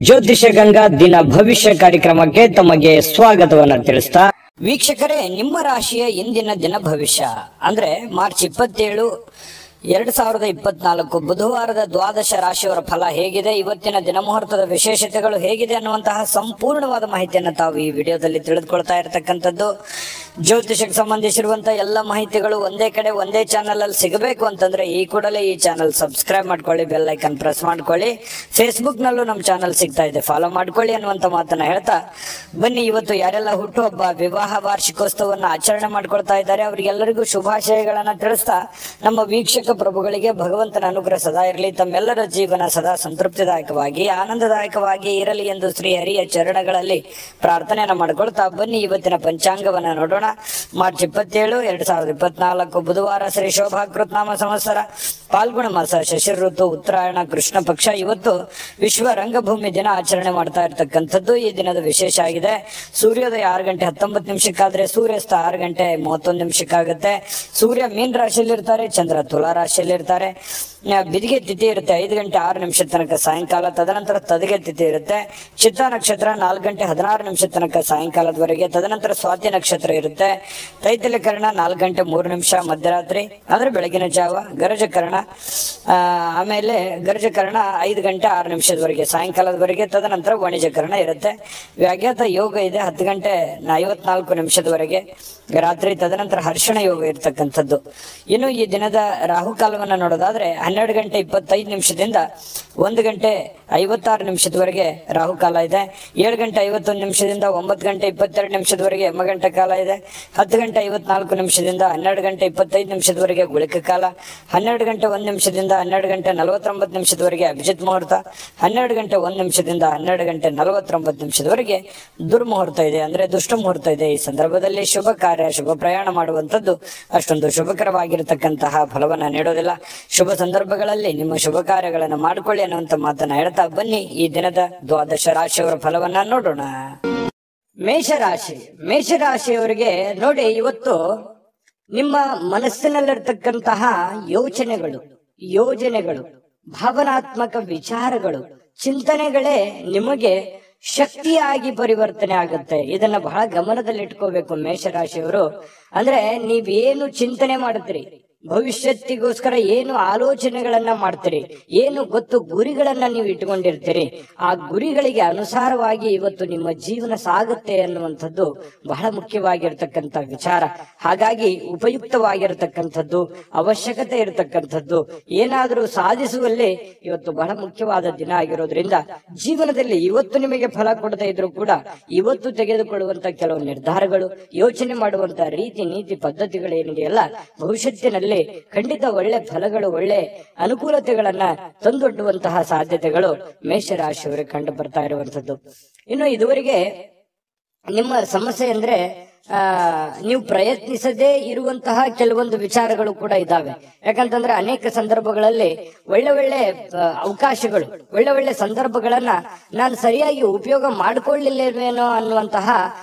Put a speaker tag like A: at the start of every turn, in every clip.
A: ಜ್ಯೋತಿಷ ಗಂಗಾ ದಿನ ಭವಿಷ್ಯ ಕಾರ್ಯಕ್ರಮಕ್ಕೆ ತಮಗೆ ಸ್ವಾಗತವನ್ನ ತಿಳಿಸ್ತಾ ವೀಕ್ಷಕರೇ, ನಿಮ್ಮ ರಾಶಿಯ ಇಂದಿನ ದಿನ ಭವಿಷ್ಯ ಅಂದ್ರೆ ಮಾರ್ಚ್ 27, 2024 ಬುಧವಾರದ ದ್ವಾದಶ ರಾಶಿಯವರ ಫಲ ಹೇಗಿದೆ, ಇವತ್ತಿನ ದಿನ ಮುಹೂರ್ತದ ವಿಶೇಷತೆಗಳು ಹೇಗಿದೆ ಅನ್ನುವಂತಹ ಸಂಪೂರ್ಣವಾದ ಮಾಹಿತಿಯನ್ನು ತಾವು ಈ ವಿಡಿಯೋದಲ್ಲಿ ತಿಳಿದುಕೊಳ್ತಾ ಇರತಕ್ಕಂಥದ್ದು. ಜ್ಯೋತಿಷಕ್ಕೆ ಸಂಬಂಧಿಸಿರುವಂತಹ ಎಲ್ಲ ಮಾಹಿತಿಗಳು ಒಂದೇ ಕಡೆ ಒಂದೇ ಚಾನಲ್ ಅಲ್ಲಿ ಸಿಗಬೇಕು ಅಂತಂದ್ರೆ ಈ ಕೂಡಲೇ ಈ ಚಾನಲ್ ಸಬ್ಸ್ಕ್ರೈಬ್ ಮಾಡ್ಕೊಳ್ಳಿ, ಬೆಲ್ ಐಕನ್ ಪ್ರೆಸ್ ಮಾಡ್ಕೊಳ್ಳಿ. ಫೇಸ್ಬುಕ್ ನಲ್ಲೂ ನಮ್ಮ ಚಾನಲ್ ಸಿಗ್ತಾ ಇದೆ, ಫಾಲೋ ಮಾಡ್ಕೊಳ್ಳಿ ಅನ್ನುವಂತ ಮಾತನ್ನ ಹೇಳ್ತಾ ಬನ್ನಿ, ಇವತ್ತು ಯಾರೆಲ್ಲ ಹುಟ್ಟುಹಬ್ಬ, ವಿವಾಹ ವಾರ್ಷಿಕೋತ್ಸವವನ್ನು ಆಚರಣೆ ಮಾಡ್ಕೊಳ್ತಾ ಇದ್ದಾರೆ ಅವರಿಗೆಲ್ಲರಿಗೂ ಶುಭಾಶಯಗಳನ್ನ ತಿಳಿಸ್ತಾ ನಮ್ಮ ವೀಕ್ಷಕ ಪ್ರಭುಗಳಿಗೆ ಭಗವಂತನ ಅನುಗ್ರಹ ಸದಾ ಇರಲಿ, ತಮ್ಮೆಲ್ಲರ ಜೀವನ ಸದಾ ಸಂತೃಪ್ತಿದಾಯಕವಾಗಿ ಆನಂದದಾಯಕವಾಗಿ ಇರಲಿ ಎಂದು ಶ್ರೀ ಹರಿಯ ಚರಣಗಳಲ್ಲಿ ಪ್ರಾರ್ಥನೆಯನ್ನ ಮಾಡ್ಕೊಳ್ತಾ ಬನ್ನಿ, ಇವತ್ತಿನ ಪಂಚಾಂಗವನ್ನ ನೋಡೋಣ. ಮಾರ್ಚ್ 27, 2024 ಬುಧವಾರ, ಶ್ರೀ ಶೋಭಾಕೃತ್ ನಾಮ ಸಂವತ್ಸರ, ಪಾಲ್ಗುಣ ಮಾಸ, ಶಶಿರ್ ಋತು, ಉತ್ತರಾಯಣ, ಕೃಷ್ಣ ಪಕ್ಷ. ಇವತ್ತು ವಿಶ್ವ ರಂಗಭೂಮಿ ದಿನ ಆಚರಣೆ ಮಾಡ್ತಾ ಇರ್ತಕ್ಕಂಥದ್ದು. ಈ ದಿನದ ವಿಶೇಷ ಆಗಿದೆ, ಸೂರ್ಯೋದಯ 6 ಗಂಟೆ 19 ನಿಮಿಷಕ್ಕಾದ್ರೆ ಸೂರ್ಯಾಸ್ತ 6 ಗಂಟೆ 31 ನಿಮಿಷಕ್ಕಾಗುತ್ತೆ. ಸೂರ್ಯ ಮೀನ್ ರಾಶಿಯಲ್ಲಿ ಇರ್ತಾರೆ, ಚಂದ್ರ ತುಲಾ ರಾಶಿಯಲ್ಲಿ ಇರ್ತಾರೆ. ಬಿದಿಗೆ ತಿಥಿ ಇರುತ್ತೆ 5 ಗಂಟೆ 6 ನಿಮಿಷ ತನಕ ಸಾಯಂಕಾಲ, ತದನಂತರ ತದಿಗೆ ತಿಥಿ ಇರುತ್ತೆ. ಚಿತ್ತಾ ನಕ್ಷತ್ರ 4 ಗಂಟೆ 16 ನಿಮಿಷ ತನಕ ಸಾಯಂಕಾಲದವರೆಗೆ, ತದನಂತರ ಸ್ವಾತಿ ನಕ್ಷತ್ರ ಇರುತ್ತೆ. ತೈತಲ್ಯ ಕರ್ಣ 4 ಗಂಟೆ 3 ನಿಮಿಷ ಮಧ್ಯರಾತ್ರಿ ಅಂದ್ರೆ ಬೆಳಗಿನ ಜಾವ. ಗರಜಕರ್ಣ ಆಮೇಲೆ ಗರಜಕರ್ಣ 5 ಗಂಟೆ 6 ನಿಮಿಷದವರೆಗೆ ಸಾಯಂಕಾಲದವರೆಗೆ, ತದನಂತರ ವಾಣಿಜ್ಯಕರಣ ಇರುತ್ತೆ. ವ್ಯಾಘಾತ ಯೋಗ ಇದೆ 10 ಗಂಟೆ 54 ನಿಮಿಷದವರೆಗೆ ರಾತ್ರಿ, ತದನಂತರ ಹರ್ಷಣ ಯೋಗ ಇರ್ತಕ್ಕಂಥದ್ದು. ಇನ್ನು ಈ ದಿನದ ರಾಹುಕಾಲವನ್ನು ನೋಡೋದಾದ್ರೆ 12 ಗಂಟೆ 25 ನಿಮಿಷದಿಂದ 1 ಗಂಟೆ 56 ನಿಮಿಷದವರೆಗೆ ರಾಹುಕಾಲ ಇದೆ. 7 ಗಂಟೆ 51 ನಿಮಿಷದಿಂದ 9 ಗಂಟೆ 22 ನಿಮಿಷದವರೆಗೆ ಯಮಗಂಟ ಕಾಲ ಇದೆ. 10 ಗಂಟೆ 54 ನಿಮಿಷದಿಂದ 12 ಗಂಟೆ 25 ನಿಮಿಷದವರೆಗೆ ಗುಳಿಕ ಕಾಲ. 12 ಗಂಟೆ 1 ನಿಮಿಷದಿಂದ 12 ಗಂಟೆ 49 ನಿಮಿಷದವರೆಗೆ ಅಭಿಜಿತ್ ಮುಹೂರ್ತ. 12 ಗಂಟೆ 1 ನಿಮಿಷದಿಂದ 12 ಗಂಟೆ 49 ನಿಮಿಷದವರೆಗೆ ದುರ್ಮುಹೂರ್ತ ಇದೆ, ಅಂದ್ರೆ ದುಷ್ಟ ಮುಹೂರ್ತ ಇದೆ. ಈ ಸಂದರ್ಭದಲ್ಲಿ ಶುಭ ಕಾರ್ಯ, ಶುಭ ಪ್ರಯಾಣ ಮಾಡುವಂಥದ್ದು ಅಷ್ಟೊಂದು ಶುಭಕರವಾಗಿರತಕ್ಕಂತಹ ಫಲವನ್ನ ನೀಡೋದಿಲ್ಲ. ಶುಭ ಸಂದರ್ಭಗಳಲ್ಲಿ ನಿಮ್ಮ ಶುಭ ಕಾರ್ಯಗಳನ್ನು ಮಾಡಿಕೊಳ್ಳಿ ಅನ್ನುವಂತ ಮಾತನ್ನ ಹೇಳ್ತಾ ಬನ್ನಿ, ಈ ದಿನದ ದ್ವಾದಶ ರಾಶಿಯವರ ಫಲವನ್ನ ನೋಡೋಣ. ಮೇಷರಾಶಿ. ಮೇಷರಾಶಿಯವರಿಗೆ ನೋಡಿ, ಇವತ್ತು ನಿಮ್ಮ ಮನಸ್ಸಿನಲ್ಲಿರ್ತಕ್ಕಂತಹ ಯೋಚನೆಗಳು, ಯೋಜನೆಗಳು, ಭಾವನಾತ್ಮಕ ವಿಚಾರಗಳು, ಚಿಂತನೆಗಳೇ ನಿಮಗೆ ಶಕ್ತಿಯಾಗಿ ಪರಿವರ್ತನೆ ಆಗುತ್ತೆ. ಇದನ್ನ ಬಹಳ ಗಮನದಲ್ಲಿಟ್ಕೋಬೇಕು ಮೇಷರಾಶಿಯವರು. ಅಂದ್ರೆ ನೀವೇನು ಚಿಂತನೆ ಮಾಡ್ತೀರಿ, ಭವಿಷ್ಯತ್ತಿಗೋಸ್ಕರ ಏನು ಆಲೋಚನೆಗಳನ್ನ ಮಾಡ್ತೀರಿ, ಏನು ಗೊತ್ತು ಗುರಿಗಳನ್ನ ನೀವು ಇಟ್ಕೊಂಡಿರ್ತೀರಿ, ಆ ಗುರಿಗಳಿಗೆ ಅನುಸಾರವಾಗಿ ಇವತ್ತು ನಿಮ್ಮ ಜೀವನ ಸಾಗುತ್ತೆ ಅನ್ನುವಂಥದ್ದು ಬಹಳ ಮುಖ್ಯವಾಗಿರ್ತಕ್ಕಂಥ ವಿಚಾರ. ಹಾಗಾಗಿ ಉಪಯುಕ್ತವಾಗಿರ್ತಕ್ಕಂಥದ್ದು, ಅವಶ್ಯಕತೆ ಇರತಕ್ಕಂಥದ್ದು, ಏನಾದರೂ ಸಾಧಿಸುವಲ್ಲಿ ಇವತ್ತು ಬಹಳ ಮುಖ್ಯವಾದ ದಿನ ಆಗಿರೋದ್ರಿಂದ ಜೀವನದಲ್ಲಿ ಇವತ್ತು ನಿಮಗೆ ಫಲ ಕೊಡದೇ ಇದ್ರು ಕೂಡ ಇವತ್ತು ತೆಗೆದುಕೊಳ್ಳುವಂತ ಕೆಲವು ನಿರ್ಧಾರಗಳು, ಯೋಚನೆ ಮಾಡುವಂತ ರೀತಿ ನೀತಿ ಪದ್ಧತಿಗಳೇನಿದೆಯಲ್ಲ, ಭವಿಷ್ಯತ್ತಿನಲ್ಲಿ ಖಂಡಿತ ಒಳ್ಳೆ ಫಲಗಳು, ಒಳ್ಳೆ ಅನುಕೂಲತೆಗಳನ್ನ ತಂದೊಡ್ಡುವಂತಹ ಸಾಧ್ಯತೆಗಳು ಮೇಷರಾಶಿಯವರಿಗೆ ಕಂಡು ಬರ್ತಾ ಇರುವಂತದ್ದು. ಇನ್ನು ಇದುವರೆಗೆ ನಿಮ್ಮ ಸಮಸ್ಯೆ ಅಂದ್ರೆ ನೀವು ಪ್ರಯತ್ನಿಸದೇ ಇರುವಂತಹ ಕೆಲವೊಂದು ವಿಚಾರಗಳು ಕೂಡ ಇದ್ದಾವೆ. ಯಾಕಂತಂದ್ರೆ ಅನೇಕ ಸಂದರ್ಭಗಳಲ್ಲಿ ಒಳ್ಳೆ ಒಳ್ಳೆ ಅವಕಾಶಗಳು, ಒಳ್ಳೆ ಒಳ್ಳೆ ಸಂದರ್ಭಗಳನ್ನ ನಾನು ಸರಿಯಾಗಿ ಉಪಯೋಗ ಮಾಡಿಕೊಳ್ಳಿಲ್ಲೇನೋ ಅನ್ನುವಂತಹ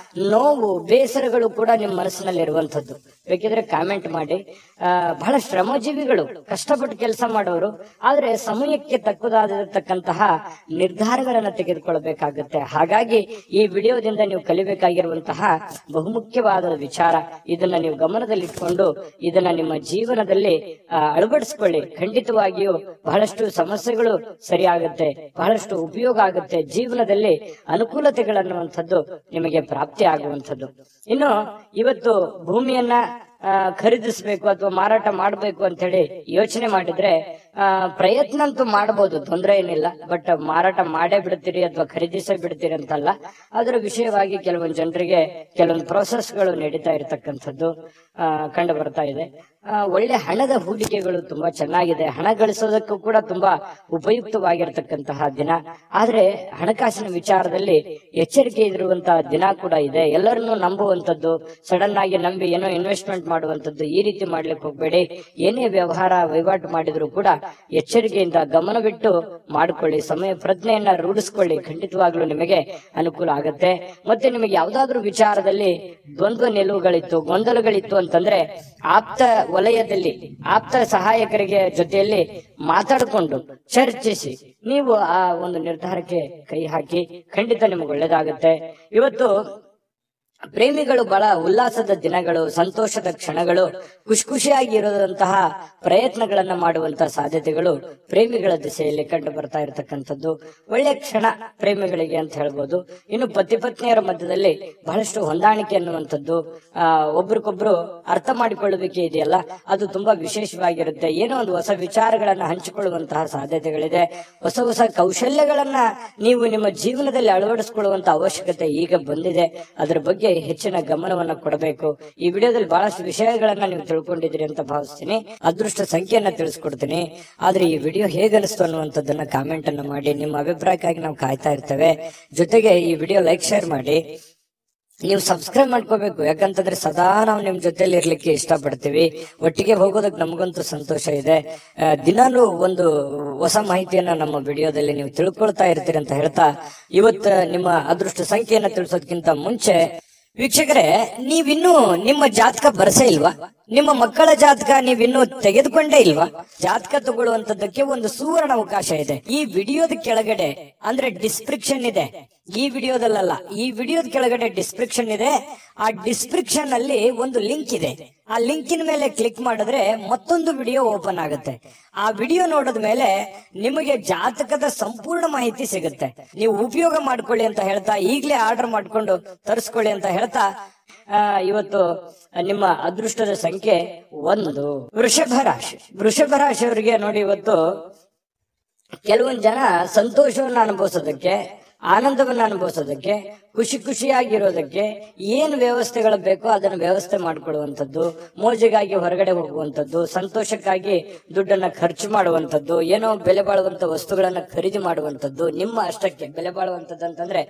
A: ನೋವು, ಬೇಸರಗಳು ಕೂಡ ನಿಮ್ಮ ಮನಸ್ಸಿನಲ್ಲಿ ಇರುವಂತದ್ದು. ಬೇಕಿದ್ರೆ ಕಾಮೆಂಟ್ ಮಾಡಿ. ಬಹಳ ಶ್ರಮಜೀವಿಗಳು, ಕಷ್ಟಪಟ್ಟು ಕೆಲಸ ಮಾಡೋರು, ಆದ್ರೆ ಸಮಯಕ್ಕೆ ತಕ್ಕದಾಗಿರತಕ್ಕಂತಹ ನಿರ್ಧಾರಗಳನ್ನ ತೆಗೆದುಕೊಳ್ಬೇಕಾಗುತ್ತೆ. ಹಾಗಾಗಿ ಈ ವಿಡಿಯೋದಿಂದ ನೀವು ಕಲಿಬೇಕಾಗಿರುವಂತಹ ಬಹುಮುಖ್ಯವಾದ ವಿಚಾರ, ಇದನ್ನ ನೀವು ಗಮನದಲ್ಲಿಟ್ಕೊಂಡು ಇದನ್ನ ನಿಮ್ಮ ಜೀವನದಲ್ಲಿ ಅಳವಡಿಸ್ಕೊಳ್ಳಿ. ಖಂಡಿತವಾಗಿಯೂ ಬಹಳಷ್ಟು ಸಮಸ್ಯೆಗಳು ಸರಿಯಾಗುತ್ತೆ, ಬಹಳಷ್ಟು ಉಪಯೋಗ ಆಗುತ್ತೆ, ಜೀವನದಲ್ಲಿ ಅನುಕೂಲತೆಗಳನ್ನುವಂಥದ್ದು ನಿಮಗೆ ಪ್ರಾಪ್ತಿ ಆಗುವಂಥದ್ದು. ಇನ್ನು ಇವತ್ತು ಭೂಮಿಯನ್ನ ಖರೀದಿಸಬೇಕು ಅಥವಾ ಮಾರಾಟ ಮಾಡಬೇಕು ಅಂತ ಹೇಳಿ ಯೋಚನೆ ಮಾಡಿದ್ರೆ ಪ್ರಯತ್ನ ಅಂತೂ ಮಾಡಬಹುದು, ತೊಂದರೆ ಏನಿಲ್ಲ. ಬಟ್ ಮಾರಾಟ ಮಾಡೇ ಬಿಡ್ತೀರಿ ಅಥವಾ ಖರೀದಿಸೇ ಬಿಡ್ತೀರಿ ಅಂತಲ್ಲ, ಅದರ ವಿಷಯವಾಗಿ ಕೆಲವೊಂದು ಜನರಿಗೆ ಕೆಲವೊಂದು ಪ್ರೋಸೆಸ್ಗಳು ನಡೀತಾ ಇರತಕ್ಕಂಥದ್ದು ಕಂಡು ಬರ್ತಾ ಇದೆ. ಒಳ್ಳೆ ಹಣದ ಹೂಡಿಕೆಗಳು ತುಂಬಾ ಚೆನ್ನಾಗಿದೆ, ಹಣ ಗಳಿಸೋದಕ್ಕೂ ಕೂಡ ತುಂಬಾ ಉಪಯುಕ್ತವಾಗಿರ್ತಕ್ಕಂತಹ ದಿನ. ಆದ್ರೆ ಹಣಕಾಸಿನ ವಿಚಾರದಲ್ಲಿ ಎಚ್ಚರಿಕೆ ಇರುವಂತಹ ದಿನ ಕೂಡ ಇದೆ. ಎಲ್ಲರನ್ನೂ ನಂಬುವಂಥದ್ದು, ಸಡನ್ ಆಗಿ ನಂಬಿ ಏನೋ ಇನ್ವೆಸ್ಟ್ಮೆಂಟ್ ಮಾಡುವಂಥದ್ದು, ಈ ರೀತಿ ಮಾಡ್ಲಿಕ್ಕೆ ಹೋಗ್ಬೇಡಿ. ಏನೇ ವ್ಯವಹಾರ ವಹಿವಾಟು ಮಾಡಿದ್ರು ಕೂಡ ಎಚ್ಚರಿಕೆಯಿಂದ ಗಮನವಿಟ್ಟು ಮಾಡಿಕೊಳ್ಳಿ, ಸಮಯ ಪ್ರಜ್ಞೆಯನ್ನ ರೂಢಿಸ್ಕೊಳ್ಳಿ. ಖಂಡಿತವಾಗ್ಲೂ ನಿಮಗೆ ಅನುಕೂಲ ಆಗತ್ತೆ. ಮತ್ತೆ ನಿಮಗೆ ಯಾವ್ದಾದ್ರು ವಿಚಾರದಲ್ಲಿ ದ್ವಂದ್ವ ನಿಲುವುಗಳಿತ್ತು, ಗೊಂದಲಗಳಿತ್ತು ಅಂತಂದ್ರೆ ಆಪ್ತ ವಲಯದಲ್ಲಿ ಆಪ್ತ ಸಹಾಯಕರಿಗೆ ಜೊತೆಯಲ್ಲಿ ಮಾತಾಡಿಕೊಂಡು ಚರ್ಚಿಸಿ ನೀವು ಆ ಒಂದು ನಿರ್ಧಾರಕ್ಕೆ ಕೈ ಹಾಕಿ. ಖಂಡಿತ ನಿಮಗೆ ಒಳ್ಳೇದಾಗುತ್ತೆ. ಇವತ್ತು ಪ್ರೇಮಿಗಳು ಬಹಳ ಉಲ್ಲಾಸದ ದಿನಗಳು, ಸಂತೋಷದ ಕ್ಷಣಗಳು, ಖುಷಿಯಾಗಿ ಇರೋದಂತಹ ಪ್ರಯತ್ನಗಳನ್ನ ಮಾಡುವಂತಹ ಸಾಧ್ಯತೆಗಳು ಪ್ರೇಮಿಗಳ ದಿಸೆಯಲ್ಲಿ ಕಂಡು ಬರ್ತಾ ಇರತಕ್ಕಂಥದ್ದು ಒಳ್ಳೆ ಕ್ಷಣ ಪ್ರೇಮಿಗಳಿಗೆ ಅಂತ ಹೇಳ್ಬೋದು. ಇನ್ನು ಪತಿ ಪತ್ನಿಯರ ಮಧ್ಯದಲ್ಲಿ ಬಹಳಷ್ಟು ಹೊಂದಾಣಿಕೆ ಅನ್ನುವಂಥದ್ದು, ಒಬ್ರಿಗೊಬ್ರು ಅರ್ಥ ಮಾಡಿಕೊಳ್ಳುವಿಕೆ ಇದೆಯಲ್ಲ, ಅದು ತುಂಬಾ ವಿಶೇಷವಾಗಿರುತ್ತೆ. ಏನೋ ಒಂದು ಹೊಸ ವಿಚಾರಗಳನ್ನ ಹಂಚಿಕೊಳ್ಳುವಂತಹ ಸಾಧ್ಯತೆಗಳಿದೆ. ಹೊಸ ಹೊಸ ಕೌಶಲ್ಯಗಳನ್ನ ನೀವು ನಿಮ್ಮ ಜೀವನದಲ್ಲಿ ಅಳವಡಿಸಿಕೊಳ್ಳುವಂತ ಅವಶ್ಯಕತೆ ಈಗ ಬಂದಿದೆ. ಅದರ ಬಗ್ಗೆ ಹೆಚ್ಚಿನ ಗಮನವನ್ನ ಕೊಡಬೇಕು. ಈ ವಿಡಿಯೋದಲ್ಲಿ ಬಹಳಷ್ಟು ವಿಷಯಗಳನ್ನ ನೀವು ತಿಳ್ಕೊಂಡಿದ್ರಿ ಅಂತ ಭಾವಿಸ್ತೀನಿ. ಅದೃಷ್ಟ ಸಂಖ್ಯೆಯನ್ನ ತಿಳಿಸ್ಕೊಡ್ತೀನಿ. ಆದ್ರೆ ಈ ವಿಡಿಯೋ ಹೇಗನಿಸ್ತು ಅನ್ನುವಂಥದ್ದನ್ನ ಕಾಮೆಂಟ್ ಅನ್ನ ಮಾಡಿ. ನಿಮ್ಮ ಅಭಿಪ್ರಾಯಕ್ಕಾಗಿ ನಾವು ಕಾಯ್ತಾ ಇರ್ತೇವೆ. ಜೊತೆಗೆ ಈ ವಿಡಿಯೋ ಲೈಕ್ ಶೇರ್ ಮಾಡಿ. ನೀವು ಸಬ್ಸ್ಕ್ರೈಬ್ ಮಾಡ್ಕೋಬೇಕು, ಯಾಕಂತಂದ್ರೆ ಸದಾ ನಾವು ನಿಮ್ ಜೊತೆಲಿ ಇರ್ಲಿಕ್ಕೆ ಇಷ್ಟಪಡ್ತೀವಿ. ಒಟ್ಟಿಗೆ ಹೋಗೋದಕ್ಕೆ ನಮಗಂತೂ ಸಂತೋಷ ಇದೆ. ದಿನಾಲೂ ಒಂದು ಹೊಸ ಮಾಹಿತಿಯನ್ನ ನಮ್ಮ ವಿಡಿಯೋದಲ್ಲಿ ನೀವು ತಿಳ್ಕೊಳ್ತಾ ಇರ್ತೀರಿ ಅಂತ ಹೇಳ್ತಾ, ಇವತ್ತು ನಿಮ್ಮ ಅದೃಷ್ಟ ಸಂಖ್ಯೆಯನ್ನ ತಿಳಿಸೋದಕ್ಕಿಂತ ಮುಂಚೆ ವೀಕ್ಷಕರೇ, ನೀವಿನ್ನೂ ನಿಮ್ಮ ಜಾತಕ ಬರಸೇ ಇಲ್ವಾ? ನಿಮ್ಮ ಮಕ್ಕಳ ಜಾತಕ ನೀವಿನ್ನೂ ತೆಗೆದುಕೊಂಡೇ ಇಲ್ವಾ? ಜಾತಕ ತಗೊಳ್ಳುವಂತದ್ದಕ್ಕೆ ಒಂದು ಸುವರ್ಣ ಅವಕಾಶ ಇದೆ. ಈ ವಿಡಿಯೋದ ಕೆಳಗಡೆ ಅಂದ್ರೆ ಡಿಸ್ಕ್ರಿಪ್ಷನ್ ಇದೆ. ಈ ವಿಡಿಯೋದಲ್ಲ, ಈ ವಿಡಿಯೋದ ಕೆಳಗಡೆ ಡಿಸ್ಕ್ರಿಪ್ಷನ್ ಇದೆ. ಆ ಡಿಸ್ಕ್ರಿಪ್ಷನ್ ಅಲ್ಲಿ ಒಂದು ಲಿಂಕ್ ಇದೆ. ಆ ಲಿಂಕಿನ ಮೇಲೆ ಕ್ಲಿಕ್ ಮಾಡಿದ್ರೆ ಮತ್ತೊಂದು ವಿಡಿಯೋ ಓಪನ್ ಆಗುತ್ತೆ. ಆ ವಿಡಿಯೋ ನೋಡಿದ ಮೇಲೆ ನಿಮಗೆ ಜಾತಕದ ಸಂಪೂರ್ಣ ಮಾಹಿತಿ ಸಿಗುತ್ತೆ. ನೀವು ಉಪಯೋಗ ಮಾಡ್ಕೊಳ್ಳಿ ಅಂತ ಹೇಳ್ತಾ, ಈಗಲೇ ಆರ್ಡರ್ ಮಾಡ್ಕೊಂಡು ತರಿಸ್ಕೊಳ್ಳಿ ಅಂತ ಹೇಳ್ತಾ, ಇವತ್ತು ನಿಮ್ಮ ಅದೃಷ್ಟದ ಸಂಖ್ಯೆ 1 ವೃಷಭ ರಾಶಿ. ವೃಷಭ ರಾಶಿಯವರಿಗೆ ನೋಡಿ, ಇವತ್ತು ಕೆಲವೊಂದು ಜನ ಸಂತೋಷವನ್ನ ಅನುಭವಿಸೋದಕ್ಕೆ, ಆನಂದವನ್ನ ಅನುಭವಿಸೋದಕ್ಕೆ, ಖುಷಿಯಾಗಿರೋದಕ್ಕೆ ಏನು ವ್ಯವಸ್ಥೆಗಳು ಬೇಕೋ ಅದನ್ನ ವ್ಯವಸ್ಥೆ ಮಾಡ್ಕೊಳ್ಳುವಂಥದ್ದು, ಮೋಜಿಗಾಗಿ ಹೊರಗಡೆ ಹೋಗುವಂಥದ್ದು, ಸಂತೋಷಕ್ಕಾಗಿ ದುಡ್ಡನ್ನ ಖರ್ಚು ಮಾಡುವಂಥದ್ದು, ಏನೋ ಬೆಲೆ ಬಾಳುವಂತ ವಸ್ತುಗಳನ್ನ ಖರೀದಿ ಮಾಡುವಂಥದ್ದು, ನಿಮ್ಮ ಅಷ್ಟಕ್ಕೆ ಬೆಲೆ ಬಾಳುವಂಥದ್ದು ಅಂತಂದ್ರೆ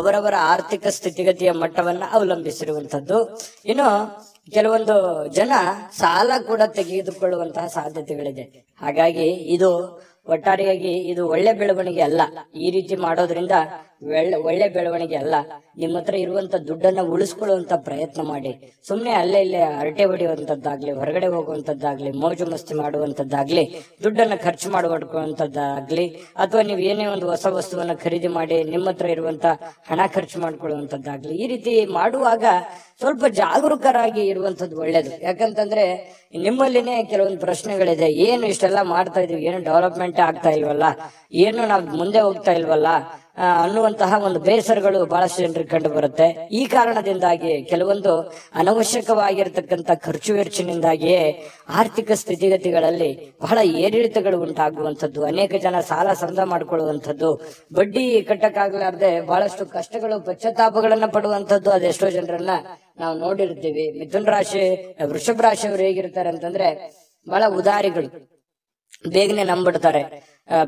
A: ಅವರವರ ಆರ್ಥಿಕ ಸ್ಥಿತಿಗತಿಯ ಮಟ್ಟವನ್ನ ಅವಲಂಬಿಸಿರುವಂಥದ್ದು. ಇನ್ನು ಕೆಲವೊಂದು ಜನ ಸಾಲ ಕೂಡ ತೆಗೆದುಕೊಳ್ಳುವಂತಹ ಸಾಧ್ಯತೆಗಳಿದೆ. ಹಾಗಾಗಿ ಇದು ಒಟ್ಟಾರೆಯಾಗಿ ಇದು ಒಳ್ಳೆ ಬೆಳವಣಿಗೆ ಅಲ್ಲ. ಈ ರೀತಿ ಮಾಡೋದ್ರಿಂದ ಒಳ್ಳೆ ಬೆಳವಣಿಗೆ ಅಲ್ಲ. ನಿಮ್ಮ ಹತ್ರ ಇರುವಂತ ದುಡ್ಡನ್ನ ಉಳಿಸ್ಕೊಳ್ಳುವಂತ ಪ್ರಯತ್ನ ಮಾಡಿ. ಸುಮ್ನೆ ಅಲ್ಲೇ ಇಲ್ಲೇ ಹರಟೆ ಹೊಡೆಯುವಂತದ್ದಾಗ್ಲಿ, ಹೊರಗಡೆ ಹೋಗುವಂತದ್ದಾಗ್ಲಿ, ಮೋಜು ಮಸ್ತಿ ಮಾಡುವಂತದ್ದಾಗ್ಲಿ, ದುಡ್ಡನ್ನ ಖರ್ಚು ಮಾಡುವಂತದ್ದಾಗ್ಲಿ, ಅಥವಾ ನೀವು ಏನೇ ಒಂದು ಹೊಸ ವಸ್ತುವನ್ನ ಖರೀದಿ ಮಾಡಿ ನಿಮ್ಮ ಹತ್ರ ಇರುವಂತ ಹಣ ಖರ್ಚು ಮಾಡ್ಕೊಳ್ಳುವಂತದ್ದಾಗ್ಲಿ, ಈ ರೀತಿ ಮಾಡುವಾಗ ಸ್ವಲ್ಪ ಜಾಗರೂಕರಾಗಿ ಇರುವಂತದ್ದು ಒಳ್ಳೇದು. ಯಾಕಂತಂದ್ರೆ ನಿಮ್ಮಲ್ಲಿನೇ ಕೆಲವೊಂದು ಪ್ರಶ್ನೆಗಳಿದೆ. ಏನು ಇಷ್ಟೆಲ್ಲ ಮಾಡ್ತಾ ಇದೀವಿ, ಏನು ಡೆವಲಪ್ಮೆಂಟ್ ಆಗ್ತಾ ಇಲ್ವಲ್ಲ, ಏನು ನಾವು ಮುಂದೆ ಹೋಗ್ತಾ ಇಲ್ವಲ್ಲ ಅನ್ನುವಂತಹ ಒಂದು ಬೇಸರಗಳು ಬಹಳಷ್ಟು ಜನರಿಗೆ ಕಂಡು ಬರುತ್ತೆ. ಈ ಕಾರಣದಿಂದಾಗಿ ಕೆಲವೊಂದು ಅನವಶ್ಯಕವಾಗಿರತಕ್ಕಂತ ಖರ್ಚು ವೆಚ್ಚದಿಂದಾಗಿಯೇ ಆರ್ಥಿಕ ಸ್ಥಿತಿಗತಿಗಳಲ್ಲಿ ಬಹಳ ಏರಿಳಿತಗಳು ಉಂಟಾಗುವಂಥದ್ದು, ಅನೇಕ ಜನ ಸಾಲ ಸಂದ ಮಾಡಿಕೊಳ್ಳುವಂಥದ್ದು, ಬಡ್ಡಿ ಕಟ್ಟಕ್ಕಾಗಲಾರ್ದೆ ಬಹಳಷ್ಟು ಕಷ್ಟಗಳು, ಪಶ್ಚಾತ್ತಾಪಗಳನ್ನ ಪಡುವಂಥದ್ದು ಅದೆಷ್ಟೋ ಜನರನ್ನ ನಾವು ನೋಡಿರ್ತೀವಿ. ಮಿಥುನ ರಾಶಿ, ವೃಷಭ ರಾಶಿಯವರು ಹೇಗಿರ್ತಾರೆ ಅಂತಂದ್ರೆ ಬಹಳ ಉದಾರಿಗಳು, ಬೇಗನೆ ನಂಬಿಡ್ತಾರೆ,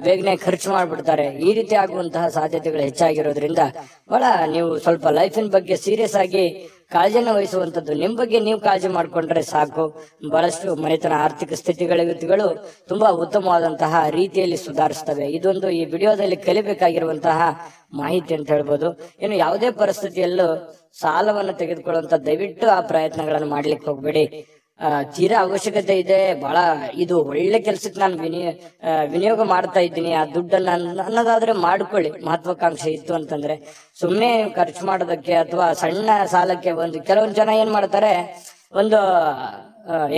A: ಬೇಗನೆ ಖರ್ಚು ಮಾಡ್ಬಿಡ್ತಾರೆ. ಈ ರೀತಿ ಆಗುವಂತಹ ಸಾಧ್ಯತೆಗಳು ಹೆಚ್ಚಾಗಿರೋದ್ರಿಂದ ಬಹಳ ನೀವು ಸ್ವಲ್ಪ ಲೈಫಿನ ಬಗ್ಗೆ ಸೀರಿಯಸ್ ಆಗಿ ಕಾಳಜಿಯನ್ನು ವಹಿಸುವಂತದ್ದು. ನಿಮ್ ಬಗ್ಗೆ ನೀವು ಕಾಳಜಿ ಮಾಡ್ಕೊಂಡ್ರೆ ಸಾಕು. ಬಹಳಷ್ಟು ಮನೆತನ ಆರ್ಥಿಕ ಸ್ಥಿತಿಗಳು ತುಂಬಾ ಉತ್ತಮವಾದಂತಹ ರೀತಿಯಲ್ಲಿ ಸುಧಾರಿಸ್ತವೆ. ಇದೊಂದು ಈ ವಿಡಿಯೋದಲ್ಲಿ ಕಲಿಬೇಕಾಗಿರುವಂತಹ ಮಾಹಿತಿ ಅಂತ ಹೇಳ್ಬೋದು. ಇನ್ನು ಯಾವುದೇ ಪರಿಸ್ಥಿತಿಯಲ್ಲೂ ಸಾಲವನ್ನು ತೆಗೆದುಕೊಳ್ಳುವಂತ ದಯವಿಟ್ಟು ಆ ಪ್ರಯತ್ನಗಳನ್ನು ಮಾಡ್ಲಿಕ್ಕೆ ಹೋಗ್ಬೇಡಿ. ತೀರಾ ಅವಶ್ಯಕತೆ ಇದೆ, ಬಹಳ ಇದು ಒಳ್ಳೆ ಕೆಲ್ಸಕ್ಕೆ ನಾನು ವಿನಿಯೋಗ ಮಾಡ್ತಾ ಇದ್ದೀನಿ, ಆ ದುಡ್ಡನ್ನ ಅನ್ನೋದಾದ್ರೆ ಮಾಡ್ಕೊಳ್ಳಿ. ಮಹತ್ವಾಕಾಂಕ್ಷೆ ಇತ್ತು ಅಂತಂದ್ರೆ ಸುಮ್ನೆ ಖರ್ಚು ಮಾಡೋದಕ್ಕೆ ಅಥವಾ ಸಣ್ಣ ಸಾಲಕ್ಕೆ ಕೆಲವೊಂದು ಜನ ಏನ್ ಮಾಡ್ತಾರೆ, ಒಂದು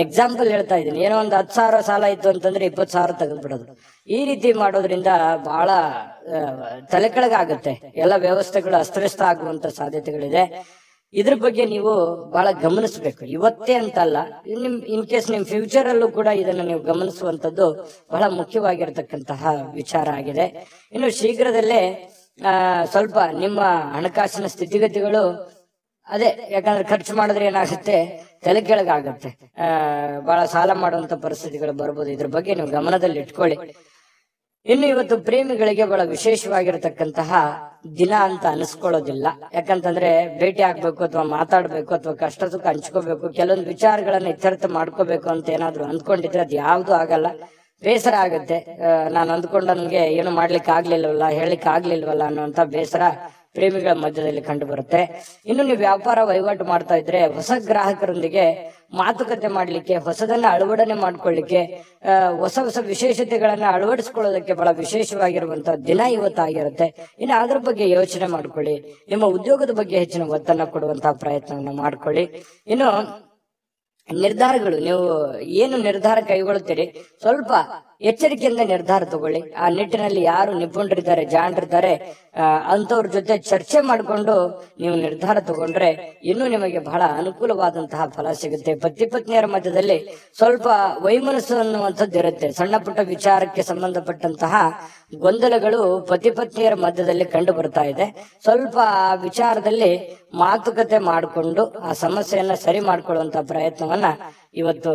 A: ಎಕ್ಸಾಂಪಲ್ ಹೇಳ್ತಾ ಇದ್ದೀನಿ, ಏನೋ ಒಂದು 10,000 ಸಾಲ ಇತ್ತು ಅಂತಂದ್ರೆ 20,000 ತೆಗೆದ್ಬಿಡೋದು. ಈ ರೀತಿ ಮಾಡೋದ್ರಿಂದ ಬಹಳ ತಲೆ ಕೆಳಗಾಗುತ್ತೆ. ಎಲ್ಲ ವ್ಯವಸ್ಥೆಗಳು ಅಸ್ತವ್ಯಸ್ತ ಆಗುವಂತ ಸಾಧ್ಯತೆಗಳಿದೆ. ಇದ್ರ ಬಗ್ಗೆ ನೀವು ಬಹಳ ಗಮನಿಸಬೇಕು. ಇವತ್ತೇ ಅಂತಲ್ಲ, ಇನ್ ಕೇಸ್ ನಿಮ್ ಫ್ಯೂಚರ್ ಅಲ್ಲೂ ಕೂಡ ಇದನ್ನ ನೀವು ಗಮನಿಸುವಂತದ್ದು ಬಹಳ ಮುಖ್ಯವಾಗಿರತಕ್ಕಂತಹ ವಿಚಾರ ಆಗಿದೆ. ಇನ್ನು ಶೀಘ್ರದಲ್ಲೇ ಸ್ವಲ್ಪ ನಿಮ್ಮ ಹಣಕಾಸಿನ ಸ್ಥಿತಿಗತಿಗಳು ಅದೇ, ಯಾಕಂದ್ರೆ ಖರ್ಚು ಮಾಡಿದ್ರೆ ಏನಾಗುತ್ತೆ, ತಲೆ ಕೆಳಗಾಗುತ್ತೆ, ಬಹಳ ಸಾಲ ಮಾಡುವಂತ ಪರಿಸ್ಥಿತಿಗಳು ಬರ್ಬೋದು. ಇದ್ರ ಬಗ್ಗೆ ನೀವು ಗಮನದಲ್ಲಿ ಇಟ್ಕೊಳ್ಳಿ. ಇನ್ನು ಇವತ್ತು ಪ್ರೇಮಿಗಳಿಗೆ ಬಹಳ ವಿಶೇಷವಾಗಿರತಕ್ಕಂತಹ ದಿನ ಅಂತ ಅನಿಸ್ಕೊಳ್ಳೋದಿಲ್ಲ. ಯಾಕಂತಂದ್ರೆ ಭೇಟಿ ಆಗ್ಬೇಕು ಅಥವಾ ಮಾತಾಡ್ಬೇಕು ಅಥವಾ ಕಷ್ಟ ಸುಖ ಹಂಚ್ಕೋಬೇಕು, ಕೆಲವೊಂದು ವಿಚಾರಗಳನ್ನ ಇತ್ಯರ್ಥ ಮಾಡ್ಕೋಬೇಕು ಅಂತ ಏನಾದ್ರು ಅಂದ್ಕೊಂಡಿದ್ರೆ ಅದು ಯಾವ್ದು ಆಗಲ್ಲ. ಬೇಸರ ಆಗುತ್ತೆ. ನಾನು ಅಂದ್ಕೊಂಡ ನನ್ಗೆ ಏನು ಮಾಡ್ಲಿಕ್ಕೆ ಆಗ್ಲಿಲ್ವಲ್ಲ, ಹೇಳಿಕ್ ಆಗ್ಲಿಲ್ವಲ್ಲ ಅನ್ನುವಂತ ಬೇಸರ ಪ್ರೇಮಿಗಳ ಮಧ್ಯದಲ್ಲಿ ಕಂಡು ಬರುತ್ತೆ. ಇನ್ನು ನೀವು ವ್ಯಾಪಾರ ವಹಿವಾಟು ಮಾಡ್ತಾ ಇದ್ರೆ ಹೊಸ ಗ್ರಾಹಕರೊಂದಿಗೆ ಮಾತುಕತೆ ಮಾಡ್ಲಿಕ್ಕೆ, ಹೊಸದನ್ನ ಅಳವಡನೆ ಮಾಡ್ಕೊಳ್ಳಿಕ್ಕೆ, ಹೊಸ ಹೊಸ ವಿಶೇಷತೆಗಳನ್ನ ಅಳವಡಿಸ್ಕೊಳ್ಳೋದಕ್ಕೆ ಬಹಳ ವಿಶೇಷವಾಗಿರುವಂತಹ ದಿನ ಇವತ್ತಾಗಿರುತ್ತೆ. ಇನ್ನು ಅದ್ರ ಬಗ್ಗೆ ಯೋಚನೆ ಮಾಡ್ಕೊಳ್ಳಿ. ನಿಮ್ಮ ಉದ್ಯೋಗದ ಬಗ್ಗೆ ಹೆಚ್ಚಿನ ಒತ್ತನ್ನ ಕೊಡುವಂತಹ ಪ್ರಯತ್ನವನ್ನ ಮಾಡ್ಕೊಳ್ಳಿ. ಇನ್ನು ನಿರ್ಧಾರಗಳು, ನೀವು ಏನು ನಿರ್ಧಾರ ಕೈಗೊಳ್ಳುತ್ತೀರಿ ಸ್ವಲ್ಪ ಎಚ್ಚರಿಕೆಯಿಂದ ನಿರ್ಧಾರ ತಗೊಳ್ಳಿ. ಆ ನಿಟ್ಟಿನಲ್ಲಿ ಯಾರು ನಿಪುಣರಿದ್ದಾರೆ, ಜಾಣರಿದ್ದಾರೆ, ಅಂತವ್ರ ಜೊತೆ ಚರ್ಚೆ ಮಾಡಿಕೊಂಡು ನೀವು ನಿರ್ಧಾರ ತಗೊಂಡ್ರೆ ಇನ್ನೂ ನಿಮಗೆ ಬಹಳ ಅನುಕೂಲವಾದಂತಹ ಫಲ ಸಿಗುತ್ತೆ. ಪತಿ ಪತ್ನಿಯರ ಮಧ್ಯದಲ್ಲಿ ಸ್ವಲ್ಪ ವೈಮನಸ್ಸು ಅನ್ನುವಂಥದ್ದು ಇರುತ್ತೆ. ಸಣ್ಣ ಪುಟ್ಟ ವಿಚಾರಕ್ಕೆ ಸಂಬಂಧಪಟ್ಟಂತಹ ಗೊಂದಲಗಳು ಪತಿ ಪತ್ನಿಯರ ಮಧ್ಯದಲ್ಲಿ ಕಂಡು ಬರ್ತಾ ಇದೆ. ಸ್ವಲ್ಪ ಆ ವಿಚಾರದಲ್ಲಿ ಮಾತುಕತೆ ಮಾಡಿಕೊಂಡು ಆ ಸಮಸ್ಯೆಯನ್ನ ಸರಿ ಮಾಡ್ಕೊಳ್ಳುವಂತಹ ಪ್ರಯತ್ನವನ್ನ ಇವತ್ತು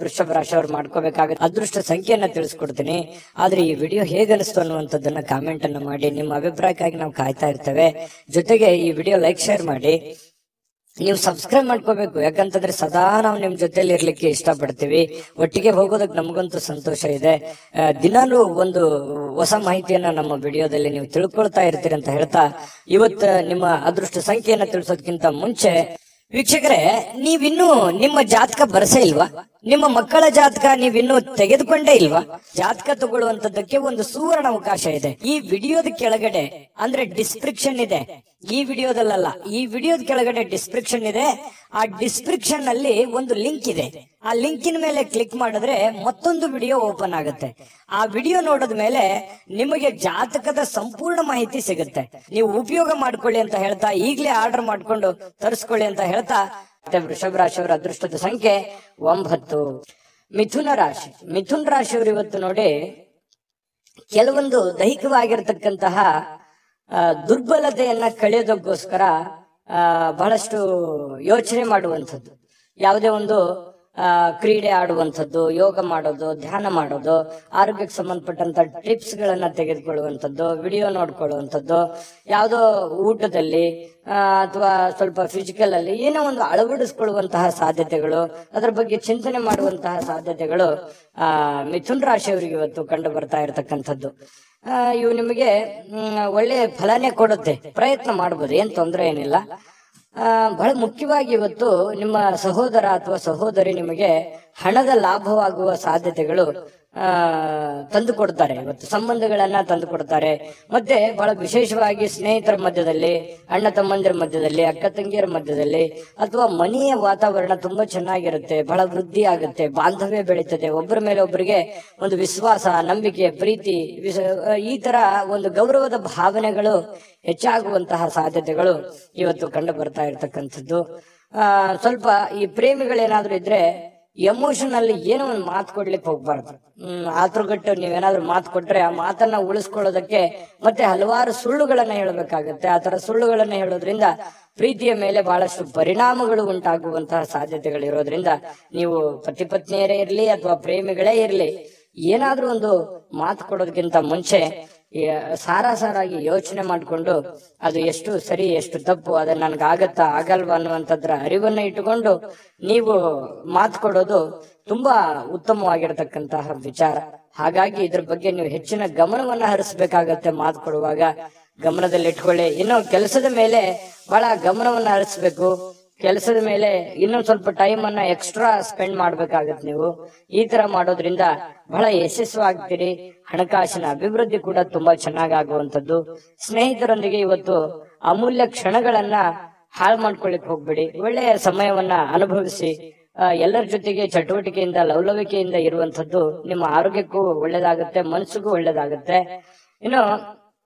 A: ವೃಷಭ ರಾಶಿಯವರು ಮಾಡ್ಕೋಬೇಕಾಗುತ್ತೆ. ಅದೃಷ್ಟ ಸಂಖ್ಯೆಯನ್ನ ತಿಳಿಸ್ಕೊಡ್ತೀನಿ. ಆದ್ರೆ ಈ ವಿಡಿಯೋ ಹೇಗನಿಸ್ತು ಅನ್ನುವಂಥದ್ದನ್ನ ಕಾಮೆಂಟ್ ಅನ್ನ ಮಾಡಿ. ನಿಮ್ಮ ಅಭಿಪ್ರಾಯಕ್ಕಾಗಿ ನಾವು ಕಾಯ್ತಾ ಇರ್ತೇವೆ. ಜೊತೆಗೆ ಈ ವಿಡಿಯೋ ಲೈಕ್, ಶೇರ್ ಮಾಡಿ. ನೀವು ಸಬ್ಸ್ಕ್ರೈಬ್ ಮಾಡ್ಕೋಬೇಕು, ಯಾಕಂತಂದ್ರೆ ಸದಾ ನಾವು ನಿಮ್ ಜೊತೆಲಿ ಇರ್ಲಿಕ್ಕೆ ಇಷ್ಟಪಡ್ತೀವಿ. ಒಟ್ಟಿಗೆ ಹೋಗೋದಕ್ಕೆ ನಮಗಂತೂ ಸಂತೋಷ ಇದೆ. ದಿನಾಲೂ ಒಂದು ಹೊಸ ಮಾಹಿತಿಯನ್ನ ನಮ್ಮ ವಿಡಿಯೋದಲ್ಲಿ ನೀವು ತಿಳ್ಕೊಳ್ತಾ ಇರ್ತೀರಿ ಅಂತ ಹೇಳ್ತಾ, ಇವತ್ತು ನಿಮ್ಮ ಅದೃಷ್ಟ ಸಂಖ್ಯೆಯನ್ನ ತಿಳಿಸೋದಕ್ಕಿಂತ ಮುಂಚೆ ವೀಕ್ಷಕರೇ, ನೀವಿನ್ನೂ ನಿಮ್ಮ ಜಾತಕ ಬರಸೇ ಇಲ್ವಾ? ನಿಮ್ಮ ಮಕ್ಕಳ ಜಾತಕ ನೀವಿನ್ನೂ ತೆಗೆದುಕೊಂಡೇ ಇಲ್ವಾ? ಜಾತಕ ತಗೊಳ್ಳುವಂತದ್ದಕ್ಕೆ ಒಂದು ಸುವರ್ಣ ಅವಕಾಶ ಇದೆ. ಈ ವಿಡಿಯೋದ ಕೆಳಗಡೆ ಅಂದ್ರೆ ಡಿಸ್ಕ್ರಿಪ್ಷನ್ ಇದೆ. ಈ ವಿಡಿಯೋದಲ್ಲ, ಈ ವಿಡಿಯೋದ ಕೆಳಗಡೆ ಡಿಸ್ಕ್ರಿಪ್ಷನ್ ಇದೆ. ಆ ಡಿಸ್ಕ್ರಿಪ್ಷನ್ ನಲ್ಲಿ ಒಂದು ಲಿಂಕ್ ಇದೆ. ಆ ಲಿಂಕಿನ ಮೇಲೆ ಕ್ಲಿಕ್ ಮಾಡಿದ್ರೆ ಮತ್ತೊಂದು ವಿಡಿಯೋ ಓಪನ್ ಆಗುತ್ತೆ. ಆ ವಿಡಿಯೋ ನೋಡಿದ ಮೇಲೆ ನಿಮಗೆ ಜಾತಕದ ಸಂಪೂರ್ಣ ಮಾಹಿತಿ ಸಿಗುತ್ತೆ. ನೀವು ಉಪಯೋಗ ಮಾಡ್ಕೊಳ್ಳಿ ಅಂತ ಹೇಳ್ತಾ, ಈಗಲೇ ಆರ್ಡರ್ ಮಾಡ್ಕೊಂಡು ತರಿಸ್ಕೊಳ್ಳಿ ಅಂತ ಹೇಳ್ತಾ, ವೃಷಭ ರಾಶಿಯವರ ಅದೃಷ್ಟದ ಸಂಖ್ಯೆ 9. ಮಿಥುನ ರಾಶಿ. ಮಿಥುನ ರಾಶಿಯವರು ಇವತ್ತು ನೋಡಿ, ಕೆಲವೊಂದು ದೈಹಿಕವಾಗಿರ್ತಕ್ಕಂತಹ ದುರ್ಬಲತೆಯನ್ನ ಕಳೆಯೋದಕ್ಕೋಸ್ಕರ ಬಹಳಷ್ಟು ಯೋಚನೆ ಮಾಡುವಂಥದ್ದು, ಯಾವುದೇ ಒಂದು ಕ್ರೀಡೆ ಆಡುವಂಥದ್ದು, ಯೋಗ ಮಾಡೋದು, ಧ್ಯಾನ ಮಾಡೋದು, ಆರೋಗ್ಯಕ್ಕೆ ಸಂಬಂಧಪಟ್ಟಂತ ಟಿಪ್ಸ್ ಗಳನ್ನ ತೆಗೆದುಕೊಳ್ಳುವಂಥದ್ದು, ವಿಡಿಯೋ ನೋಡ್ಕೊಳ್ಳುವಂಥದ್ದು, ಯಾವುದೋ ಊಟದಲ್ಲಿ ಅಥವಾ ಸ್ವಲ್ಪ ಫಿಸಿಕಲ್ ಅಲ್ಲಿ ಏನೋ ಒಂದು ಅಳವಡಿಸ್ಕೊಳ್ಳುವಂತಹ ಸಾಧ್ಯತೆಗಳು, ಅದರ ಬಗ್ಗೆ ಚಿಂತನೆ ಮಾಡುವಂತಹ ಸಾಧ್ಯತೆಗಳು ಮಿಥುನ್ ರಾಶಿಯವರಿಗೆ ಇವತ್ತು ಕಂಡು ಬರ್ತಾ ಇರತಕ್ಕಂಥದ್ದು. ಇವು ನಿಮಗೆ ಒಳ್ಳೆ ಫಲನೇ ಕೊಡುತ್ತೆ. ಪ್ರಯತ್ನ ಮಾಡಬಹುದು, ಏನ್ ತೊಂದರೆ ಏನಿಲ್ಲ. ಬಹಳ ಮುಖ್ಯವಾಗಿ ಇವತ್ತು ನಿಮ್ಮ ಸಹೋದರ ಅಥವಾ ಸಹೋದರಿ ನಿಮಗೆ ಹಣದ ಲಾಭವಾಗುವ ಸಾಧ್ಯತೆಗಳು ತಂದು ಕೊಡ್ತಾರೆ. ಇವತ್ತು ಸಂಬಂಧಗಳನ್ನ ತಂದು ಕೊಡ್ತಾರೆ. ಮತ್ತೆ ಬಹಳ ವಿಶೇಷವಾಗಿ ಸ್ನೇಹಿತರ ಮಧ್ಯದಲ್ಲಿ, ಅಣ್ಣ ತಮ್ಮಂದಿರ ಮಧ್ಯದಲ್ಲಿ, ಅಕ್ಕ ತಂಗಿಯರ ಮಧ್ಯದಲ್ಲಿ, ಅಥವಾ ಮನೆಯ ವಾತಾವರಣ ತುಂಬಾ ಚೆನ್ನಾಗಿರುತ್ತೆ. ಬಹಳ ವೃದ್ಧಿ ಆಗುತ್ತೆ, ಬಾಂಧವ್ಯ ಬೆಳೀತದೆ. ಒಬ್ಬರ ಮೇಲೆ ಒಬ್ಬರಿಗೆ ಒಂದು ವಿಶ್ವಾಸ, ನಂಬಿಕೆ, ಪ್ರೀತಿ, ಈ ತರ ಒಂದು ಗೌರವದ ಭಾವನೆಗಳು ಹೆಚ್ಚಾಗುವಂತಹ ಸಾಧ್ಯತೆಗಳು ಇವತ್ತು ಕಂಡು ಬರ್ತಾ ಇರ್ತಕ್ಕಂಥದ್ದು. ಸ್ವಲ್ಪ ಈ ಪ್ರೇಮಿಗಳೇನಾದ್ರೂ ಇದ್ರೆ ಎಮೋಷನ್ ಏನೋ ಒಂದು ಮಾತು ಕೊಡ್ಲಿಕ್ಕೆ ಹೋಗ್ಬಾರ್ದು. ಆತುರಗಟ್ಟು ನೀವೇನಾದ್ರೂ ಮಾತು ಕೊಟ್ರೆ ಆ ಮಾತನ್ನ ಉಳಿಸ್ಕೊಳ್ಳೋದಕ್ಕೆ ಮತ್ತೆ ಹಲವಾರು ಸುಳ್ಳುಗಳನ್ನ ಹೇಳಬೇಕಾಗತ್ತೆ. ಆ ತರ ಸುಳ್ಳುಗಳನ್ನ ಹೇಳೋದ್ರಿಂದ ಪ್ರೀತಿಯ ಮೇಲೆ ಬಹಳಷ್ಟು ಪರಿಣಾಮಗಳು ಉಂಟಾಗುವಂತಹ ಸಾಧ್ಯತೆಗಳಿರೋದ್ರಿಂದ ನೀವು ಪತಿ ಪತ್ನಿಯರೇ ಇರ್ಲಿ ಅಥವಾ ಪ್ರೇಮಿಗಳೇ ಇರ್ಲಿ, ಏನಾದ್ರೂ ಒಂದು ಮಾತು ಕೊಡೋದಕ್ಕಿಂತ ಮುಂಚೆ ಸಾರಾಗಿ ಯೋಚನೆ ಮಾಡಿಕೊಂಡು ಅದು ಎಷ್ಟು ಸರಿ ಎಷ್ಟು ತಪ್ಪು, ಅದನ್ನ ನನ್ಗೆ ಆಗತ್ತಾ ಆಗಲ್ವಾ ಅನ್ನುವಂಥದ್ರ ಅರಿವನ್ನ ಇಟ್ಟುಕೊಂಡು ನೀವು ಮಾತು ಕೊಡೋದು ತುಂಬಾ ಉತ್ತಮವಾಗಿರತಕ್ಕಂತಹ ವಿಚಾರ. ಹಾಗಾಗಿ ಇದ್ರ ಬಗ್ಗೆ ನೀವು ಹೆಚ್ಚಿನ ಗಮನವನ್ನ ಹರಿಸಬೇಕಾಗತ್ತೆ. ಮಾತು ಕೊಡುವಾಗ ಗಮನದಲ್ಲಿ ಇಟ್ಕೊಳ್ಳಿ. ಇನ್ನು ಕೆಲಸದ ಮೇಲೆ ಬಹಳ ಗಮನವನ್ನ ಹರಿಸ್ಬೇಕು. ಕೆಲಸದ ಮೇಲೆ ಇನ್ನೊಂದ್ ಸ್ವಲ್ಪ ಟೈಮ್ ಅನ್ನ ಎಕ್ಸ್ಟ್ರಾ ಸ್ಪೆಂಡ್ ಮಾಡ್ಬೇಕಾಗತ್ತೆ. ನೀವು ಈ ತರ ಮಾಡೋದ್ರಿಂದ ಬಹಳ ಯಶಸ್ವಾಗ್ತೀರಿ. ಹಣಕಾಸಿನ ಅಭಿವೃದ್ಧಿ ಕೂಡ ತುಂಬಾ ಚೆನ್ನಾಗಾಗುವಂಥದ್ದು. ಸ್ನೇಹಿತರೊಂದಿಗೆ ಇವತ್ತು ಅಮೂಲ್ಯ ಕ್ಷಣಗಳನ್ನ ಹಾಳು ಮಾಡ್ಕೊಳ್ಳಿಕ್ ಹೋಗ್ಬೇಡಿ. ಒಳ್ಳೆಯ ಸಮಯವನ್ನ ಅನುಭವಿಸಿ. ಎಲ್ಲರ ಜೊತೆಗೆ ಚಟುವಟಿಕೆಯಿಂದ, ಲವಲವಿಕೆಯಿಂದ ಇರುವಂತದ್ದು ನಿಮ್ಮ ಆರೋಗ್ಯಕ್ಕೂ ಒಳ್ಳೇದಾಗುತ್ತೆ, ಮನಸ್ಸಿಗೂ ಒಳ್ಳೇದಾಗುತ್ತೆ. ಇನ್ನು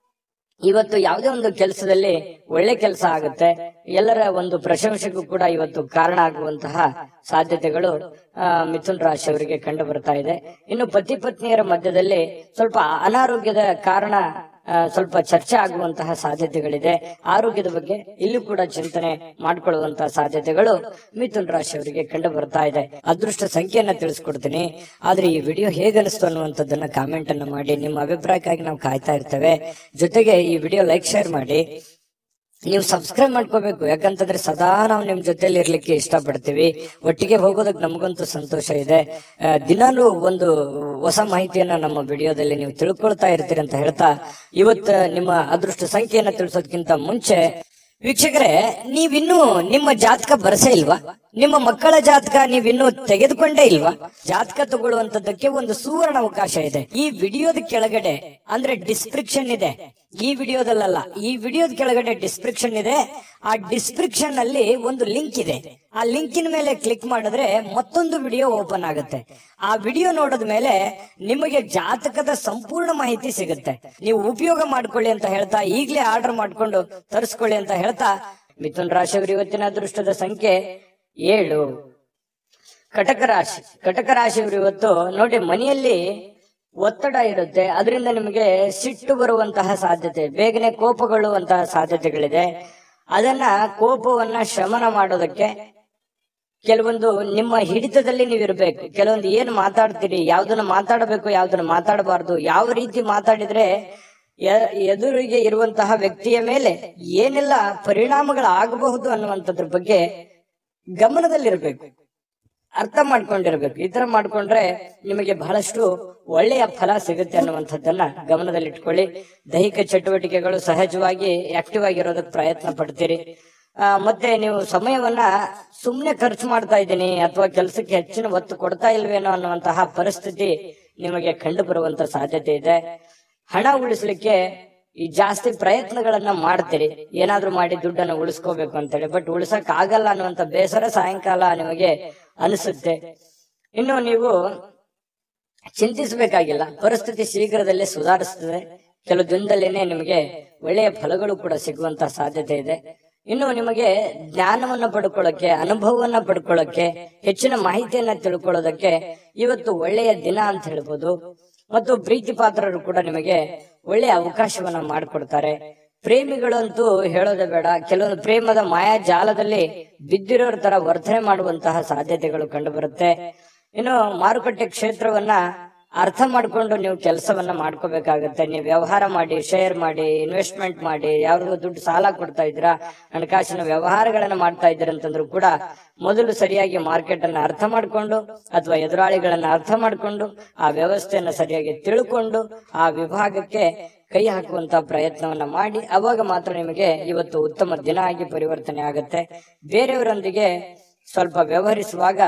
A: ಇವತ್ತು ಯಾವುದೇ ಒಂದು ಕೆಲಸದಲ್ಲಿ ಒಳ್ಳೆ ಕೆಲಸ ಆಗುತ್ತೆ. ಎಲ್ಲರ ಒಂದು ಪ್ರಶಂಸೆಗೂ ಕೂಡ ಇವತ್ತು ಕಾರಣ ಆಗುವಂತಹ ಸಾಧ್ಯತೆಗಳು ಮಿಥುನ್ ರಾಶಿಯವರಿಗೆ ಕಂಡು ಬರ್ತಾ ಇದೆ. ಇನ್ನು ಪತಿ ಪತ್ನಿಯರ ಮಧ್ಯದಲ್ಲಿ ಸ್ವಲ್ಪ ಅನಾರೋಗ್ಯದ ಕಾರಣ ಸ್ವಲ್ಪ ಚರ್ಚೆ ಆಗುವಂತಹ ಸಾಧ್ಯತೆಗಳಿದೆ. ಆರೋಗ್ಯದ ಬಗ್ಗೆ ಇಲ್ಲೂ ಕೂಡ ಚಿಂತನೆ ಮಾಡಿಕೊಳ್ಳುವಂತಹ ಸಾಧ್ಯತೆಗಳು ಮಿಥುನ್ ರಾಶಿಯವರಿಗೆ ಕಂಡು ಬರ್ತಾ ಇದೆ. ಅದೃಷ್ಟ ಸಂಖ್ಯೆಯನ್ನ ತಿಳಿಸ್ಕೊಡ್ತೀನಿ. ಆದ್ರೆ ಈ ವಿಡಿಯೋ ಹೇಗನಿಸ್ತು ಅನ್ನುವಂಥದ್ದನ್ನ ಕಾಮೆಂಟ್ ಅನ್ನ ಮಾಡಿ. ನಿಮ್ಮ ಅಭಿಪ್ರಾಯಕ್ಕಾಗಿ ನಾವು ಕಾಯ್ತಾ ಇರ್ತೇವೆ. ಜೊತೆಗೆ ಈ ವಿಡಿಯೋ ಲೈಕ್, ಶೇರ್ ಮಾಡಿ. ನೀವು ಸಬ್ಸ್ಕ್ರೈಬ್ ಮಾಡ್ಕೋಬೇಕು. ಯಾಕಂತಂದ್ರೆ ಸದಾ ನಾವು ನಿಮ್ ಜೊತೆಲಿ ಇರ್ಲಿಕ್ಕೆ ಇಷ್ಟಪಡ್ತೀವಿ. ಒಟ್ಟಿಗೆ ಹೋಗೋದಕ್ಕೆ ನಮಗಂತೂ ಸಂತೋಷ ಇದೆ. ದಿನಾಲೂ ಒಂದು ಹೊಸ ಮಾಹಿತಿಯನ್ನ ನಮ್ಮ ವಿಡಿಯೋದಲ್ಲಿ ನೀವು ತಿಳ್ಕೊಳ್ತಾ ಇರ್ತೀರಿ ಅಂತ ಹೇಳ್ತಾ, ಇವತ್ತು ನಿಮ್ಮ ಅದೃಷ್ಟ ಸಂಖ್ಯೆಯನ್ನ ತಿಳಿಸೋದಕ್ಕಿಂತ ಮುಂಚೆ ವೀಕ್ಷಕರೇ, ನೀವಿನ್ನೂ ನಿಮ್ಮ ಜಾತಕ ಬರಸೇ ಇಲ್ವಾ? ನಿಮ್ಮ ಮಕ್ಕಳ ಜಾತಕ ನೀವಿನ್ನೂ ತೆಗೆದುಕೊಂಡೇ ಇಲ್ವಾ? ಜಾತಕ ತಗೊಳ್ಳುವಂತದ್ದಕ್ಕೆ ಒಂದು ಸುವರ್ಣ ಅವಕಾಶ ಇದೆ. ಈ ವಿಡಿಯೋದ ಕೆಳಗಡೆ ಅಂದ್ರೆ ಡಿಸ್ಕ್ರಿಪ್ಷನ್ ಇದೆ. ಈ ವಿಡಿಯೋದಲ್ಲ, ಈ ವಿಡಿಯೋದ ಕೆಳಗಡೆ ಡಿಸ್ಕ್ರಿಪ್ಷನ್ ಇದೆ. ಆ ಡಿಸ್ಕ್ರಿಪ್ಷನ್ ಅಲ್ಲಿ ಒಂದು ಲಿಂಕ್ ಇದೆ. ಆ ಲಿಂಕಿನ ಮೇಲೆ ಕ್ಲಿಕ್ ಮಾಡಿದ್ರೆ ಮತ್ತೊಂದು ವಿಡಿಯೋ ಓಪನ್ ಆಗುತ್ತೆ. ಆ ವಿಡಿಯೋ ನೋಡಿದ ಮೇಲೆ ನಿಮಗೆ ಜಾತಕದ ಸಂಪೂರ್ಣ ಮಾಹಿತಿ ಸಿಗುತ್ತೆ. ನೀವು ಉಪಯೋಗ ಮಾಡ್ಕೊಳ್ಳಿ ಅಂತ ಹೇಳ್ತಾ, ಈಗಲೇ ಆರ್ಡರ್ ಮಾಡ್ಕೊಂಡು ತರಿಸ್ಕೊಳ್ಳಿ ಅಂತ ಹೇಳ್ತಾ, ಮಿಥುನ್ ರಾಶಿಯವರು ಇವತ್ತಿನ ಅದೃಷ್ಟದ ಸಂಖ್ಯೆ 7. ಕಟಕ ರಾಶಿಯವರು ಇವತ್ತು ನೋಡಿ, ಮನೆಯಲ್ಲಿ ಒತ್ತಡ ಇರುತ್ತೆ, ಅದರಿಂದ ನಿಮಗೆ ಸಿಟ್ಟು ಬರುವಂತಹ ಸಾಧ್ಯತೆ, ಬೇಗನೆ ಕೋಪಗೊಳ್ಳುವಂತಹ ಸಾಧ್ಯತೆಗಳಿದೆ. ಅದನ್ನ ಕೋಪವನ್ನ ಶಮನ ಮಾಡೋದಕ್ಕೆ ಕೆಲವೊಂದು ನಿಮ್ಮ ಹಿಡಿತದಲ್ಲಿ ನೀವು ಇರಬೇಕು. ಕೆಲವೊಂದು ಏನ್ ಮಾತಾಡ್ತೀರಿ, ಯಾವ್ದನ್ನ ಮಾತಾಡಬೇಕು, ಯಾವ್ದನ್ನ ಮಾತಾಡಬಾರ್ದು, ಯಾವ ರೀತಿ ಮಾತಾಡಿದ್ರೆ ಎದುರಿಗೆ ಇರುವಂತಹ ವ್ಯಕ್ತಿಯ ಮೇಲೆ ಏನೆಲ್ಲ ಪರಿಣಾಮಗಳಾಗಬಹುದು ಅನ್ನುವಂಥದ್ರ ಬಗ್ಗೆ ಗಮನದಲ್ಲಿರ್ಬೇಕು, ಅರ್ಥ ಮಾಡ್ಕೊಂಡಿರ್ಬೇಕು. ಈ ತರ ಮಾಡ್ಕೊಂಡ್ರೆ ನಿಮಗೆ ಬಹಳಷ್ಟು ಒಳ್ಳೆಯ ಫಲ ಸಿಗುತ್ತೆ ಅನ್ನುವಂಥದ್ದನ್ನ ಗಮನದಲ್ಲಿಟ್ಕೊಳ್ಳಿ. ದೈಹಿಕ ಚಟುವಟಿಕೆಗಳು ಸಹಜವಾಗಿ ಆಕ್ಟಿವ್ ಆಗಿರೋದಕ್ಕೆ ಪ್ರಯತ್ನ ಪಡ್ತೀರಿ. ಮತ್ತೆ ನೀವು ಸಮಯವನ್ನ ಸುಮ್ನೆ ಖರ್ಚು ಮಾಡ್ತಾ ಇದ್ದೀನಿ ಅಥವಾ ಕೆಲಸಕ್ಕೆ ಹೆಚ್ಚಿನ ಒತ್ತು ಕೊಡ್ತಾ ಇಲ್ವೇನೋ ಅನ್ನುವಂತಹ ಪರಿಸ್ಥಿತಿ ನಿಮಗೆ ಕಂಡು ಬರುವಂತ ಸಾಧ್ಯತೆ ಇದೆ. ಹಣ ಉಳಿಸ್ಲಿಕ್ಕೆ ಈ ಜಾಸ್ತಿ ಪ್ರಯತ್ನಗಳನ್ನ ಮಾಡ್ತೀರಿ, ಏನಾದ್ರೂ ಮಾಡಿ ದುಡ್ಡನ್ನು ಉಳಿಸ್ಕೋಬೇಕು ಅಂತೇಳಿ. ಬಟ್ ಉಳಿಸಕ್ ಆಗಲ್ಲ ಅನ್ನುವಂತ ಬೇಸರ ಸಾಯಂಕಾಲ ನಿಮಗೆ ಅನಿಸುತ್ತೆ. ಇನ್ನು ನೀವು ಚಿಂತಿಸಬೇಕಾಗಿಲ್ಲ, ಪರಿಸ್ಥಿತಿ ಶೀಘ್ರದಲ್ಲೇ ಸುಧಾರಿಸ್ತದೆ. ಕೆಲವು ದಿನದಲ್ಲೇನೆ ನಿಮಗೆ ಒಳ್ಳೆಯ ಫಲಗಳು ಕೂಡ ಸಿಗುವಂತ ಸಾಧ್ಯತೆ ಇದೆ. ಇನ್ನು ನಿಮಗೆ ಜ್ಞಾನವನ್ನ ಪಡ್ಕೊಳ್ಳೋಕೆ, ಅನುಭವವನ್ನ ಪಡ್ಕೊಳ್ಳೋಕೆ, ಹೆಚ್ಚಿನ ಮಾಹಿತಿಯನ್ನ ತಿಳ್ಕೊಳ್ಳೋದಕ್ಕೆ ಇವತ್ತು ಒಳ್ಳೆಯ ದಿನ ಅಂತ ಹೇಳ್ಬೋದು. ಮತ್ತು ಪ್ರೀತಿ ಪಾತ್ರರು ಕೂಡ ನಿಮಗೆ ಒಳ್ಳೆಯ ಅವಕಾಶವನ್ನ ಮಾಡಿಕೊಡ್ತಾರೆ. ಪ್ರೇಮಿಗಳಂತೂ ಹೇಳೋದೇ ಬೇಡ, ಕೆಲವೊಂದು ಪ್ರೇಮದ ಮಾಯಾ ಜಾಲದಲ್ಲಿ ಬಿದ್ದಿರೋರ ತರ ವರ್ತನೆ ಮಾಡುವಂತಹ ಸಾಧ್ಯತೆಗಳು ಕಂಡು ಬರುತ್ತೆ. ಇನ್ನು ಮಾರುಕಟ್ಟೆ ಕ್ಷೇತ್ರವನ್ನ ಅರ್ಥ ಮಾಡ್ಕೊಂಡು ನೀವು ಕೆಲಸವನ್ನ ಮಾಡ್ಕೋಬೇಕಾಗತ್ತೆ. ನೀವು ವ್ಯವಹಾರ ಮಾಡಿ, ಶೇರ್ ಮಾಡಿ, ಇನ್ವೆಸ್ಟ್ಮೆಂಟ್ ಮಾಡಿ, ಯಾರಿಗೂ ದುಡ್ಡು ಸಾಲ ಕೊಡ್ತಾ ಇದ್ದೀರಾ, ಹಣಕಾಸಿನ ವ್ಯವಹಾರಗಳನ್ನ ಮಾಡ್ತಾ ಇದ್ದೀರಾ ಅಂತಂದ್ರು ಕೂಡ ಮೊದಲು ಸರಿಯಾಗಿ ಮಾರ್ಕೆಟ್ ಅನ್ನ ಅರ್ಥ ಮಾಡ್ಕೊಂಡು ಅಥವಾ ಎದುರಾಳಿಗಳನ್ನ ಅರ್ಥ ಮಾಡ್ಕೊಂಡು ಆ ವ್ಯವಸ್ಥೆಯನ್ನ ಸರಿಯಾಗಿ ತಿಳ್ಕೊಂಡು ಆ ವಿಭಾಗಕ್ಕೆ ಕೈ ಹಾಕುವಂತ ಪ್ರಯತ್ನವನ್ನ ಮಾಡಿ, ಅವಾಗ ಮಾತ್ರ ನಿಮಗೆ ಇವತ್ತು ಉತ್ತಮ ದಿನ ಆಗಿ ಪರಿವರ್ತನೆ ಆಗುತ್ತೆ. ಬೇರೆಯವರೊಂದಿಗೆ ಸ್ವಲ್ಪ ವ್ಯವಹರಿಸುವಾಗ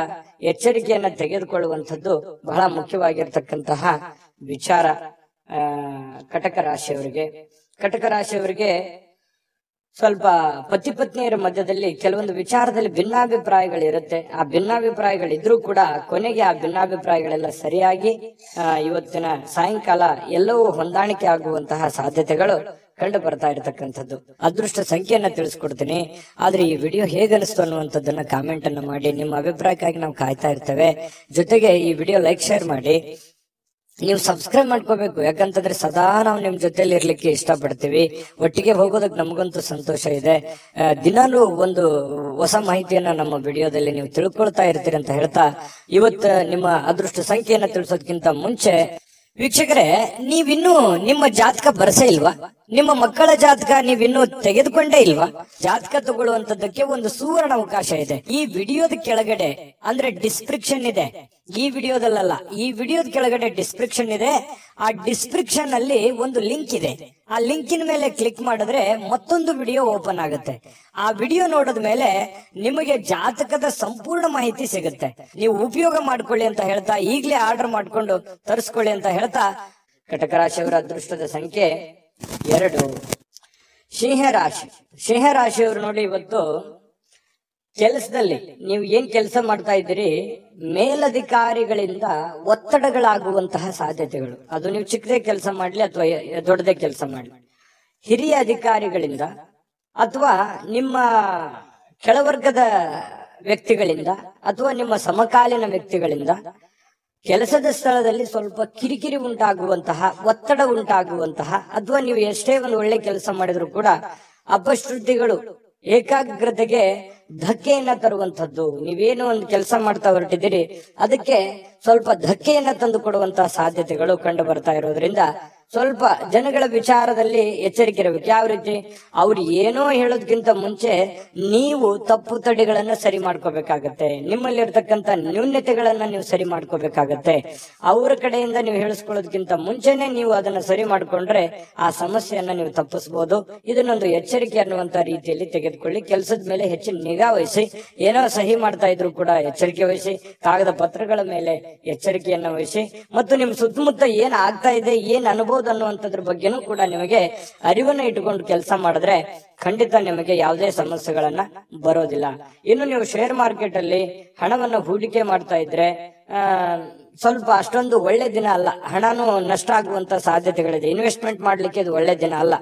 A: ಎಚ್ಚರಿಕೆಯನ್ನ ತೆಗೆದುಕೊಳ್ಳುವಂಥದ್ದು ಬಹಳ ಮುಖ್ಯವಾಗಿರ್ತಕ್ಕಂತಹ ವಿಚಾರ. ಕಟಕ ರಾಶಿಯವರಿಗೆ ಸ್ವಲ್ಪ ಪತಿ ಪತ್ನಿಯರ ಮಧ್ಯದಲ್ಲಿ ಕೆಲವೊಂದು ವಿಚಾರದಲ್ಲಿ ಭಿನ್ನಾಭಿಪ್ರಾಯಗಳಿರುತ್ತೆ. ಆ ಭಿನ್ನಾಭಿಪ್ರಾಯಗಳಿದ್ರೂ ಕೂಡ ಕೊನೆಗೆ ಆ ಭಿನ್ನಾಭಿಪ್ರಾಯಗಳೆಲ್ಲ ಸರಿಯಾಗಿ ಇವತ್ತಿನ ಸಾಯಂಕಾಲ ಎಲ್ಲವೂ ಹೊಂದಾಣಿಕೆ ಆಗುವಂತಹ ಸಾಧ್ಯತೆಗಳು ಕಂಡು ಬರ್ತಾ ಇರತಕ್ಕಂಥದ್ದು. ಅದೃಷ್ಟ ಸಂಖ್ಯೆಯನ್ನ ತಿಳಿಸ್ಕೊಡ್ತೀನಿ, ಆದ್ರೆ ಈ ವಿಡಿಯೋ ಹೇಗನಿಸ್ತು ಅನ್ನುವಂಥದ್ದನ್ನ ಕಾಮೆಂಟ್ ಅನ್ನ ಮಾಡಿ. ನಿಮ್ಮ ಅಭಿಪ್ರಾಯಕ್ಕಾಗಿ ನಾವು ಕಾಯ್ತಾ ಇರ್ತೇವೆ. ಜೊತೆಗೆ ಈ ವಿಡಿಯೋ ಲೈಕ್, ಶೇರ್ ಮಾಡಿ. ನೀವು ಸಬ್ಸ್ಕ್ರೈಬ್ ಮಾಡ್ಕೋಬೇಕು. ಯಾಕಂತಂದ್ರೆ ಸದಾ ನಾವು ನಿಮ್ ಜೊತೆಲಿ ಇರ್ಲಿಕ್ಕೆ ಇಷ್ಟಪಡ್ತೀವಿ. ಒಟ್ಟಿಗೆ ಹೋಗೋದಕ್ಕೆ ನಮಗಂತೂ ಸಂತೋಷ ಇದೆ. ದಿನಾಲೂ ಒಂದು ಹೊಸ ಮಾಹಿತಿಯನ್ನ ನಮ್ಮ ವಿಡಿಯೋದಲ್ಲಿ ನೀವು ತಿಳ್ಕೊಳ್ತಾ ಇರ್ತೀರಿ ಅಂತ ಹೇಳ್ತಾ, ಇವತ್ತು ನಿಮ್ಮ ಅದೃಷ್ಟ ಸಂಖ್ಯೆಯನ್ನ ತಿಳಿಸೋದಕ್ಕಿಂತ ಮುಂಚೆ ವೀಕ್ಷಕರೇ, ನೀವಿನ್ನೂ ನಿಮ್ಮ ಜಾತಕ ಬರಸೇ ಇಲ್ವಾ? ನಿಮ್ಮ ಮಕ್ಕಳ ಜಾತಕ ನೀವಿನ್ನೂ ತೆಗೆದುಕೊಂಡೇ ಇಲ್ವಾ? ಜಾತಕ ತಗೊಳ್ಳುವಂತದ್ದಕ್ಕೆ ಒಂದು ಸುವರ್ಣ ಅವಕಾಶ ಇದೆ. ಈ ವಿಡಿಯೋದ ಕೆಳಗಡೆ ಅಂದ್ರೆ ಡಿಸ್ಕ್ರಿಪ್ಷನ್ ಇದೆ. ಈ ವಿಡಿಯೋದಲ್ಲ, ಈ ವಿಡಿಯೋದ ಕೆಳಗಡೆ ಡಿಸ್ಕ್ರಿಪ್ಷನ್ ಇದೆ. ಆ ಡಿಸ್ಕ್ರಿಪ್ಷನ್ ಅಲ್ಲಿ ಒಂದು ಲಿಂಕ್ ಇದೆ. ಆ ಲಿಂಕಿನ ಮೇಲೆ ಕ್ಲಿಕ್ ಮಾಡಿದ್ರೆ ಮತ್ತೊಂದು ವಿಡಿಯೋ ಓಪನ್ ಆಗುತ್ತೆ. ಆ ವಿಡಿಯೋ ನೋಡಿದ ಮೇಲೆ ನಿಮಗೆ ಜಾತಕದ ಸಂಪೂರ್ಣ ಮಾಹಿತಿ ಸಿಗುತ್ತೆ. ನೀವು ಉಪಯೋಗ ಮಾಡ್ಕೊಳ್ಳಿ ಅಂತ ಹೇಳ್ತಾ, ಈಗಲೇ ಆರ್ಡರ್ ಮಾಡ್ಕೊಂಡು ತರಿಸ್ಕೊಳ್ಳಿ ಅಂತ ಹೇಳ್ತಾ, ಕಟಕ ರಾಶಿಯವರ ಅದೃಷ್ಟದ ಸಂಖ್ಯೆ 2. ಸಿಂಹರಾಶಿಯವರು ನೋಡಿ, ಇವತ್ತು ಕೆಲಸದಲ್ಲಿ ನೀವು ಏನ್ ಕೆಲಸ ಮಾಡ್ತಾ ಇದ್ದೀರಿ, ಮೇಲಧಿಕಾರಿಗಳಿಂದ ಒತ್ತಡಗಳಾಗುವಂತಹ ಸಾಧ್ಯತೆಗಳು. ಅದು ನೀವು ಚಿಕ್ಕದೇ ಕೆಲಸ ಮಾಡ್ಲಿ ಅಥವಾ ದೊಡ್ಡದೇ ಕೆಲಸ ಮಾಡ್ಲಿ, ಹಿರಿಯ ಅಧಿಕಾರಿಗಳಿಂದ ಅಥವಾ ನಿಮ್ಮ ಕೆಳವರ್ಗದ ವ್ಯಕ್ತಿಗಳಿಂದ ಅಥವಾ ನಿಮ್ಮ ಸಮಕಾಲೀನ ವ್ಯಕ್ತಿಗಳಿಂದ ಕೆಲಸದ ಸ್ಥಳದಲ್ಲಿ ಸ್ವಲ್ಪ ಕಿರಿಕಿರಿ ಉಂಟಾಗುವಂತಹ, ಒತ್ತಡ ಉಂಟಾಗುವಂತಹ, ಅಥವಾ ನೀವು ಎಷ್ಟೇ ಒಂದು ಒಳ್ಳೆ ಕೆಲಸ ಮಾಡಿದ್ರು ಕೂಡ ಅಪಶ್ರುತಿಗಳು ಏಕಾಗ್ರತೆಗೆ ಧಕ್ಕೆಯನ್ನ ತರುವಂತದ್ದು. ನೀವೇನು ಒಂದು ಕೆಲಸ ಮಾಡ್ತಾ ಹೊರಟಿದ್ದೀರಿ, ಅದಕ್ಕೆ ಸ್ವಲ್ಪ ಧಕ್ಕೆಯನ್ನ ತಂದು ಕೊಡುವಂತಹ ಸಾಧ್ಯತೆಗಳು ಕಂಡು ಬರ್ತಾ ಇರೋದ್ರಿಂದ ಸ್ವಲ್ಪ ಜನಗಳ ವಿಚಾರದಲ್ಲಿ ಎಚ್ಚರಿಕೆ ಇರಬೇಕು. ಯಾವ ರೀತಿ? ಅವ್ರು ಏನೋ ಹೇಳೋದಕ್ಕಿಂತ ಮುಂಚೆ ನೀವು ತಪ್ಪು ತಡೆಗಳನ್ನ ಸರಿ ಮಾಡ್ಕೋಬೇಕಾಗತ್ತೆ. ನಿಮ್ಮಲ್ಲಿರ್ತಕ್ಕಂಥ ನ್ಯೂನ್ಯತೆಗಳನ್ನ ನೀವು ಸರಿ ಮಾಡ್ಕೋಬೇಕಾಗತ್ತೆ. ಅವರ ಕಡೆಯಿಂದ ನೀವು ಹೇಳಿಸ್ಕೊಳ್ಳೋದಕ್ಕಿಂತ ಮುಂಚೆನೆ ನೀವು ಅದನ್ನ ಸರಿ ಮಾಡ್ಕೊಂಡ್ರೆ ಆ ಸಮಸ್ಯೆಯನ್ನ ನೀವು ತಪ್ಪಿಸಬಹುದು. ಇದನ್ನೊಂದು ಎಚ್ಚರಿಕೆ ಅನ್ನುವಂತ ರೀತಿಯಲ್ಲಿ ತೆಗೆದುಕೊಳ್ಳಿ. ಕೆಲಸದ ಮೇಲೆ ಹೆಚ್ಚಿನ ನಿಗಾ ವಹಿಸಿ. ಏನೋ ಸಹಿ ಮಾಡ್ತಾ ಇದ್ರು ಕೂಡ ಎಚ್ಚರಿಕೆ ವಹಿಸಿ. ಕಾಗದ ಪತ್ರಗಳ ಮೇಲೆ ಎಚ್ಚರಿಕೆಯನ್ನ ವಹಿಸಿ. ಮತ್ತು ನಿಮ್ ಸುತ್ತಮುತ್ತ ಏನ್ ಆಗ್ತಾ ಇದೆ, ಏನ್ ಅನುಭವ ಅನ್ನುವಂಥದ್ರ ಬಗ್ಗೆನೂ ಕೂಡ ನಿಮಗೆ ಅರಿವನ್ನ ಇಟ್ಟುಕೊಂಡು ಕೆಲಸ ಮಾಡಿದ್ರೆ ಖಂಡಿತ ನಿಮಗೆ ಯಾವುದೇ ಸಮಸ್ಯೆಗಳನ್ನ ಬರೋದಿಲ್ಲ. ಇನ್ನು ನೀವು ಶೇರ್ ಮಾರ್ಕೆಟ್ ಅಲ್ಲಿ ಹಣವನ್ನ ಹೂಡಿಕೆ ಮಾಡ್ತಾ ಇದ್ರೆ ಸ್ವಲ್ಪ ಅಷ್ಟೊಂದು ಒಳ್ಳೆ ದಿನ ಅಲ್ಲ. ಹಣನು ನಷ್ಟ ಆಗುವಂತ ಸಾಧ್ಯತೆಗಳಿದೆ. ಇನ್ವೆಸ್ಟ್ಮೆಂಟ್ ಮಾಡ್ಲಿಕ್ಕೆ ಇದು ಒಳ್ಳೆ ದಿನ ಅಲ್ಲ.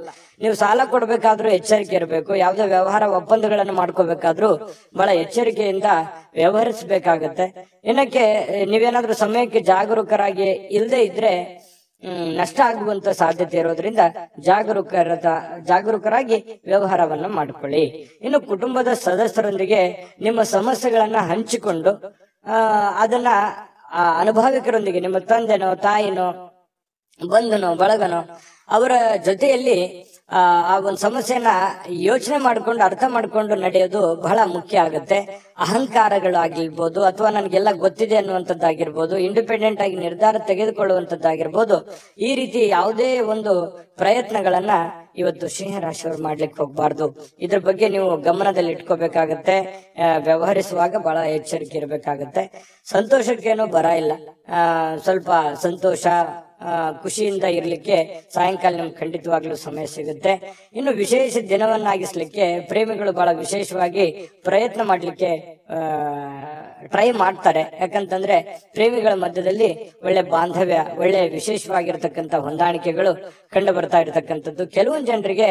A: ನೀವು ಸಾಲ ಕೊಡ್ಬೇಕಾದ್ರೂ ಎಚ್ಚರಿಕೆ ಇರಬೇಕು. ಯಾವುದೇ ವ್ಯವಹಾರ ಒಪ್ಪಂದಗಳನ್ನು ಮಾಡ್ಕೋಬೇಕಾದ್ರೂ ಬಹಳ ಎಚ್ಚರಿಕೆಯಿಂದ ವ್ಯವಹರಿಸಬೇಕಾಗತ್ತೆ. ಇನ್ನಕ್ಕೆ ನೀವೇನಾದ್ರೂ ಸಮಯಕ್ಕೆ ಜಾಗರೂಕರಾಗಿ ಇಲ್ಲದೆ ಇದ್ರೆ ನಷ್ಟ ಆಗುವಂತ ಸಾಧ್ಯತೆ ಇರೋದ್ರಿಂದ ಜಾಗರೂಕರಾಗಿ ವ್ಯವಹಾರವನ್ನ ಮಾಡಿಕೊಳ್ಳಿ. ಇನ್ನು ಕುಟುಂಬದ ಸದಸ್ಯರೊಂದಿಗೆ ನಿಮ್ಮ ಸಮಸ್ಯೆಗಳನ್ನ ಹಂಚಿಕೊಂಡು ಅದನ್ನ ಅನುಭವಿಕರೊಂದಿಗೆ, ನಿಮ್ಮ ತಂದೆನೋ ತಾಯಿನೋ ಬಂಧುನೋ ಬಳಗನೋ ಅವರ ಜೊತೆಯಲ್ಲಿ ಆ ಒಂದು ಸಮಸ್ಯೆನ ಯೋಚನೆ ಮಾಡ್ಕೊಂಡು ಅರ್ಥ ಮಾಡ್ಕೊಂಡು ನಡೆಯೋದು ಬಹಳ ಮುಖ್ಯ ಆಗುತ್ತೆ. ಅಹಂಕಾರಗಳು ಆಗಿರ್ಬೋದು ಅಥವಾ ನನಗೆಲ್ಲ ಗೊತ್ತಿದೆ ಅನ್ನುವಂಥದ್ದಾಗಿರ್ಬೋದು, ಇಂಡಿಪೆಂಡೆಂಟ್ ಆಗಿ ನಿರ್ಧಾರ ತೆಗೆದುಕೊಳ್ಳುವಂಥದ್ದಾಗಿರ್ಬೋದು, ಈ ರೀತಿ ಯಾವುದೇ ಒಂದು ಪ್ರಯತ್ನಗಳನ್ನ ಇವತ್ತು ಸಿಂಹ ರಾಶಿಯವರು ಮಾಡ್ಲಿಕ್ಕೆ ಹೋಗ್ಬಾರ್ದು. ಇದ್ರ ಬಗ್ಗೆ ನೀವು ಗಮನದಲ್ಲಿ ಇಟ್ಕೋಬೇಕಾಗತ್ತೆ. ವ್ಯವಹರಿಸುವಾಗ ಬಹಳ ಎಚ್ಚರಿಕೆ ಇರಬೇಕಾಗತ್ತೆ. ಸಂತೋಷಕ್ಕೇನೋ ಬರ ಇಲ್ಲ. ಸ್ವಲ್ಪ ಸಂತೋಷ ಖುಷಿಯಿಂದ ಇರ್ಲಿಕ್ಕೆ ಸಾಯಂಕಾಲ ನಿಮ್ಗೆ ಖಂಡಿತವಾಗ್ಲೂ ಸಮಯ ಸಿಗುತ್ತೆ. ಇನ್ನು ವಿಶೇಷ ದಿನವನ್ನಾಗಿಸ್ಲಿಕ್ಕೆ ಪ್ರೇಮಿಗಳು ಬಹಳ ವಿಶೇಷವಾಗಿ ಪ್ರಯತ್ನ ಮಾಡ್ಲಿಕ್ಕೆ ಟ್ರೈ ಮಾಡ್ತಾರೆ. ಯಾಕಂತಂದ್ರೆ ಪ್ರೇಮಿಗಳ ಮಧ್ಯದಲ್ಲಿ ಒಳ್ಳೆ ಬಾಂಧವ್ಯ, ಒಳ್ಳೆ ವಿಶೇಷವಾಗಿರ್ತಕ್ಕಂಥ ಹೊಂದಾಣಿಕೆಗಳು ಕಂಡು ಬರ್ತಾ ಇರತಕ್ಕಂಥದ್ದು. ಕೆಲವೊಂದು ಜನರಿಗೆ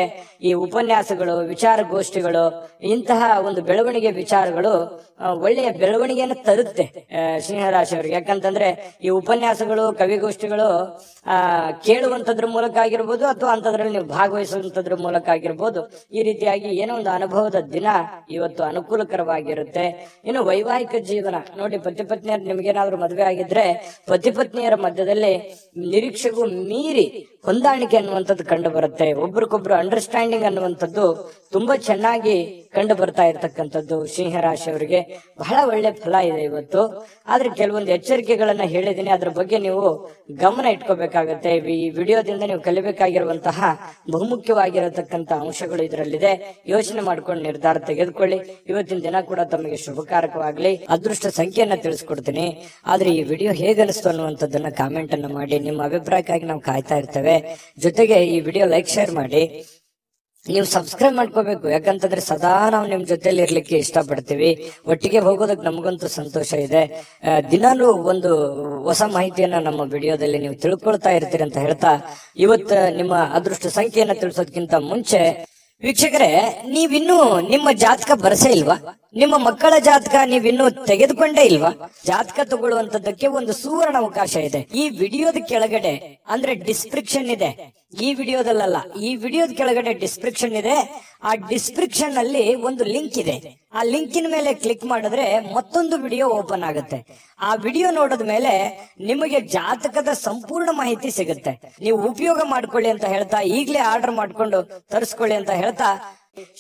A: ಈ ಉಪನ್ಯಾಸಗಳು, ವಿಚಾರಗೋಷ್ಠಿಗಳು, ಇಂತಹ ಒಂದು ಬೆಳವಣಿಗೆ ವಿಚಾರಗಳು ಒಳ್ಳೆಯ ಬೆಳವಣಿಗೆಯನ್ನು ತರುತ್ತೆ ಸಿಂಹರಾಶಿಯವರಿಗೆ. ಯಾಕಂತಂದ್ರೆ ಈ ಉಪನ್ಯಾಸಗಳು, ಕವಿಗೋಷ್ಠಿಗಳು ಕೇಳುವಂತದ್ರ ಮೂಲಕ ಆಗಿರ್ಬೋದು ಅಥವಾ ಅಂತದ್ರಲ್ಲಿ ನೀವು ಭಾಗವಹಿಸುವಂತದ್ರ ಮೂಲಕ ಆಗಿರ್ಬೋದು, ಈ ರೀತಿಯಾಗಿ ಏನೋ ಒಂದು ಅನುಭವದ ದಿನ ಇವತ್ತು ಅನುಕೂಲಕರವಾಗಿರುತ್ತೆ. ಇನ್ನು ವೈವಾಹಿಕ ಜೀವನ ನೋಡಿ, ಪತಿ ಪತ್ನಿಯರು ನಿಮ್ಗೇನಾದ್ರು ಮದುವೆ ಆಗಿದ್ರೆ ಪತಿ ಪತ್ನಿಯರ ಮಧ್ಯದಲ್ಲಿ ನಿರೀಕ್ಷೆಗೂ ಮೀರಿ ಹೊಂದಾಣಿಕೆ ಅನ್ನುವಂಥದ್ದು ಕಂಡು ಬರುತ್ತೆ. ಒಬ್ರಿಗೊಬ್ರು ಅಂಡರ್ಸ್ಟ್ಯಾಂಡಿಂಗ್ ಅನ್ನುವಂಥದ್ದು ತುಂಬಾ ಚೆನ್ನಾಗಿ ಕಂಡು ಬರ್ತಾ ಇರ್ತಕ್ಕಂಥದ್ದು ಸಿಂಹರಾಶಿಯವರಿಗೆ ಬಹಳ ಒಳ್ಳೆ ಫಲ ಇದೆ ಇವತ್ತು. ಆದ್ರೆ ಕೆಲವೊಂದು ಎಚ್ಚರಿಕೆಗಳನ್ನ ಹೇಳಿದೀನಿ, ಅದ್ರ ಬಗ್ಗೆ ನೀವು ಗಮನ ಇಟ್ಕೋಬೇಕಾಗತ್ತೆ. ಈ ವಿಡಿಯೋದಿಂದ ನೀವು ಕಲಿಬೇಕಾಗಿರುವಂತಹ ಬಹುಮುಖ್ಯವಾಗಿರತಕ್ಕಂತ ಅಂಶಗಳು ಇದರಲ್ಲಿದೆ. ಯೋಚನೆ ಮಾಡ್ಕೊಂಡು ನಿರ್ಧಾರ ತೆಗೆದುಕೊಳ್ಳಿ. ಇವತ್ತಿನ ದಿನ ಕೂಡ ತಮಗೆ ಶುಭಕಾರಕವಾಗ್ಲಿ. ಅದೃಷ್ಟ ಸಂಖ್ಯೆಯನ್ನ ತಿಳಿಸ್ಕೊಡ್ತೀನಿ. ಆದ್ರೆ ಈ ವಿಡಿಯೋ ಹೇಗನಿಸ್ತು ಅನ್ನುವಂಥದ್ದನ್ನ ಕಾಮೆಂಟ್ ಅನ್ನ ಮಾಡಿ. ನಿಮ್ಮ ಅಭಿಪ್ರಾಯಕ್ಕಾಗಿ ನಾವು ಕಾಯ್ತಾ ಇರ್ತೇವೆ. ಜೊತೆಗೆ ಈ ವಿಡಿಯೋ ಲೈಕ್, ಶೇರ್ ಮಾಡಿ. ನೀವು ಸಬ್ಸ್ಕ್ರೈಬ್ ಮಾಡ್ಕೋಬೇಕು. ಯಾಕಂತಂದ್ರೆ ಸದಾ ನಾವು ನಿಮ್ ಜೊತೆಲಿ ಇರ್ಲಿಕ್ಕೆ ಇಷ್ಟಪಡ್ತೀವಿ. ಒಟ್ಟಿಗೆ ಹೋಗೋದಕ್ಕೆ ನಮಗಂತೂ ಸಂತೋಷ ಇದೆ. ದಿನಾಲೂ ಒಂದು ಹೊಸ ಮಾಹಿತಿಯನ್ನ ನಮ್ಮ ವಿಡಿಯೋದಲ್ಲಿ ನೀವು ತಿಳ್ಕೊಳ್ತಾ ಇರ್ತೀರಿ ಅಂತ ಹೇಳ್ತಾ, ಇವತ್ತು ನಿಮ್ಮ ಅದೃಷ್ಟ ಸಂಖ್ಯೆಯನ್ನ ತಿಳಿಸೋದಕ್ಕಿಂತ ಮುಂಚೆ ವೀಕ್ಷಕರೇ, ನೀವಿನ್ನೂ ನಿಮ್ಮ ಜಾತಕ ಬರಸೇ ಇಲ್ವಾ? ನಿಮ್ಮ ಮಕ್ಕಳ ಜಾತಕ ನೀವಿನ್ನೂ ತೆಗೆದುಕೊಂಡೇ ಇಲ್ವಾ? ಜಾತಕ ತಗೊಳ್ಳುವಂತದ್ದಕ್ಕೆ ಒಂದು ಸುವರ್ಣ ಅವಕಾಶ ಇದೆ. ಈ ವಿಡಿಯೋದ ಕೆಳಗಡೆ ಅಂದ್ರೆ ಡಿಸ್ಕ್ರಿಪ್ಷನ್ ಇದೆ. ಈ ವಿಡಿಯೋದಲ್ಲ, ಈ ವಿಡಿಯೋದ ಕೆಳಗಡೆ ಡಿಸ್ಕ್ರಿಪ್ಷನ್ ಇದೆ. ಆ ಡಿಸ್ಕ್ರಿಪ್ಷನ್ ಅಲ್ಲಿ ಒಂದು ಲಿಂಕ್ ಇದೆ. ಆ ಲಿಂಕಿನ ಮೇಲೆ ಕ್ಲಿಕ್ ಮಾಡಿದ್ರೆ ಮತ್ತೊಂದು ವಿಡಿಯೋ ಓಪನ್ ಆಗುತ್ತೆ. ಆ ವಿಡಿಯೋ ನೋಡಿದ ಮೇಲೆ ನಿಮಗೆ ಜಾತಕದ ಸಂಪೂರ್ಣ ಮಾಹಿತಿ ಸಿಗುತ್ತೆ. ನೀವು ಉಪಯೋಗ ಮಾಡ್ಕೊಳ್ಳಿ ಅಂತ ಹೇಳ್ತಾ, ಈಗಲೇ ಆರ್ಡರ್ ಮಾಡ್ಕೊಂಡು ತರಿಸ್ಕೊಳ್ಳಿ ಅಂತ ಹೇಳ್ತಾ,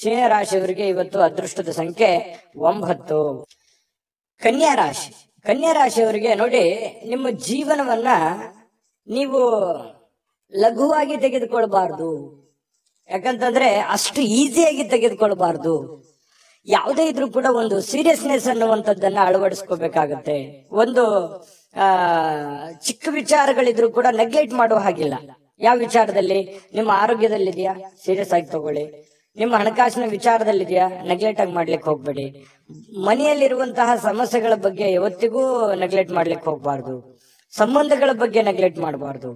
A: ಸಿಂಹ ರಾಶಿಯವರಿಗೆ ಇವತ್ತು ಅದೃಷ್ಟದ ಸಂಖ್ಯೆ 9. ಕನ್ಯಾ ರಾಶಿ. ಕನ್ಯಾ ರಾಶಿಯವರಿಗೆ ನೋಡಿ, ನಿಮ್ಮ ಜೀವನವನ್ನ ನೀವು ಲಘುವಾಗಿ ತೆಗೆದುಕೊಳ್ಬಾರ್ದು. ಯಾಕಂತಂದ್ರೆ ಅಷ್ಟು ಈಸಿಯಾಗಿ ತೆಗೆದುಕೊಳ್ಬಾರ್ದು. ಯಾವುದೇ ಇದ್ರೂ ಕೂಡ ಒಂದು ಸೀರಿಯಸ್ನೆಸ್ ಅನ್ನುವಂಥದ್ದನ್ನ ಅಳವಡಿಸ್ಕೋಬೇಕಾಗತ್ತೆ. ಒಂದು ಚಿಕ್ಕ ವಿಚಾರಗಳಿದ್ರು ಕೂಡ ನೆಗ್ಲೆಕ್ಟ್ ಮಾಡುವ ಹಾಗಿಲ್ಲ. ಯಾವ ವಿಚಾರದಲ್ಲಿ? ನಿಮ್ಮ ಆರೋಗ್ಯದಲ್ಲಿದೆಯಾ, ಸೀರಿಯಸ್ ಆಗಿ ತಗೊಳ್ಳಿ. ನಿಮ್ಮ ಹಣಕಾಸಿನ ವಿಚಾರದಲ್ಲಿದೆಯಾ, ನೆಗ್ಲೆಕ್ಟ್ ಆಗಿ ಮಾಡ್ಲಿಕ್ಕೆ ಹೋಗ್ಬೇಡಿ. ಮನೆಯಲ್ಲಿರುವಂತಹ ಸಮಸ್ಯೆಗಳ ಬಗ್ಗೆ ಯಾವತ್ತಿಗೂ ನೆಗ್ಲೆಕ್ಟ್ ಮಾಡ್ಲಿಕ್ಕೆ ಹೋಗ್ಬಾರ್ದು. ಸಂಬಂಧಗಳ ಬಗ್ಗೆ ನೆಗ್ಲೆಕ್ಟ್ ಮಾಡಬಾರ್ದು.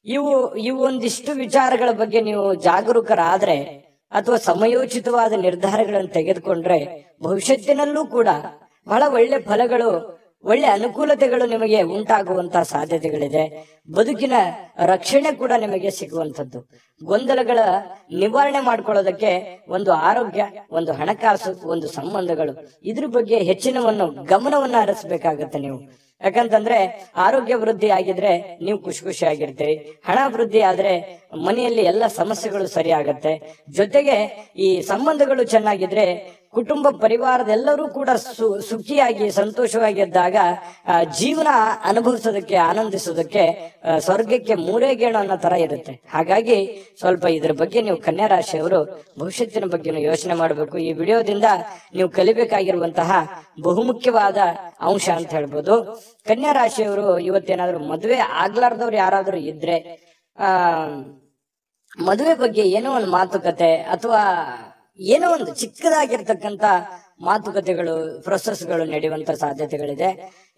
A: ಇವು ಒಂದಿಷ್ಟು ವಿಚಾರಗಳ ಬಗ್ಗೆ ನೀವು ಜಾಗರೂಕರಾದ್ರೆ ಅಥವಾ ಸಮಯೋಚಿತವಾದ ನಿರ್ಧಾರಗಳನ್ನು ತೆಗೆದುಕೊಂಡ್ರೆ ಭವಿಷ್ಯತ್ತಿನಲ್ಲೂ ಕೂಡ ಬಹಳ ಒಳ್ಳೆ ಫಲಗಳು ಒಳ್ಳೆ ಅನುಕೂಲತೆಗಳು ನಿಮಗೆ ಉಂಟಾಗುವಂತಹ ಸಾಧ್ಯತೆಗಳಿದೆ. ಬದುಕಿನ ರಕ್ಷಣೆ ಕೂಡ ನಿಮಗೆ ಸಿಗುವಂಥದ್ದು. ಗೊಂದಲಗಳ ನಿವಾರಣೆ ಮಾಡ್ಕೊಳ್ಳೋದಕ್ಕೆ ಒಂದು ಆರೋಗ್ಯ, ಒಂದು ಹಣಕಾಸು, ಒಂದು ಸಂಬಂಧಗಳು, ಇದ್ರ ಬಗ್ಗೆ ಹೆಚ್ಚಿನವನ್ನು ಗಮನವನ್ನ ಹರಿಸಬೇಕಾಗತ್ತೆ ನೀವು. ಯಾಕಂತಂದ್ರೆ ಆರೋಗ್ಯ ವೃದ್ಧಿ ಆಗಿದ್ರೆ ನೀವು ಖುಷಿ ಆಗಿರ್ತೀರಿ. ಹಣ ವೃದ್ಧಿ ಆದ್ರೆ ಮನೆಯಲ್ಲಿ ಎಲ್ಲ ಸಮಸ್ಯೆಗಳು ಸರಿ ಆಗತ್ತೆ. ಜೊತೆಗೆ ಈ ಸಂಬಂಧಗಳು ಚೆನ್ನಾಗಿದ್ರೆ ಕುಟುಂಬ ಪರಿವಾರದೆಲ್ಲರೂ ಕೂಡ ಸುಖಿಯಾಗಿ ಸಂತೋಷವಾಗಿದ್ದಾಗ ಜೀವನ ಅನುಭವಿಸೋದಕ್ಕೆ, ಆನಂದಿಸೋದಕ್ಕೆ ಸ್ವರ್ಗಕ್ಕೆ ಮೂರೇ ಗೇಣು ಅನ್ನೋ ತರ ಇರುತ್ತೆ. ಹಾಗಾಗಿ ಸ್ವಲ್ಪ ಇದ್ರ ಬಗ್ಗೆ ನೀವು ಕನ್ಯಾ ರಾಶಿಯವರು ಭವಿಷ್ಯತ್ತಿನ ಬಗ್ಗೆ ಯೋಚನೆ ಮಾಡಬೇಕು. ಈ ವಿಡಿಯೋದಿಂದ ನೀವು ಕಲಿಬೇಕಾಗಿರುವಂತಹ ಬಹುಮುಖ್ಯವಾದ ಅಂಶ ಅಂತ ಹೇಳ್ಬೋದು. ಕನ್ಯಾ ರಾಶಿಯವರು ಇವತ್ತೇನಾದ್ರೂ ಮದುವೆ ಆಗ್ಲಾರ್ದವ್ರು ಯಾರಾದ್ರೂ ಇದ್ರೆ ಮದುವೆ ಬಗ್ಗೆ ಏನೋ ಒಂದು ಮಾತುಕತೆ ಅಥವಾ ಏನೋ ಒಂದು ಚಿಕ್ಕದಾಗಿರ್ತಕ್ಕಂತ ಮಾತುಕತೆಗಳು, ಪ್ರೊಸೆಸ್ಗಳು ನಡೆಯುವಂತ ಸಾಧ್ಯತೆಗಳಿದೆ.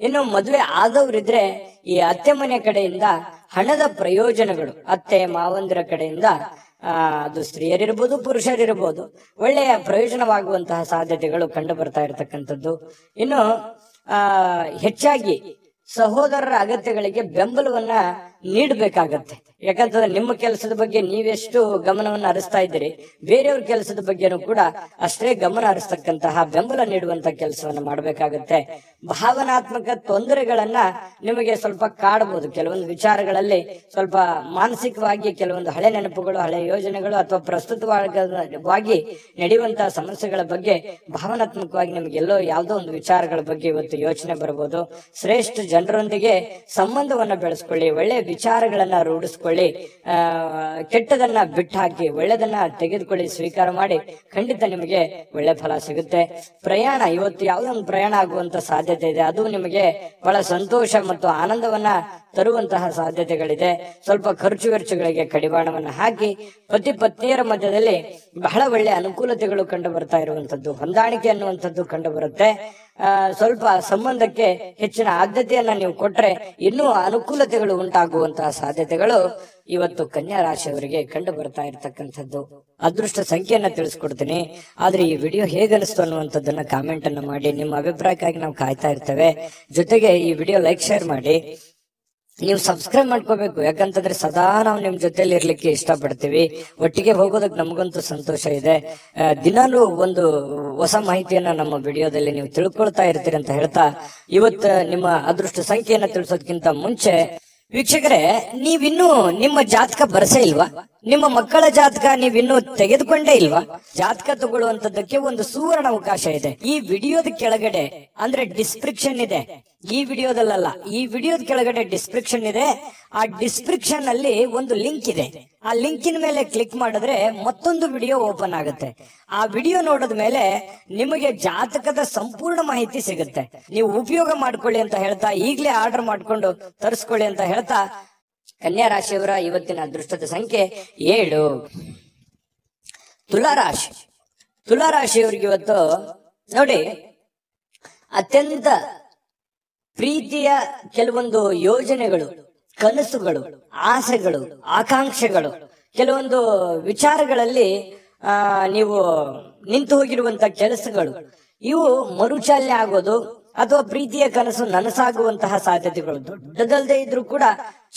A: ಇನ್ನು ಮದುವೆ ಆದವರಿದ್ರೆ ಈ ಅತ್ತೆ ಮನೆ ಕಡೆಯಿಂದ ಹಣದ ಪ್ರಯೋಜನಗಳು, ಅತ್ತೆ ಮಾವಂದಿರ ಕಡೆಯಿಂದ ಅದು ಸ್ತ್ರೀಯರಿರ್ಬೋದು ಪುರುಷರಿರ್ಬೋದು, ಒಳ್ಳೆಯ ಪ್ರಯೋಜನವಾಗುವಂತಹ ಸಾಧ್ಯತೆಗಳು ಕಂಡು ಬರ್ತಾ ಇರತಕ್ಕಂಥದ್ದು. ಇನ್ನು ಹೆಚ್ಚಾಗಿ ಸಹೋದರರ ಅಗತ್ಯಗಳಿಗೆ ಬೆಂಬಲವನ್ನ ನೀಡಬೇಕಾಗತ್ತೆ. ಯಾಕಂತಂದ್ರೆ ನಿಮ್ಮ ಕೆಲಸದ ಬಗ್ಗೆ ನೀವೆಷ್ಟು ಗಮನವನ್ನು ಹರಿಸ್ತಾ ಇದ್ದೀರಿ, ಬೇರೆಯವ್ರ ಕೆಲಸದ ಬಗ್ಗೆನೂ ಕೂಡ ಅಷ್ಟೇ ಗಮನ ಹರಿಸ್ತಕ್ಕಂತಹ ಬೆಂಬಲ ನೀಡುವಂತ ಕೆಲಸವನ್ನ ಮಾಡಬೇಕಾಗತ್ತೆ. ಭಾವನಾತ್ಮಕ ತೊಂದರೆಗಳನ್ನ ನಿಮಗೆ ಸ್ವಲ್ಪ ಕಾಡಬಹುದು. ಕೆಲವೊಂದು ವಿಚಾರಗಳಲ್ಲಿ ಸ್ವಲ್ಪ ಮಾನಸಿಕವಾಗಿ ಕೆಲವೊಂದು ಹಳೆ ನೆನಪುಗಳು, ಹಳೆ ಯೋಜನೆಗಳು ಅಥವಾ ಪ್ರಸ್ತುತವಾಗಿ ನಡೆಯುವಂತಹ ಸಮಸ್ಯೆಗಳ ಬಗ್ಗೆ ಭಾವನಾತ್ಮಕವಾಗಿ ನಿಮಗೆ ಎಲ್ಲೋ ಯಾವುದೋ ಒಂದು ವಿಚಾರಗಳ ಬಗ್ಗೆ ಇವತ್ತು ಯೋಚನೆ ಬರಬಹುದು. ಶ್ರೇಷ್ಠ ಜನರೊಂದಿಗೆ ಸಂಬಂಧವನ್ನ ಬೆಳೆಸ್ಕೊಳ್ಳಿ, ಒಳ್ಳೆ ವಿಚಾರಗಳನ್ನ ರೂಢಿಸ್ಕೊಳ್ಳಿ, ಕೆಟ್ಟದನ್ನ ಬಿಟ್ಟು ಹಾಕಿ ಒಳ್ಳೆದನ್ನ ತೆಗೆದುಕೊಳ್ಳಿ, ಸ್ವೀಕಾರ ಮಾಡಿ. ಖಂಡಿತ ನಿಮಗೆ ಒಳ್ಳೆ ಫಲ ಸಿಗುತ್ತೆ. ಪ್ರಯಾಣ, ಇವತ್ತು ಯಾವುದೋ ಒಂದು ಪ್ರಯಾಣ ಆಗುವಂತ ಸಾಧ್ಯತೆ ಇದೆ. ಅದು ನಿಮಗೆ ಬಹಳ ಸಂತೋಷ ಮತ್ತು ಆನಂದವನ್ನ ತರುವಂತಹ ಸಾಧ್ಯತೆಗಳಿದೆ. ಸ್ವಲ್ಪ ಖರ್ಚು ವೆಚ್ಚಗಳಿಗೆ ಕಡಿವಾಣವನ್ನ ಹಾಕಿ ಪತಿ ಪತ್ನಿಯರ ಮಧ್ಯದಲ್ಲಿ ಬಹಳ ಒಳ್ಳೆ ಅನುಕೂಲತೆಗಳು ಕಂಡು ಬರ್ತಾ ಇರುವಂತದ್ದು, ಹೊಂದಾಣಿಕೆ ಅನ್ನುವಂಥದ್ದು ಕಂಡು ಬರುತ್ತೆ. ಸ್ವಲ್ಪ ಸಂಬಂಧಕ್ಕೆ ಹೆಚ್ಚಿನ ಆದ್ಯತೆಯನ್ನ ನೀವು ಕೊಟ್ರೆ ಇನ್ನೂ ಅನುಕೂಲತೆಗಳು ಉಂಟಾಗುವಂತಹ ಸಾಧ್ಯತೆಗಳು ಇವತ್ತು ಕನ್ಯಾ ರಾಶಿಯವರಿಗೆ ಕಂಡು ಬರ್ತಾ ಇರತಕ್ಕಂಥದ್ದು. ಅದೃಷ್ಟ ಸಂಖ್ಯೆಯನ್ನ ತಿಳಿಸ್ಕೊಡ್ತೀನಿ. ಆದ್ರೆ ಈ ವಿಡಿಯೋ ಹೇಗನಿಸ್ತು ಅನ್ನುವಂಥದ್ದನ್ನ ಕಾಮೆಂಟ್ ಅನ್ನ ಮಾಡಿ. ನಿಮ್ಮ ಅಭಿಪ್ರಾಯಕ್ಕಾಗಿ ನಾವು ಕಾಯ್ತಾ ಇರ್ತೇವೆ. ಜೊತೆಗೆ ಈ ವಿಡಿಯೋ ಲೈಕ್, ಶೇರ್ ಮಾಡಿ. ನೀವು ಸಬ್ಸ್ಕ್ರೈಬ್ ಮಾಡ್ಕೋಬೇಕು. ಯಾಕಂತಂದ್ರೆ ಸದಾ ನಾವು ನಿಮ್ ಜೊತೆಲಿ ಇರ್ಲಿಕ್ಕೆ ಇಷ್ಟಪಡ್ತೀವಿ. ಒಟ್ಟಿಗೆ ಹೋಗೋದಕ್ಕೆ ನಮಗಂತೂ ಸಂತೋಷ ಇದೆ. ದಿನಾಲೂ ಒಂದು ಹೊಸ ಮಾಹಿತಿಯನ್ನ ನಮ್ಮ ವಿಡಿಯೋದಲ್ಲಿ ನೀವು ತಿಳ್ಕೊಳ್ತಾ ಇರ್ತೀರಿ ಅಂತ ಹೇಳ್ತಾ, ಇವತ್ತು ನಿಮ್ಮ ಅದೃಷ್ಟ ಸಂಖ್ಯೆಯನ್ನ ತಿಳಿಸೋದಕ್ಕಿಂತ ಮುಂಚೆ ವೀಕ್ಷಕರೇ, ನೀವಿನ್ನೂ ನಿಮ್ಮ ಜಾತಕ ಬರಸೇ ಇಲ್ವಾ? ನಿಮ್ಮ ಮಕ್ಕಳ ಜಾತಕ ನೀವಿನ್ನೂ ತೆಗೆದುಕೊಂಡೇ ಇಲ್ವಾ? ಜಾತಕ ತಗೊಳ್ಳುವಂತದ್ದಕ್ಕೆ ಒಂದು ಸುವರ್ಣ ಅವಕಾಶ ಇದೆ. ಈ ವಿಡಿಯೋದ ಕೆಳಗಡೆ ಅಂದ್ರೆ ಡಿಸ್ಕ್ರಿಪ್ಷನ್ ಇದೆ. ಈ ವಿಡಿಯೋದಲ್ಲ, ಈ ವಿಡಿಯೋದ ಕೆಳಗಡೆ ಡಿಸ್ಕ್ರಿಪ್ಷನ್ ಇದೆ. ಆ ಡಿಸ್ಕ್ರಿಪ್ಷನ್ ಅಲ್ಲಿ ಒಂದು ಲಿಂಕ್ ಇದೆ. ಆ ಲಿಂಕಿನ ಮೇಲೆ ಕ್ಲಿಕ್ ಮಾಡಿದ್ರೆ ಮತ್ತೊಂದು ವಿಡಿಯೋ ಓಪನ್ ಆಗುತ್ತೆ. ಆ ವಿಡಿಯೋ ನೋಡಿದ ಮೇಲೆ ನಿಮಗೆ ಜಾತಕದ ಸಂಪೂರ್ಣ ಮಾಹಿತಿ ಸಿಗುತ್ತೆ. ನೀವು ಉಪಯೋಗ ಮಾಡ್ಕೊಳ್ಳಿ ಅಂತ ಹೇಳ್ತಾ, ಈಗಲೇ ಆರ್ಡರ್ ಮಾಡ್ಕೊಂಡು ತರಿಸ್ಕೊಳ್ಳಿ ಅಂತ ಹೇಳ್ತಾ, ಕನ್ಯಾ ರಾಶಿಯವರ ಇವತ್ತಿನ ಅದೃಷ್ಟದ ಸಂಖ್ಯೆ 7. ತುಲಾರಾಶಿ. ತುಲಾರಾಶಿಯವರಿಗೆ ಇವತ್ತು ನೋಡಿ, ಅತ್ಯಂತ ಪ್ರೀತಿಯ ಕೆಲವೊಂದು ಯೋಜನೆಗಳು, ಕನಸುಗಳು, ಆಸೆಗಳು, ಆಕಾಂಕ್ಷೆಗಳು, ಕೆಲವೊಂದು ವಿಚಾರಗಳಲ್ಲಿ ನೀವು ನಿಂತು ಹೋಗಿರುವಂತಹ ಕೆಲಸಗಳು, ಇವು ಮರುಚಾಲನೆ ಆಗೋದು ಅಥವಾ ಪ್ರೀತಿಯ ಕನಸು ನನಸಾಗುವಂತಹ ಸಾಧ್ಯತೆಗಳು, ದೊಡ್ಡದಲ್ಲದೆ ಇದ್ರೂ ಕೂಡ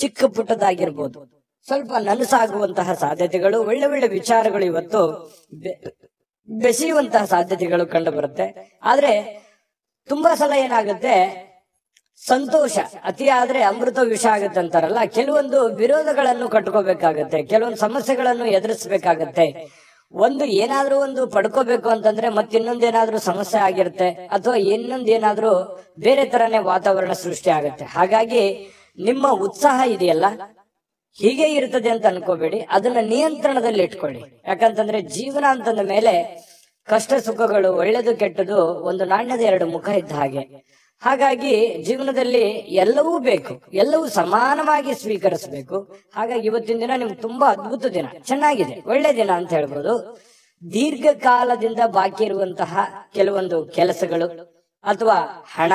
A: ಚಿಕ್ಕ ಪುಟ್ಟದಾಗಿರ್ಬೋದು, ಸ್ವಲ್ಪ ನನಸಾಗುವಂತಹ ಸಾಧ್ಯತೆಗಳು, ಒಳ್ಳೆ ಒಳ್ಳೆ ವಿಚಾರಗಳು ಇವತ್ತು ಬೆಸೆಯುವಂತಹ ಸಾಧ್ಯತೆಗಳು ಕಂಡು ಬರುತ್ತೆ. ಆದ್ರೆ ತುಂಬಾ ಸಲ ಏನಾಗುತ್ತೆ, ಸಂತೋಷ ಅತಿ ಆದ್ರೆ ಅಮೃತ ವಿಷ ಆಗುತ್ತೆ ಅಂತಾರಲ್ಲ, ಕೆಲವೊಂದು ವಿರೋಧಗಳನ್ನು ಕಟ್ಕೋಬೇಕಾಗತ್ತೆ, ಕೆಲವೊಂದು ಸಮಸ್ಯೆಗಳನ್ನು ಎದುರಿಸಬೇಕಾಗತ್ತೆ. ಒಂದು ಏನಾದ್ರೂ ಒಂದು ಪಡ್ಕೋಬೇಕು ಅಂತಂದ್ರೆ ಮತ್ತಿನ್ನೊಂದೇನಾದ್ರೂ ಸಮಸ್ಯೆ ಆಗಿರುತ್ತೆ, ಅಥವಾ ಇನ್ನೊಂದೇನಾದ್ರೂ ಬೇರೆ ತರನೇ ವಾತಾವರಣ ಸೃಷ್ಟಿ ಆಗುತ್ತೆ. ಹಾಗಾಗಿ ನಿಮ್ಮ ಉತ್ಸಾಹ ಇದೆಯಲ್ಲ, ಹೀಗೆ ಇರ್ತದೆ ಅಂತ ಅನ್ಕೋಬೇಡಿ, ಅದನ್ನ ನಿಯಂತ್ರಣದಲ್ಲಿ ಇಟ್ಕೊಳ್ಳಿ. ಯಾಕಂತಂದ್ರೆ ಜೀವನ ಅಂತಂದ ಮೇಲೆ ಕಷ್ಟ ಸುಖಗಳು, ಒಳ್ಳೇದು ಕೆಟ್ಟದು ಒಂದು ನಾಣ್ಯದ ಎರಡು ಮುಖ ಇದ್ದ ಹಾಗೆ. ಹಾಗಾಗಿ ಜೀವನದಲ್ಲಿ ಎಲ್ಲವೂ ಬೇಕು, ಎಲ್ಲವೂ ಸಮಾನವಾಗಿ ಸ್ವೀಕರಿಸಬೇಕು. ಹಾಗಾಗಿ ಇವತ್ತಿನ ದಿನ ನಿಮ್ಗೆ ತುಂಬಾ ಅದ್ಭುತ ದಿನ, ಚೆನ್ನಾಗಿದೆ, ಒಳ್ಳೆ ದಿನ ಅಂತ ಹೇಳ್ಬೋದು. ದೀರ್ಘಕಾಲದಿಂದ ಬಾಕಿ ಇರುವಂತಹ ಕೆಲವೊಂದು ಕೆಲಸಗಳು ಅಥವಾ ಹಣ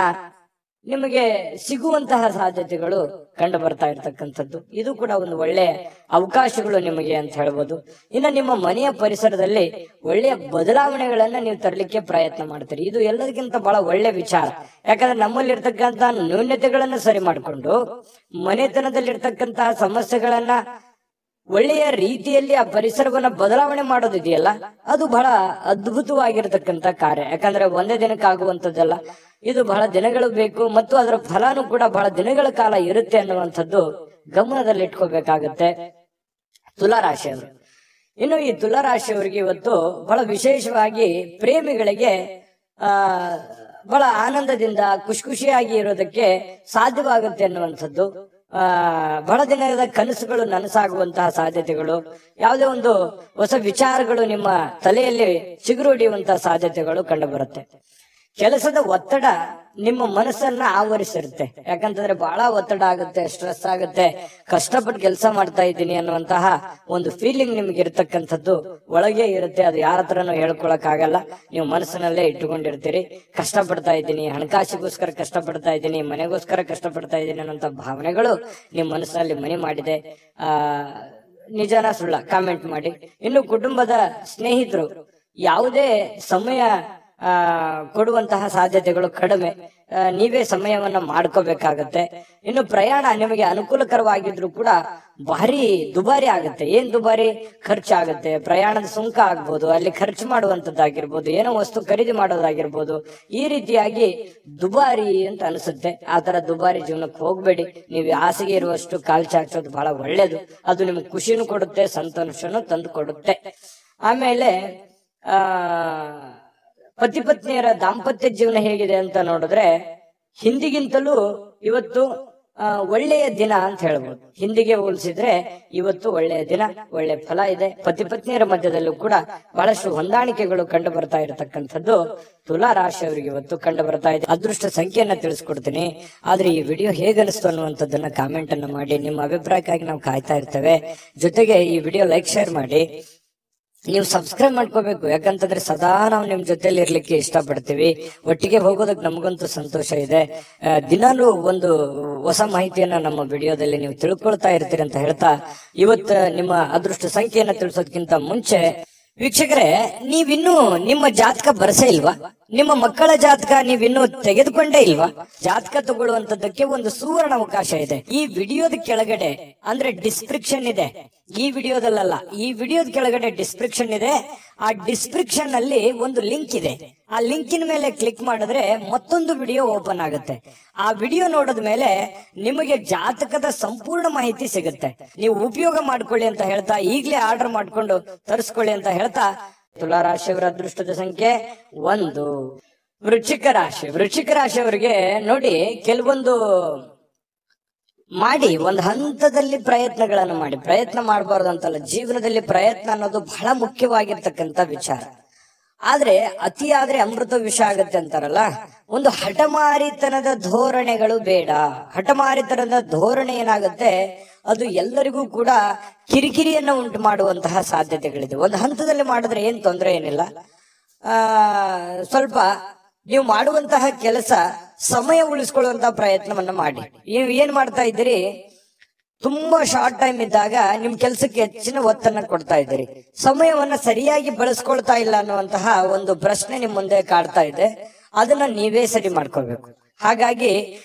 A: ನಿಮಗೆ ಸಿಗುವಂತಹ ಸಾಧ್ಯತೆಗಳು ಕಂಡು ಬರ್ತಾ ಇರ್ತಕ್ಕಂಥದ್ದು. ಇದು ಕೂಡ ಒಂದು ಒಳ್ಳೆಯ ಅವಕಾಶಗಳು ನಿಮಗೆ ಅಂತ ಹೇಳ್ಬೋದು. ಇನ್ನು ನಿಮ್ಮ ಮನೆಯ ಪರಿಸರದಲ್ಲಿ ಒಳ್ಳೆಯ ಬದಲಾವಣೆಗಳನ್ನ ನೀವು ತರಲಿಕ್ಕೆ ಪ್ರಯತ್ನ ಮಾಡ್ತೀರಿ. ಇದು ಎಲ್ಲದಕ್ಕಿಂತ ಬಹಳ ಒಳ್ಳೆ ವಿಚಾರ. ಯಾಕಂದ್ರೆ ನಮ್ಮಲ್ಲಿ ಇರ್ತಕ್ಕಂತಹ ನ್ಯೂನ್ಯತೆಗಳನ್ನ ಸರಿ ಮಾಡಿಕೊಂಡು ಮನೆತನದಲ್ಲಿರ್ತಕ್ಕಂತಹ ಸಮಸ್ಯೆಗಳನ್ನ ಒಳ್ಳೆಯ ರೀತಿಯಲ್ಲಿ ಆ ಪರಿಸರವನ್ನ ಬದಲಾವಣೆ ಮಾಡೋದಿದೆಯಲ್ಲ, ಅದು ಬಹಳ ಅದ್ಭುತವಾಗಿರ್ತಕ್ಕಂಥ ಕಾರ್ಯ. ಯಾಕಂದ್ರೆ ಒಂದೇ ದಿನಕ್ಕೆ ಆಗುವಂತದ್ದಲ್ಲ, ಇದು ಬಹಳ ದಿನಗಳು ಬೇಕು ಮತ್ತು ಅದರ ಫಲನೂ ಕೂಡ ಬಹಳ ದಿನಗಳ ಕಾಲ ಇರುತ್ತೆ ಅನ್ನುವಂಥದ್ದು ಗಮನದಲ್ಲಿ ಇಟ್ಕೋಬೇಕಾಗತ್ತೆ ತುಲಾರಾಶಿಯವರು. ಇನ್ನು ಈ ತುಲಾರಾಶಿಯವರಿಗೆ ಇವತ್ತು ಬಹಳ ವಿಶೇಷವಾಗಿ ಪ್ರೇಮಿಗಳಿಗೆ ಬಹಳ ಆನಂದದಿಂದ ಖುಷಿಯಾಗಿ ಇರೋದಕ್ಕೆ ಸಾಧ್ಯವಾಗುತ್ತೆ ಅನ್ನುವಂಥದ್ದು. ಬಹಳ ದಿನದ ಕನಸುಗಳು ನನಸಾಗುವಂತಹ ಸಾಧ್ಯತೆಗಳು, ಯಾವುದೇ ಒಂದು ಹೊಸ ವಿಚಾರಗಳು ನಿಮ್ಮ ತಲೆಯಲ್ಲಿ ಚಿಗುರೊಡೆಯುವಂತಹ ಸಾಧ್ಯತೆಗಳು ಕಂಡು ಬರುತ್ತೆ. ಕೆಲಸದ ಒತ್ತಡ ನಿಮ್ಮ ಮನಸ್ಸನ್ನ ಆವರಿಸಿರುತ್ತೆ. ಯಾಕಂತಂದ್ರೆ ಬಹಳ ಒತ್ತಡ ಆಗುತ್ತೆ, ಸ್ಟ್ರೆಸ್ ಆಗುತ್ತೆ, ಕಷ್ಟಪಟ್ಟು ಕೆಲಸ ಮಾಡ್ತಾ ಇದ್ದೀನಿ ಅನ್ನುವಂತಹ ಒಂದು ಫೀಲಿಂಗ್ ನಿಮ್ಗೆ ಇರತಕ್ಕಂಥದ್ದು ಒಳಗೆ ಇರುತ್ತೆ. ಅದು ಯಾರ ಹತ್ರನೂ ಹೇಳ್ಕೊಳಕ್ ಆಗಲ್ಲ, ನೀವು ಮನಸ್ಸಿನಲ್ಲೇ ಇಟ್ಟುಕೊಂಡಿರ್ತೀರಿ. ಕಷ್ಟಪಡ್ತಾ ಇದ್ದೀನಿ, ಹಣಕಾಸಿಗೋಸ್ಕರ ಕಷ್ಟಪಡ್ತಾ ಇದ್ದೀನಿ, ಮನೆಗೋಸ್ಕರ ಕಷ್ಟಪಡ್ತಾ ಇದ್ದೀನಿ ಅನ್ನೋಂಥ ಭಾವನೆಗಳು ನಿಮ್ಮ ಮನಸ್ಸಿನಲ್ಲಿ ಮನೆ ಮಾಡಿದೆ. ನಿಜನ ಸುಳ್ಳ ಕಾಮೆಂಟ್ ಮಾಡಿ. ಇನ್ನು ಕುಟುಂಬದ ಸ್ನೇಹಿತರು ಯಾವುದೇ ಸಮಯ ಕೊಡುವಂತಹ ಸಾಧ್ಯತೆಗಳು ಕಡಿಮೆ, ನೀವೇ ಸಮಯವನ್ನ ಮಾಡ್ಕೋಬೇಕಾಗತ್ತೆ. ಇನ್ನು ಪ್ರಯಾಣ ನಿಮಗೆ ಅನುಕೂಲಕರವಾಗಿದ್ರು ಕೂಡ ಭಾರಿ ದುಬಾರಿ ಆಗುತ್ತೆ. ಏನ್ ದುಬಾರಿ? ಖರ್ಚಾಗುತ್ತೆ. ಪ್ರಯಾಣದ ಸುಂಕ ಆಗ್ಬೋದು, ಅಲ್ಲಿ ಖರ್ಚು ಮಾಡುವಂತದ್ದಾಗಿರ್ಬೋದು, ಏನೋ ವಸ್ತು ಖರೀದಿ ಮಾಡೋದಾಗಿರ್ಬೋದು, ಈ ರೀತಿಯಾಗಿ ದುಬಾರಿ ಅಂತ ಅನಿಸುತ್ತೆ. ಆ ತರ ದುಬಾರಿ ಜೀವನಕ್ಕೆ ಹೋಗ್ಬೇಡಿ. ನೀವು ಹಾಸಿಗೆ ಇರುವಷ್ಟು ಕಾಲ್ ಚಾಚೋದು ಬಹಳ ಒಳ್ಳೇದು. ಅದು ನಿಮ್ಗೆ ಖುಷಿನೂ ಕೊಡುತ್ತೆ, ಸಂತೋಷನೂ ತಂದು ಕೊಡುತ್ತೆ. ಆಮೇಲೆ ಪತಿ ಪತ್ನಿಯರ ದಾಂಪತ್ಯ ಜೀವನ ಹೇಗಿದೆ ಅಂತ ನೋಡಿದ್ರೆ ಹಿಂದಿಗಿಂತಲೂ ಇವತ್ತು ಒಳ್ಳೆಯ ದಿನ ಅಂತ ಹೇಳ್ಬೋದು. ಹಿಂದಿಗೆ ಹೋಲಿಸಿದ್ರೆ ಇವತ್ತು ಒಳ್ಳೆಯ ದಿನ, ಒಳ್ಳೆ ಫಲ ಇದೆ. ಪತಿ ಪತ್ನಿಯರ ಮಧ್ಯದಲ್ಲೂ ಕೂಡ ಬಹಳಷ್ಟು ಹೊಂದಾಣಿಕೆಗಳು ಕಂಡು ಬರ್ತಾ ಇರತಕ್ಕಂಥದ್ದು ತುಲಾ ರಾಶಿಯವರಿಗೆ ಇವತ್ತು ಕಂಡು ಬರ್ತಾ ಇದೆ. ಅದೃಷ್ಟ ಸಂಖ್ಯೆಯನ್ನ ತಿಳಿಸ್ಕೊಡ್ತೀನಿ. ಆದ್ರೆ ಈ ವಿಡಿಯೋ ಹೇಗನಿಸ್ತು ಅನ್ನುವಂಥದ್ದನ್ನ ಕಾಮೆಂಟ್ ಅನ್ನ ಮಾಡಿ. ನಿಮ್ಮ ಅಭಿಪ್ರಾಯಕ್ಕಾಗಿ ನಾವು ಕಾಯ್ತಾ ಇರ್ತೇವೆ. ಜೊತೆಗೆ ಈ ವಿಡಿಯೋ ಲೈಕ್ ಶೇರ್ ಮಾಡಿ. ನೀವು ಸಬ್ಸ್ಕ್ರೈಬ್ ಮಾಡ್ಕೋಬೇಕು. ಯಾಕಂತಂದ್ರೆ ಸದಾ ನಾವು ನಿಮ್ ಜೊತೆಲಿ ಇರ್ಲಿಕ್ಕೆ ಇಷ್ಟಪಡ್ತೀವಿ. ಒಟ್ಟಿಗೆ ಹೋಗೋದಕ್ಕೆ ನಮಗಂತೂ ಸಂತೋಷ ಇದೆ. ದಿನಾಲೂ ಒಂದು ಹೊಸ ಮಾಹಿತಿಯನ್ನ ನಮ್ಮ ವಿಡಿಯೋದಲ್ಲಿ ನೀವು ತಿಳ್ಕೊಳ್ತಾ ಇರ್ತೀರಿ ಅಂತ ಹೇಳ್ತಾ, ಇವತ್ತು ನಿಮ್ಮ ಅದೃಷ್ಟ ಸಂಖ್ಯೆಯನ್ನ ತಿಳಿಸೋದಕ್ಕಿಂತ ಮುಂಚೆ ವೀಕ್ಷಕರೇ, ನೀವಿನ್ನೂ ನಿಮ್ಮ ಜಾತಕ ಬರಸೇ ಇಲ್ವಾ? ನಿಮ್ಮ ಮಕ್ಕಳ ಜಾತಕ ನೀವಿನ್ನೂ ತೆಗೆದುಕೊಂಡೇ ಇಲ್ವಾ? ಜಾತಕ ತಗೊಳ್ಳುವಂತದ್ದಕ್ಕೆ ಒಂದು ಸುವರ್ಣ ಅವಕಾಶ ಇದೆ. ಈ ವಿಡಿಯೋದ ಕೆಳಗಡೆ ಅಂದ್ರೆ ಡಿಸ್ಕ್ರಿಪ್ಷನ್ ಇದೆ. ಈ ವಿಡಿಯೋದಲ್ಲ, ಈ ವಿಡಿಯೋದ ಕೆಳಗಡೆ ಡಿಸ್ಕ್ರಿಪ್ಷನ್ ಇದೆ. ಆ ಡಿಸ್ಕ್ರಿಪ್ಷನ್ ಅಲ್ಲಿ ಒಂದು ಲಿಂಕ್ ಇದೆ. ಆ ಲಿಂಕಿನ ಮೇಲೆ ಕ್ಲಿಕ್ ಮಾಡಿದ್ರೆ ಮತ್ತೊಂದು ವಿಡಿಯೋ ಓಪನ್ ಆಗುತ್ತೆ. ಆ ವಿಡಿಯೋ ನೋಡಿದ ಮೇಲೆ ನಿಮಗೆ ಜಾತಕದ ಸಂಪೂರ್ಣ ಮಾಹಿತಿ ಸಿಗುತ್ತೆ. ನೀವು ಉಪಯೋಗ ಮಾಡ್ಕೊಳ್ಳಿ ಅಂತ ಹೇಳ್ತಾ, ಈಗಲೇ ಆರ್ಡರ್ ಮಾಡ್ಕೊಂಡು ತರಿಸ್ಕೊಳ್ಳಿ ಅಂತ ಹೇಳ್ತಾ, ತುಲಾ ರಾಶಿಯವರ ಅದೃಷ್ಟದ ಸಂಖ್ಯೆ 1. ವೃಶ್ಚಿಕ ರಾಶಿ. ವೃಶ್ಚಿಕ ರಾಶಿಯವರಿಗೆ ನೋಡಿ, ಕೆಲವೊಂದು ಮಾಡಿ ಒಂದು ಹಂತದಲ್ಲಿ ಪ್ರಯತ್ನಗಳನ್ನು ಮಾಡಿ. ಪ್ರಯತ್ನ ಮಾಡಬಾರ್ದು ಅಂತಲ್ಲ, ಜೀವನದಲ್ಲಿ ಪ್ರಯತ್ನ ಅನ್ನೋದು ಬಹಳ ಮುಖ್ಯವಾಗಿರ್ತಕ್ಕಂಥ ವಿಚಾರ. ಆದ್ರೆ ಅತಿಯಾದ್ರೆ ಅಮೃತ ವಿಷ ಆಗತ್ತೆ ಅಂತಾರಲ್ಲ, ಒಂದು ಹಠಮಾರಿತನದ ಧೋರಣೆಗಳು ಬೇಡ. ಹಠಮಾರಿತನದ ಧೋರಣೆ ಏನಾಗುತ್ತೆ, ಅದು ಎಲ್ಲರಿಗೂ ಕೂಡ ಕಿರಿಕಿರಿಯನ್ನ ಉಂಟು ಮಾಡುವಂತಹ ಸಾಧ್ಯತೆಗಳಿದೆ. ಒಂದು ಹಂತದಲ್ಲಿ ಮಾಡಿದ್ರೆ ಏನ್ ತೊಂದರೆ ಏನಿಲ್ಲ. ಸ್ವಲ್ಪ ನೀವು ಮಾಡುವಂತಹ ಕೆಲಸ ಸಮಯ ಉಳಿಸ್ಕೊಳ್ಳುವಂತಹ ಪ್ರಯತ್ನವನ್ನ ಮಾಡಿ. ನೀವು ಏನ್ ಮಾಡ್ತಾ ಇದ್ದೀರಿ, ತುಂಬಾ ಶಾರ್ಟ್ ಟೈಮ್ ಇದ್ದಾಗ ನಿಮ್ ಕೆಲ್ಸಕ್ಕೆ ಹೆಚ್ಚಿನ ಒತ್ತನ್ನ ಕೊಡ್ತಾ ಇದ್ದೀರಿ, ಸಮಯವನ್ನ ಸರಿಯಾಗಿ ಬಳಸ್ಕೊಳ್ತಾ ಇಲ್ಲ ಅನ್ನುವಂತಹ ಒಂದು ಪ್ರಶ್ನೆ ನಿಮ್ ಮುಂದೆ ಕಾಡ್ತಾ ಇದೆ. ಅದನ್ನ ನೀವೇ ಸರಿ ಮಾಡ್ಕೋಬೇಕು. ಹಾಗಾಗಿ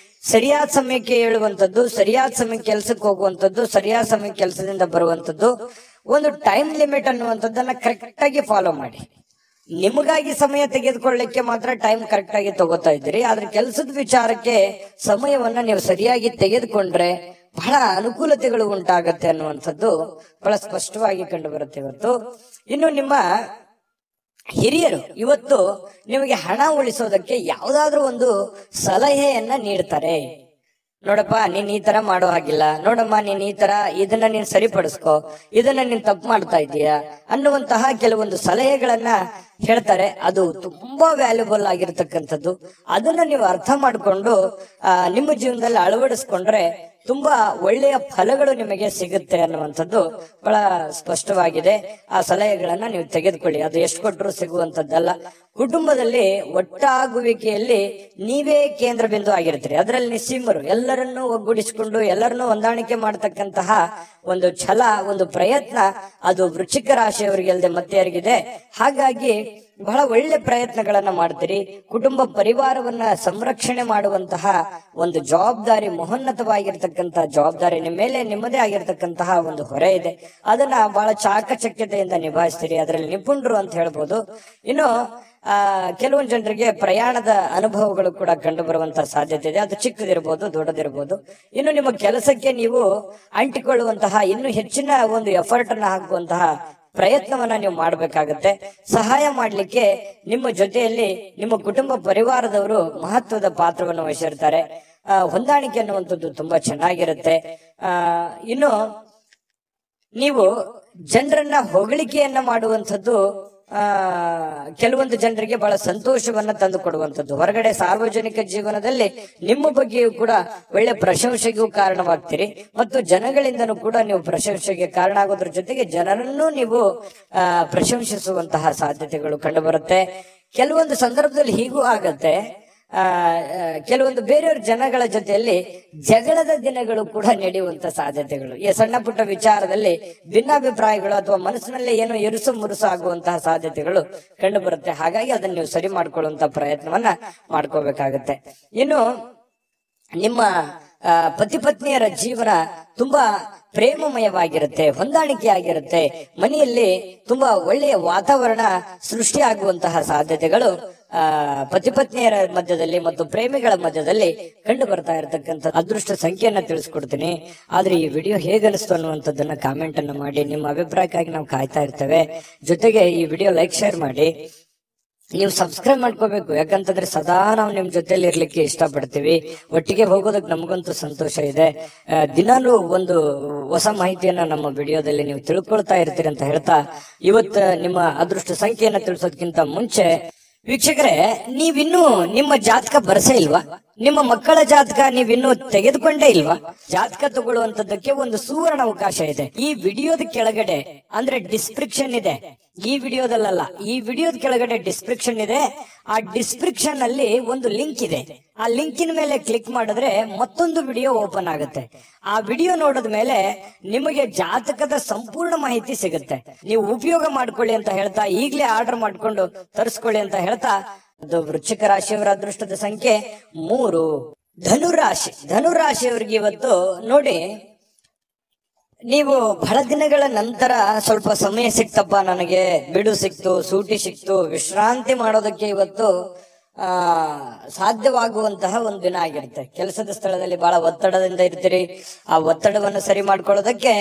A: ಸರಿಯಾದ ಸಮಯಕ್ಕೆ ಹೇಳುವಂಥದ್ದು, ಸರಿಯಾದ ಸಮಯಕ್ಕೆ ಕೆಲ್ಸಕ್ಕೆ ಹೋಗುವಂಥದ್ದು, ಸರಿಯಾದ ಸಮಯಕ್ಕೆ ಕೆಲಸದಿಂದ ಬರುವಂಥದ್ದು, ಒಂದು ಟೈಮ್ ಲಿಮಿಟ್ ಅನ್ನುವಂಥದ್ದನ್ನ ಕರೆಕ್ಟ್ ಆಗಿ ಫಾಲೋ ಮಾಡಿ. ನಿಮಗಾಗಿ ಸಮಯ ತೆಗೆದುಕೊಳ್ಳಿಕ್ಕೆ ಮಾತ್ರ ಟೈಮ್ ಕರೆಕ್ಟ್ ಆಗಿ ತಗೋತಾ ಇದ್ದೀರಿ. ಆದ್ರೆ ಕೆಲಸದ ವಿಚಾರಕ್ಕೆ ಸಮಯವನ್ನ ನೀವು ಸರಿಯಾಗಿ ತೆಗೆದುಕೊಂಡ್ರೆ ಬಹಳ ಅನುಕೂಲತೆಗಳು ಉಂಟಾಗತ್ತೆ ಅನ್ನುವಂಥದ್ದು ಬಹಳ ಸ್ಪಷ್ಟವಾಗಿ ಕಂಡು ಬರುತ್ತೆ ಇವತ್ತು. ಇನ್ನು ನಿಮ್ಮ ಹಿರಿಯರು ಇವತ್ತು ನಿಮಗೆ ಹಣ ಉಳಿಸೋದಕ್ಕೆ ಯಾವ್ದಾದ್ರು ಒಂದು ಸಲಹೆಯನ್ನ ನೀಡ್ತಾರೆ. ನೋಡಪ್ಪ, ನೀನ್ ಈ ತರ ಮಾಡೋ ಹಾಗಿಲ್ಲ, ನೋಡಮ್ಮ ನೀನ್ ಈ ತರ ಇದನ್ನ ನೀನ್ ಸರಿಪಡಿಸ್ಕೋ, ಇದನ್ನ ನೀನ್ ತಪ್ಪು ಮಾಡ್ತಾ ಇದೀಯಾ ಅನ್ನುವಂತಹ ಕೆಲವೊಂದು ಸಲಹೆಗಳನ್ನ ಹೇಳ್ತಾರೆ. ಅದು ತುಂಬಾ ವ್ಯಾಲ್ಯೂಬಲ್ ಆಗಿರ್ತಕ್ಕಂಥದ್ದು. ಅದನ್ನ ನೀವು ಅರ್ಥ ಮಾಡ್ಕೊಂಡು ನಿಮ್ಮ ಜೀವನದಲ್ಲಿ ಅಳವಡಿಸ್ಕೊಂಡ್ರೆ ತುಂಬಾ ಒಳ್ಳೆಯ ಫಲಗಳು ನಿಮಗೆ ಸಿಗುತ್ತೆ ಅನ್ನುವಂಥದ್ದು ಬಹಳ ಸ್ಪಷ್ಟವಾಗಿದೆ. ಆ ಸಲಹೆಗಳನ್ನ ನೀವು ತೆಗೆದುಕೊಳ್ಳಿ. ಅದು ಎಷ್ಟು ಕೊಟ್ಟರು ಸಿಗುವಂತದ್ದಲ್ಲ. ಕುಟುಂಬದಲ್ಲಿ ಒಟ್ಟಾಗುವಿಕೆಯಲ್ಲಿ ನೀವೇ ಕೇಂದ್ರ ಬಿಂದು ಆಗಿರ್ತೀರಿ. ಅದರಲ್ಲಿ ನಿಸ್ಸೀಮರು, ಎಲ್ಲರನ್ನೂ ಒಗ್ಗೂಡಿಸಿಕೊಂಡು ಎಲ್ಲರನ್ನೂ ಹೊಂದಾಣಿಕೆ ಮಾಡತಕ್ಕಂತಹ ಒಂದು ಛಲ, ಒಂದು ಪ್ರಯತ್ನ ಅದು ವೃಶ್ಚಿಕ ರಾಶಿಯವರಿಗೆ ಅಲ್ಲದೆ ಮತ್ತೆ ಯಾರಿಗಿದೆ. ಹಾಗಾಗಿ ಬಹಳ ಒಳ್ಳೆ ಪ್ರಯತ್ನಗಳನ್ನ ಮಾಡ್ತೀರಿ. ಕುಟುಂಬ ಪರಿವಾರವನ್ನ ಸಂರಕ್ಷಣೆ ಮಾಡುವಂತಹ ಒಂದು ಜವಾಬ್ದಾರಿ, ಮಹೋನ್ನತವಾಗಿರ್ತಕ್ಕಂತಹ ಜವಾಬ್ದಾರಿ ನಿಮ್ಮ ಮೇಲೆ, ನಿಮ್ಮದೇ ಆಗಿರ್ತಕ್ಕಂತಹ ಒಂದು ಹೊರೆ ಇದೆ. ಅದನ್ನ ಬಹಳ ಚಾಕಚಕ್ಯತೆಯಿಂದ ನಿಭಾಯಿಸ್ತೀರಿ. ಅದರಲ್ಲಿ ನಿಪುಣರು ಅಂತ ಹೇಳ್ಬೋದು. ಇನ್ನು ಕೆಲವೊಂದು ಜನರಿಗೆ ಪ್ರಯಾಣದ ಅನುಭವಗಳು ಕೂಡ ಕಂಡು ಬರುವಂತಹ ಸಾಧ್ಯತೆ ಇದೆ. ಅದು ಚಿಕ್ಕದಿರ್ಬೋದು, ದೊಡ್ಡದಿರ್ಬೋದು. ಇನ್ನು ನಿಮ್ಮ ಕೆಲಸಕ್ಕೆ ನೀವು ಅಂಟಿಕೊಳ್ಳುವಂತಹ ಇನ್ನೂ ಹೆಚ್ಚಿನ ಒಂದು ಎಫರ್ಟ್ ಅನ್ನ ಹಾಕುವಂತಹ ಪ್ರಯತ್ನವನ್ನ ನೀವು ಮಾಡಬೇಕಾಗತ್ತೆ. ಸಹಾಯ ಮಾಡ್ಲಿಕ್ಕೆ ನಿಮ್ಮ ಜೊತೆಯಲ್ಲಿ ನಿಮ್ಮ ಕುಟುಂಬ ಪರಿವಾರದವರು ಮಹತ್ವದ ಪಾತ್ರವನ್ನು ವಹಿಸಿರ್ತಾರೆ. ಹೊಂದಾಣಿಕೆ ಅನ್ನುವಂಥದ್ದು ತುಂಬಾ ಚೆನ್ನಾಗಿರುತ್ತೆ. ಇನ್ನು ನೀವು ಜನರನ್ನ ಹೊಗಳಿಕೆಯನ್ನ ಮಾಡುವಂಥದ್ದು ಕೆಲವೊಂದು ಜನರಿಗೆ ಬಹಳ ಸಂತೋಷವನ್ನ ತಂದು ಕೊಡುವಂಥದ್ದು. ಹೊರಗಡೆ ಸಾರ್ವಜನಿಕ ಜೀವನದಲ್ಲಿ ನಿಮ್ಮ ಬಗ್ಗೆಯೂ ಕೂಡ ಒಳ್ಳೆ ಪ್ರಶಂಸೆಗೂ ಕಾರಣವಾಗ್ತೀರಿ ಮತ್ತು ಜನಗಳಿಂದನೂ ಕೂಡ ನೀವು ಪ್ರಶಂಸೆಗೆ ಕಾರಣ ಆಗೋದ್ರ ಜೊತೆಗೆ ಜನರನ್ನು ನೀವು ಪ್ರಶಂಸಿಸುವಂತಹ ಸಾಧ್ಯತೆಗಳು ಕಂಡು ಬರುತ್ತೆ. ಕೆಲವೊಂದು ಸಂದರ್ಭದಲ್ಲಿ ಹೀಗೂ ಆಗತ್ತೆ. ಕೆಲವೊಂದು ಬೇರೆಯವ್ರ ಜನಗಳ ಜೊತೆಯಲ್ಲಿ ಜಗಳದ ದಿನಗಳು ಕೂಡ ನಡೆಯುವಂತ ಸಾಧ್ಯತೆಗಳು, ಈ ಸಣ್ಣ ಪುಟ್ಟ ವಿಚಾರದಲ್ಲಿ ಭಿನ್ನಾಭಿಪ್ರಾಯಗಳು ಅಥವಾ ಮನಸ್ಸಿನಲ್ಲಿ ಏನೋ ಇರುಸು ಮುರುಸು ಆಗುವಂತಹ ಸಾಧ್ಯತೆಗಳು ಕಂಡು ಬರುತ್ತೆ. ಹಾಗಾಗಿ ಅದನ್ನ ನೀವು ಸರಿ ಮಾಡ್ಕೊಳ್ಳುವಂತ ಪ್ರಯತ್ನವನ್ನ ಮಾಡ್ಕೋಬೇಕಾಗತ್ತೆ. ಇನ್ನು ನಿಮ್ಮ ಪತಿ ಪತ್ನಿಯರ ಜೀವನ ತುಂಬಾ ಪ್ರೇಮಮಯವಾಗಿರುತ್ತೆ, ಹೊಂದಾಣಿಕೆ ಆಗಿರುತ್ತೆ. ಮನೆಯಲ್ಲಿ ತುಂಬಾ ಒಳ್ಳೆಯ ವಾತಾವರಣ ಸೃಷ್ಟಿಯಾಗುವಂತಹ ಸಾಧ್ಯತೆಗಳು ಪತಿ ಪತ್ನಿಯರ ಮಧ್ಯದಲ್ಲಿ ಮತ್ತು ಪ್ರೇಮಿಗಳ ಮಧ್ಯದಲ್ಲಿ ಕಂಡು ಬರ್ತಾ ಇರತಕ್ಕಂಥ ಅದೃಷ್ಟ ಸಂಖ್ಯೆಯನ್ನ ತಿಳಿಸ್ಕೊಡ್ತೀನಿ. ಆದ್ರೆ ಈ ವಿಡಿಯೋ ಹೇಗನಿಸ್ತು ಅನ್ನುವಂಥದ್ದನ್ನ ಕಾಮೆಂಟ್ ಅನ್ನು ಮಾಡಿ. ನಿಮ್ಮ ಅಭಿಪ್ರಾಯಕ್ಕಾಗಿ ನಾವು ಕಾಯ್ತಾ ಇರ್ತೇವೆ. ಜೊತೆಗೆ ಈ ವಿಡಿಯೋ ಲೈಕ್, ಶೇರ್ ಮಾಡಿ. ನೀವು ಸಬ್ಸ್ಕ್ರೈಬ್ ಮಾಡ್ಕೋಬೇಕು. ಯಾಕಂತಂದ್ರೆ ಸದಾ ನಾವು ನಿಮ್ ಜೊತೆಲಿ ಇರ್ಲಿಕ್ಕೆ ಇಷ್ಟಪಡ್ತೀವಿ. ಒಟ್ಟಿಗೆ ಹೋಗೋದಕ್ಕೆ ನಮಗಂತೂ ಸಂತೋಷ ಇದೆ. ದಿನಾಲೂ ಒಂದು ಹೊಸ ಮಾಹಿತಿಯನ್ನ ನಮ್ಮ ವಿಡಿಯೋದಲ್ಲಿ ನೀವು ತಿಳ್ಕೊಳ್ತಾ ಇರ್ತೀರಿ ಅಂತ ಹೇಳ್ತಾ, ಇವತ್ತು ನಿಮ್ಮ ಅದೃಷ್ಟ ಸಂಖ್ಯೆಯನ್ನ ತಿಳಿಸೋದಕ್ಕಿಂತ ಮುಂಚೆ ವೀಕ್ಷಕರೇ, ನೀವಿನ್ನೂ ನಿಮ್ಮ ಜಾತಕ ಬರ್ಸೇ ಇಲ್ವಾ? ನಿಮ್ಮ ಮಕ್ಕಳ ಜಾತಕ ನೀವಿನ್ನೂ ತೆಗೆದುಕೊಂಡೇ ಇಲ್ವಾ? ಜಾತಕ ತಗೊಳ್ಳುವಂತದ್ದಕ್ಕೆ ಒಂದು ಸುವರ್ಣ ಅವಕಾಶ ಇದೆ. ಈ ವಿಡಿಯೋದ ಕೆಳಗಡೆ ಅಂದ್ರೆ ಡಿಸ್ಕ್ರಿಪ್ಷನ್ ಇದೆ. ಈ ವಿಡಿಯೋದಲ್ಲ, ಈ ವಿಡಿಯೋದ ಕೆಳಗಡೆ ಡಿಸ್ಕ್ರಿಪ್ಷನ್ ಇದೆ. ಆ ಡಿಸ್ಕ್ರಿಪ್ಷನ್ ಅಲ್ಲಿ ಒಂದು ಲಿಂಕ್ ಇದೆ. ಆ ಲಿಂಕಿನ ಮೇಲೆ ಕ್ಲಿಕ್ ಮಾಡಿದ್ರೆ ಮತ್ತೊಂದು ವಿಡಿಯೋ ಓಪನ್ ಆಗುತ್ತೆ. ಆ ವಿಡಿಯೋ ನೋಡಿದ ಮೇಲೆ ನಿಮಗೆ ಜಾತಕದ ಸಂಪೂರ್ಣ ಮಾಹಿತಿ ಸಿಗುತ್ತೆ. ನೀವು ಉಪಯೋಗ ಮಾಡ್ಕೊಳ್ಳಿ ಅಂತ ಹೇಳ್ತಾ, ಈಗಲೇ ಆರ್ಡರ್ ಮಾಡ್ಕೊಂಡು ತರಿಸ್ಕೊಳ್ಳಿ ಅಂತ ಹೇಳ್ತಾ, ಅದು ವೃಶ್ಚಿಕ ರಾಶಿಯವರ ಅದೃಷ್ಟದ ಸಂಖ್ಯೆ 3. ಧನುರಾಶಿ, ಧನುರಾಶಿಯವರಿಗೆ ಇವತ್ತು ನೋಡಿ, ನೀವು ಬಹಳ ದಿನಗಳ ನಂತರ ಸ್ವಲ್ಪ ಸಮಯ ಸಿಕ್ತಪ್ಪ, ನನಗೆ ಬಿಡು ಸಿಕ್ತು, ಸೂಟಿ ಸಿಕ್ತು, ವಿಶ್ರಾಂತಿ ಮಾಡೋದಕ್ಕೆ ಇವತ್ತು ಸಾಧ್ಯವಾಗುವಂತಹ ಒಂದು ದಿನ ಆಗಿರುತ್ತೆ. ಕೆಲಸದ ಸ್ಥಳದಲ್ಲಿ ಬಹಳ ಒತ್ತಡದಿಂದ ಇರ್ತೀರಿ. ಆ ಒತ್ತಡವನ್ನು ಸರಿ ಮಾಡ್ಕೊಳ್ಳೋದಕ್ಕೆ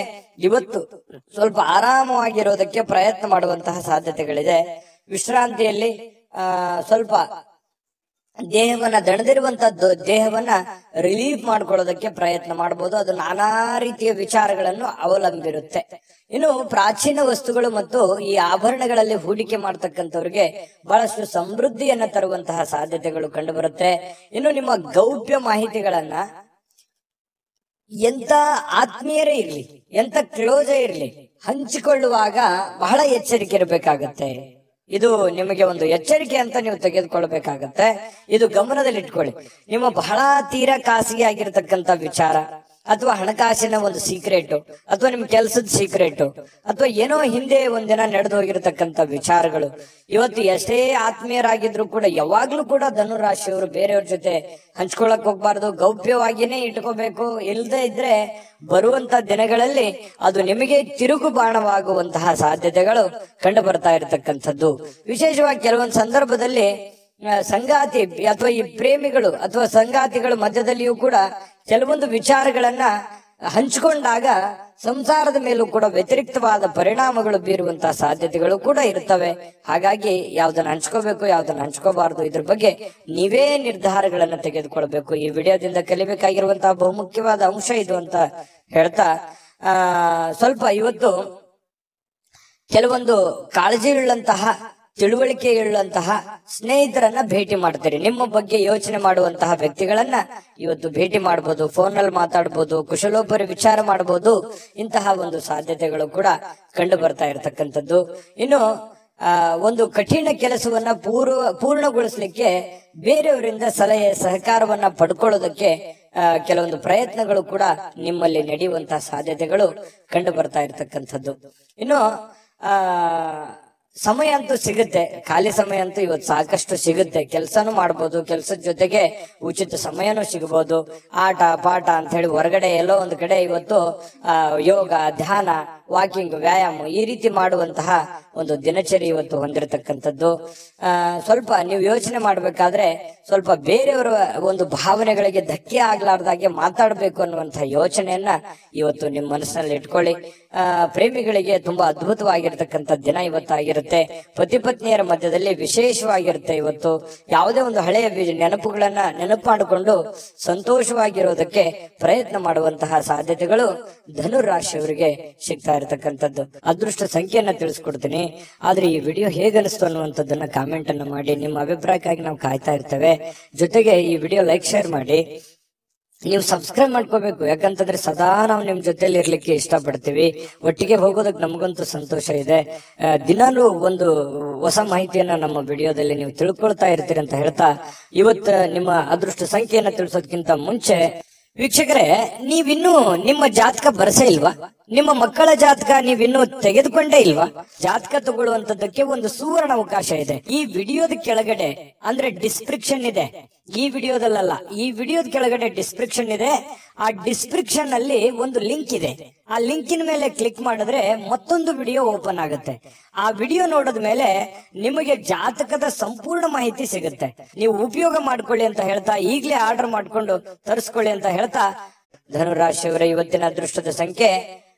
A: ಇವತ್ತು ಸ್ವಲ್ಪ ಆರಾಮವಾಗಿರೋದಕ್ಕೆ ಪ್ರಯತ್ನ ಮಾಡುವಂತಹ ಸಾಧ್ಯತೆಗಳಿದೆ. ವಿಶ್ರಾಂತಿಯಲ್ಲಿ ಸ್ವಲ್ಪ ದೇಹವನ್ನ ದಣದಿರುವಂತದ್ದು ದೇಹವನ್ನ ರಿಲೀಫ್ ಮಾಡ್ಕೊಳ್ಳೋದಕ್ಕೆ ಪ್ರಯತ್ನ ಮಾಡಬಹುದು. ಅದು ನಾನಾ ರೀತಿಯ ವಿಚಾರಗಳನ್ನು ಅವಲಂಬಿರುತ್ತೆ. ಇನ್ನು ಪ್ರಾಚೀನ ವಸ್ತುಗಳು ಮತ್ತು ಈ ಆಭರಣಗಳಲ್ಲಿ ಹೂಡಿಕೆ ಮಾಡ್ತಕ್ಕಂಥವ್ರಿಗೆ ಬಹಳಷ್ಟು ಸಮೃದ್ಧಿಯನ್ನ ತರುವಂತಹ ಸಾಧ್ಯತೆಗಳು ಕಂಡು ಬರುತ್ತೆ. ಇನ್ನು ನಿಮ್ಮ ಗೌಪ್ಯ ಮಾಹಿತಿಗಳನ್ನ ಎಂತ ಆತ್ಮೀಯರೇ ಇರ್ಲಿ, ಎಂತ ಕ್ಲೋಸೇ ಇರ್ಲಿ, ಹಂಚಿಕೊಳ್ಳುವಾಗ ಬಹಳ ಎಚ್ಚರಿಕೆ ಇರಬೇಕಾಗತ್ತೆ. ಇದು ನಿಮಗೆ ಒಂದು ಎಚ್ಚರಿಕೆ ಅಂತ ನೀವು ತೆಗೆದುಕೊಳ್ಬೇಕಾಗತ್ತೆ. ಇದು ಗಮನದಲ್ಲಿ ಇಟ್ಕೊಳ್ಳಿ. ನಿಮ್ಮ ಬಹಳ ತೀರಾ ಖಾಸಗಿ ಆಗಿರತಕ್ಕಂತ ವಿಚಾರ ಅಥವಾ ಹಣಕಾಸಿನ ಒಂದು ಸೀಕ್ರೆಟ್ ಅಥವಾ ನಿಮ್ ಕೆಲಸದ ಸೀಕ್ರೆಟ್ ಅಥವಾ ಏನೋ ಹಿಂದೆ ಒಂದಿನ ನಡೆದು ಹೋಗಿರತಕ್ಕಂತ ವಿಚಾರಗಳು ಇವತ್ತು ಎಷ್ಟೇ ಆತ್ಮೀಯರಾಗಿದ್ರು ಕೂಡ ಯಾವಾಗ್ಲೂ ಕೂಡ ಧನುರಾಶಿಯವರು ಬೇರೆಯವ್ರ ಜೊತೆ ಹಂಚ್ಕೊಳಕ್ ಹೋಗ್ಬಾರ್ದು. ಗೌಪ್ಯವಾಗಿನೇ ಇಟ್ಕೋಬೇಕು. ಇಲ್ಲದೆ ಇದ್ರೆ ಬರುವಂತ ದಿನಗಳಲ್ಲಿ ಅದು ನಿಮಗೆ ತಿರುಗು ಬಾಣವಾಗುವಂತಹ ಸಾಧ್ಯತೆಗಳು ಕಂಡು ಬರ್ತಾ ಇರತಕ್ಕಂಥದ್ದು. ವಿಶೇಷವಾಗಿ ಕೆಲವೊಂದು ಸಂದರ್ಭದಲ್ಲಿ ಸಂಗಾತಿ ಅಥವಾ ಈ ಪ್ರೇಮಿಗಳು ಅಥವಾ ಸಂಗಾತಿಗಳ ಮಧ್ಯದಲ್ಲಿಯೂ ಕೂಡ ಕೆಲವೊಂದು ವಿಚಾರಗಳನ್ನ ಹಂಚಿಕೊಂಡಾಗ ಸಂಸಾರದ ಮೇಲೂ ಕೂಡ ವ್ಯತಿರಿಕ್ತವಾದ ಪರಿಣಾಮಗಳು ಬೀರುವಂತಹ ಸಾಧ್ಯತೆಗಳು ಕೂಡ ಇರ್ತವೆ. ಹಾಗಾಗಿ ಯಾವ್ದನ್ನ ಹಂಚ್ಕೋಬೇಕು, ಯಾವ್ದನ್ನ ಹಂಚ್ಕೋಬಾರ್ದು, ಇದ್ರ ಬಗ್ಗೆ ನೀವೇ ನಿರ್ಧಾರಗಳನ್ನ ತೆಗೆದುಕೊಳ್ಬೇಕು. ಈ ವಿಡಿಯೋದಿಂದ ಕಲಿಬೇಕಾಗಿರುವಂತಹ ಬಹುಮುಖ್ಯವಾದ ಅಂಶ ಇದು ಅಂತ ಹೇಳ್ತಾ, ಸ್ವಲ್ಪ ಇವತ್ತು ಕೆಲವೊಂದು ಕಾಳಜಿ ಉಳ್ಳಂತಹ ತಿಳುವಳಿಕೆ ಇರುವಂತಹ ಸ್ನೇಹಿತರನ್ನ ಭೇಟಿ ಮಾಡ್ತೀರಿ. ನಿಮ್ಮ ಬಗ್ಗೆ ಯೋಚನೆ ಮಾಡುವಂತಹ ವ್ಯಕ್ತಿಗಳನ್ನ ಇವತ್ತು ಭೇಟಿ ಮಾಡಬಹುದು, ಫೋನಲ್ಲಿ ಮಾತಾಡಬಹುದು, ಕುಶಲೋಪರಿ ವಿಚಾರ ಮಾಡಬಹುದು. ಇಂತಹ ಒಂದು ಸಾಧ್ಯತೆಗಳು ಕೂಡ ಕಂಡು ಬರ್ತಾ ಇರತಕ್ಕಂಥದ್ದು. ಇನ್ನು ಒಂದು ಕಠಿಣ ಕೆಲಸವನ್ನ ಪೂರ್ಣಗೊಳಿಸಲಿಕ್ಕೆ ಬೇರೆಯವರಿಂದ ಸಲಹೆ ಸಹಕಾರವನ್ನ ಪಡ್ಕೊಳ್ಳೋದಕ್ಕೆ ಕೆಲವೊಂದು ಪ್ರಯತ್ನಗಳು ಕೂಡ ನಿಮ್ಮಲ್ಲಿ ನಡೆಯುವಂತಹ ಸಾಧ್ಯತೆಗಳು ಕಂಡು ಬರ್ತಾ ಇರತಕ್ಕಂಥದ್ದು. ಇನ್ನು ಸಮಯ ಅಂತೂ ಸಿಗುತ್ತೆ, ಖಾಲಿ ಸಮಯ ಅಂತೂ ಇವತ್ತು ಸಾಕಷ್ಟು ಸಿಗುತ್ತೆ. ಕೆಲಸನೂ ಮಾಡ್ಬೋದು, ಕೆಲಸದ ಜೊತೆಗೆ ಉಚಿತ ಸಮಯನೂ ಸಿಗಬಹುದು. ಆಟ ಪಾಠ ಅಂತ ಹೇಳಿ ಹೊರಗಡೆ ಎಲ್ಲೋ ಒಂದು ಕಡೆ ಇವತ್ತು ಯೋಗ, ಧ್ಯಾನ, ವಾಕಿಂಗ್, ವ್ಯಾಯಾಮ ಈ ರೀತಿ ಮಾಡುವಂತಹ ಒಂದು ದಿನಚರಿ ಇವತ್ತು ಹೊಂದಿರತಕ್ಕಂಥದ್ದು. ಸ್ವಲ್ಪ ನೀವು ಯೋಚನೆ ಮಾಡ್ಬೇಕಾದ್ರೆ ಸ್ವಲ್ಪ ಬೇರೆಯವರ ಒಂದು ಭಾವನೆಗಳಿಗೆ ಧಕ್ಕೆ ಆಗ್ಲಾರ್ದಾಗೆ ಮಾತಾಡಬೇಕು ಅನ್ನುವಂತಹ ಯೋಚನೆಯನ್ನ ಇವತ್ತು ನಿಮ್ಮ ಮನಸ್ಸಿನಲ್ಲಿ ಇಟ್ಕೊಳ್ಳಿ. ಪ್ರೇಮಿಗಳಿಗೆ ತುಂಬಾ ಅದ್ಭುತವಾಗಿರ್ತಕ್ಕಂಥ ದಿನ ಇವತ್ತಾಗಿರುತ್ತೆ. ಪತಿ ಪತ್ನಿಯರ ಮಧ್ಯದಲ್ಲಿ ವಿಶೇಷವಾಗಿರುತ್ತೆ. ಇವತ್ತು ಯಾವುದೇ ಒಂದು ಹಳೆಯ ನೆನಪುಗಳನ್ನ ನೆನಪು ಮಾಡಿಕೊಂಡು ಸಂತೋಷವಾಗಿರೋದಕ್ಕೆ ಪ್ರಯತ್ನ ಮಾಡುವಂತಹ ಸಾಧ್ಯತೆಗಳು ಧನುರಾಶಿಯವರಿಗೆ ಸಿಗ್ತಾ ಇರತಕ್ಕಂಥದ್ದು. ಅದೃಷ್ಟ ಸಂಖ್ಯೆಯನ್ನ ತಿಳಿಸ್ಕೊಡ್ತೀನಿ. ಆದ್ರೆ ಈ ವಿಡಿಯೋ ಹೇಗನಿಸ್ತು ಅನ್ನುವಂಥದ್ದನ್ನ ಕಾಮೆಂಟ್ ಅನ್ನ ಮಾಡಿ. ನಿಮ್ಮ ಅಭಿಪ್ರಾಯಕ್ಕಾಗಿ ನಾವು ಕಾಯ್ತಾ ಇರ್ತೇವೆ. ಜೊತೆಗೆ ಈ ವಿಡಿಯೋ ಲೈಕ್, ಶೇರ್ ಮಾಡಿ. ನೀವು ಸಬ್ಸ್ಕ್ರೈಬ್ ಮಾಡ್ಕೋಬೇಕು, ಯಾಕಂತಂದ್ರೆ ಸದಾ ನಾವು ನಿಮ್ ಜೊತೆಲಿ ಇರ್ಲಿಕ್ಕೆ ಇಷ್ಟಪಡ್ತೀವಿ. ಒಟ್ಟಿಗೆ ಹೋಗೋದಕ್ಕೆ ನಮಗಂತೂ ಸಂತೋಷ ಇದೆ. ದಿನಾಲೂ ಒಂದು ಹೊಸ ಮಾಹಿತಿಯನ್ನ ನಮ್ಮ ವಿಡಿಯೋದಲ್ಲಿ ನೀವು ತಿಳ್ಕೊಳ್ತಾ ಇರ್ತೀರಿ ಅಂತ ಹೇಳ್ತಾ, ಇವತ್ತು ನಿಮ್ಮ ಅದೃಷ್ಟ ಸಂಖ್ಯೆಯನ್ನ ತಿಳಿಸೋದಕ್ಕಿಂತ ಮುಂಚೆ ವೀಕ್ಷಕರೇ, ನೀವಿನ್ನೂ ನಿಮ್ಮ ಜಾತಕ ಬರಸೇ ಇಲ್ವಾ? ನಿಮ್ಮ ಮಕ್ಕಳ ಜಾತಕ ನೀವಿನ್ನೂ ತೆಗೆದುಕೊಂಡೇ ಇಲ್ವಾ? ಜಾತಕ ತಗೊಳ್ಳುವಂತದ್ದಕ್ಕೆ ಒಂದು ಸುವರ್ಣ ಅವಕಾಶ ಇದೆ. ಈ ವಿಡಿಯೋದ ಕೆಳಗಡೆ ಅಂದ್ರೆ ಡಿಸ್ಕ್ರಿಪ್ಷನ್ ಇದೆ. ಈ ವಿಡಿಯೋದಲ್ಲ, ಈ ವಿಡಿಯೋದ ಕೆಳಗಡೆ ಡಿಸ್ಕ್ರಿಪ್ಷನ್ ಇದೆ. ಆ ಡಿಸ್ಕ್ರಿಪ್ಷನ್ ಅಲ್ಲಿ ಒಂದು ಲಿಂಕ್ ಇದೆ. ಆ ಲಿಂಕಿನ ಮೇಲೆ ಕ್ಲಿಕ್ ಮಾಡಿದ್ರೆ ಮತ್ತೊಂದು ವಿಡಿಯೋ ಓಪನ್ ಆಗುತ್ತೆ. ಆ ವಿಡಿಯೋ ನೋಡಿದ ಮೇಲೆ ನಿಮಗೆ ಜಾತಕದ ಸಂಪೂರ್ಣ ಮಾಹಿತಿ ಸಿಗುತ್ತೆ. ನೀವು ಉಪಯೋಗ ಮಾಡ್ಕೊಳ್ಳಿ ಅಂತ ಹೇಳ್ತಾ, ಈಗಲೇ ಆರ್ಡರ್ ಮಾಡ್ಕೊಂಡು ತರಿಸ್ಕೊಳ್ಳಿ ಅಂತ ಹೇಳ್ತಾ, ಧನುರಾಶಿಯವರ ಇವತ್ತಿನ ಅದೃಷ್ಟದ ಸಂಖ್ಯೆ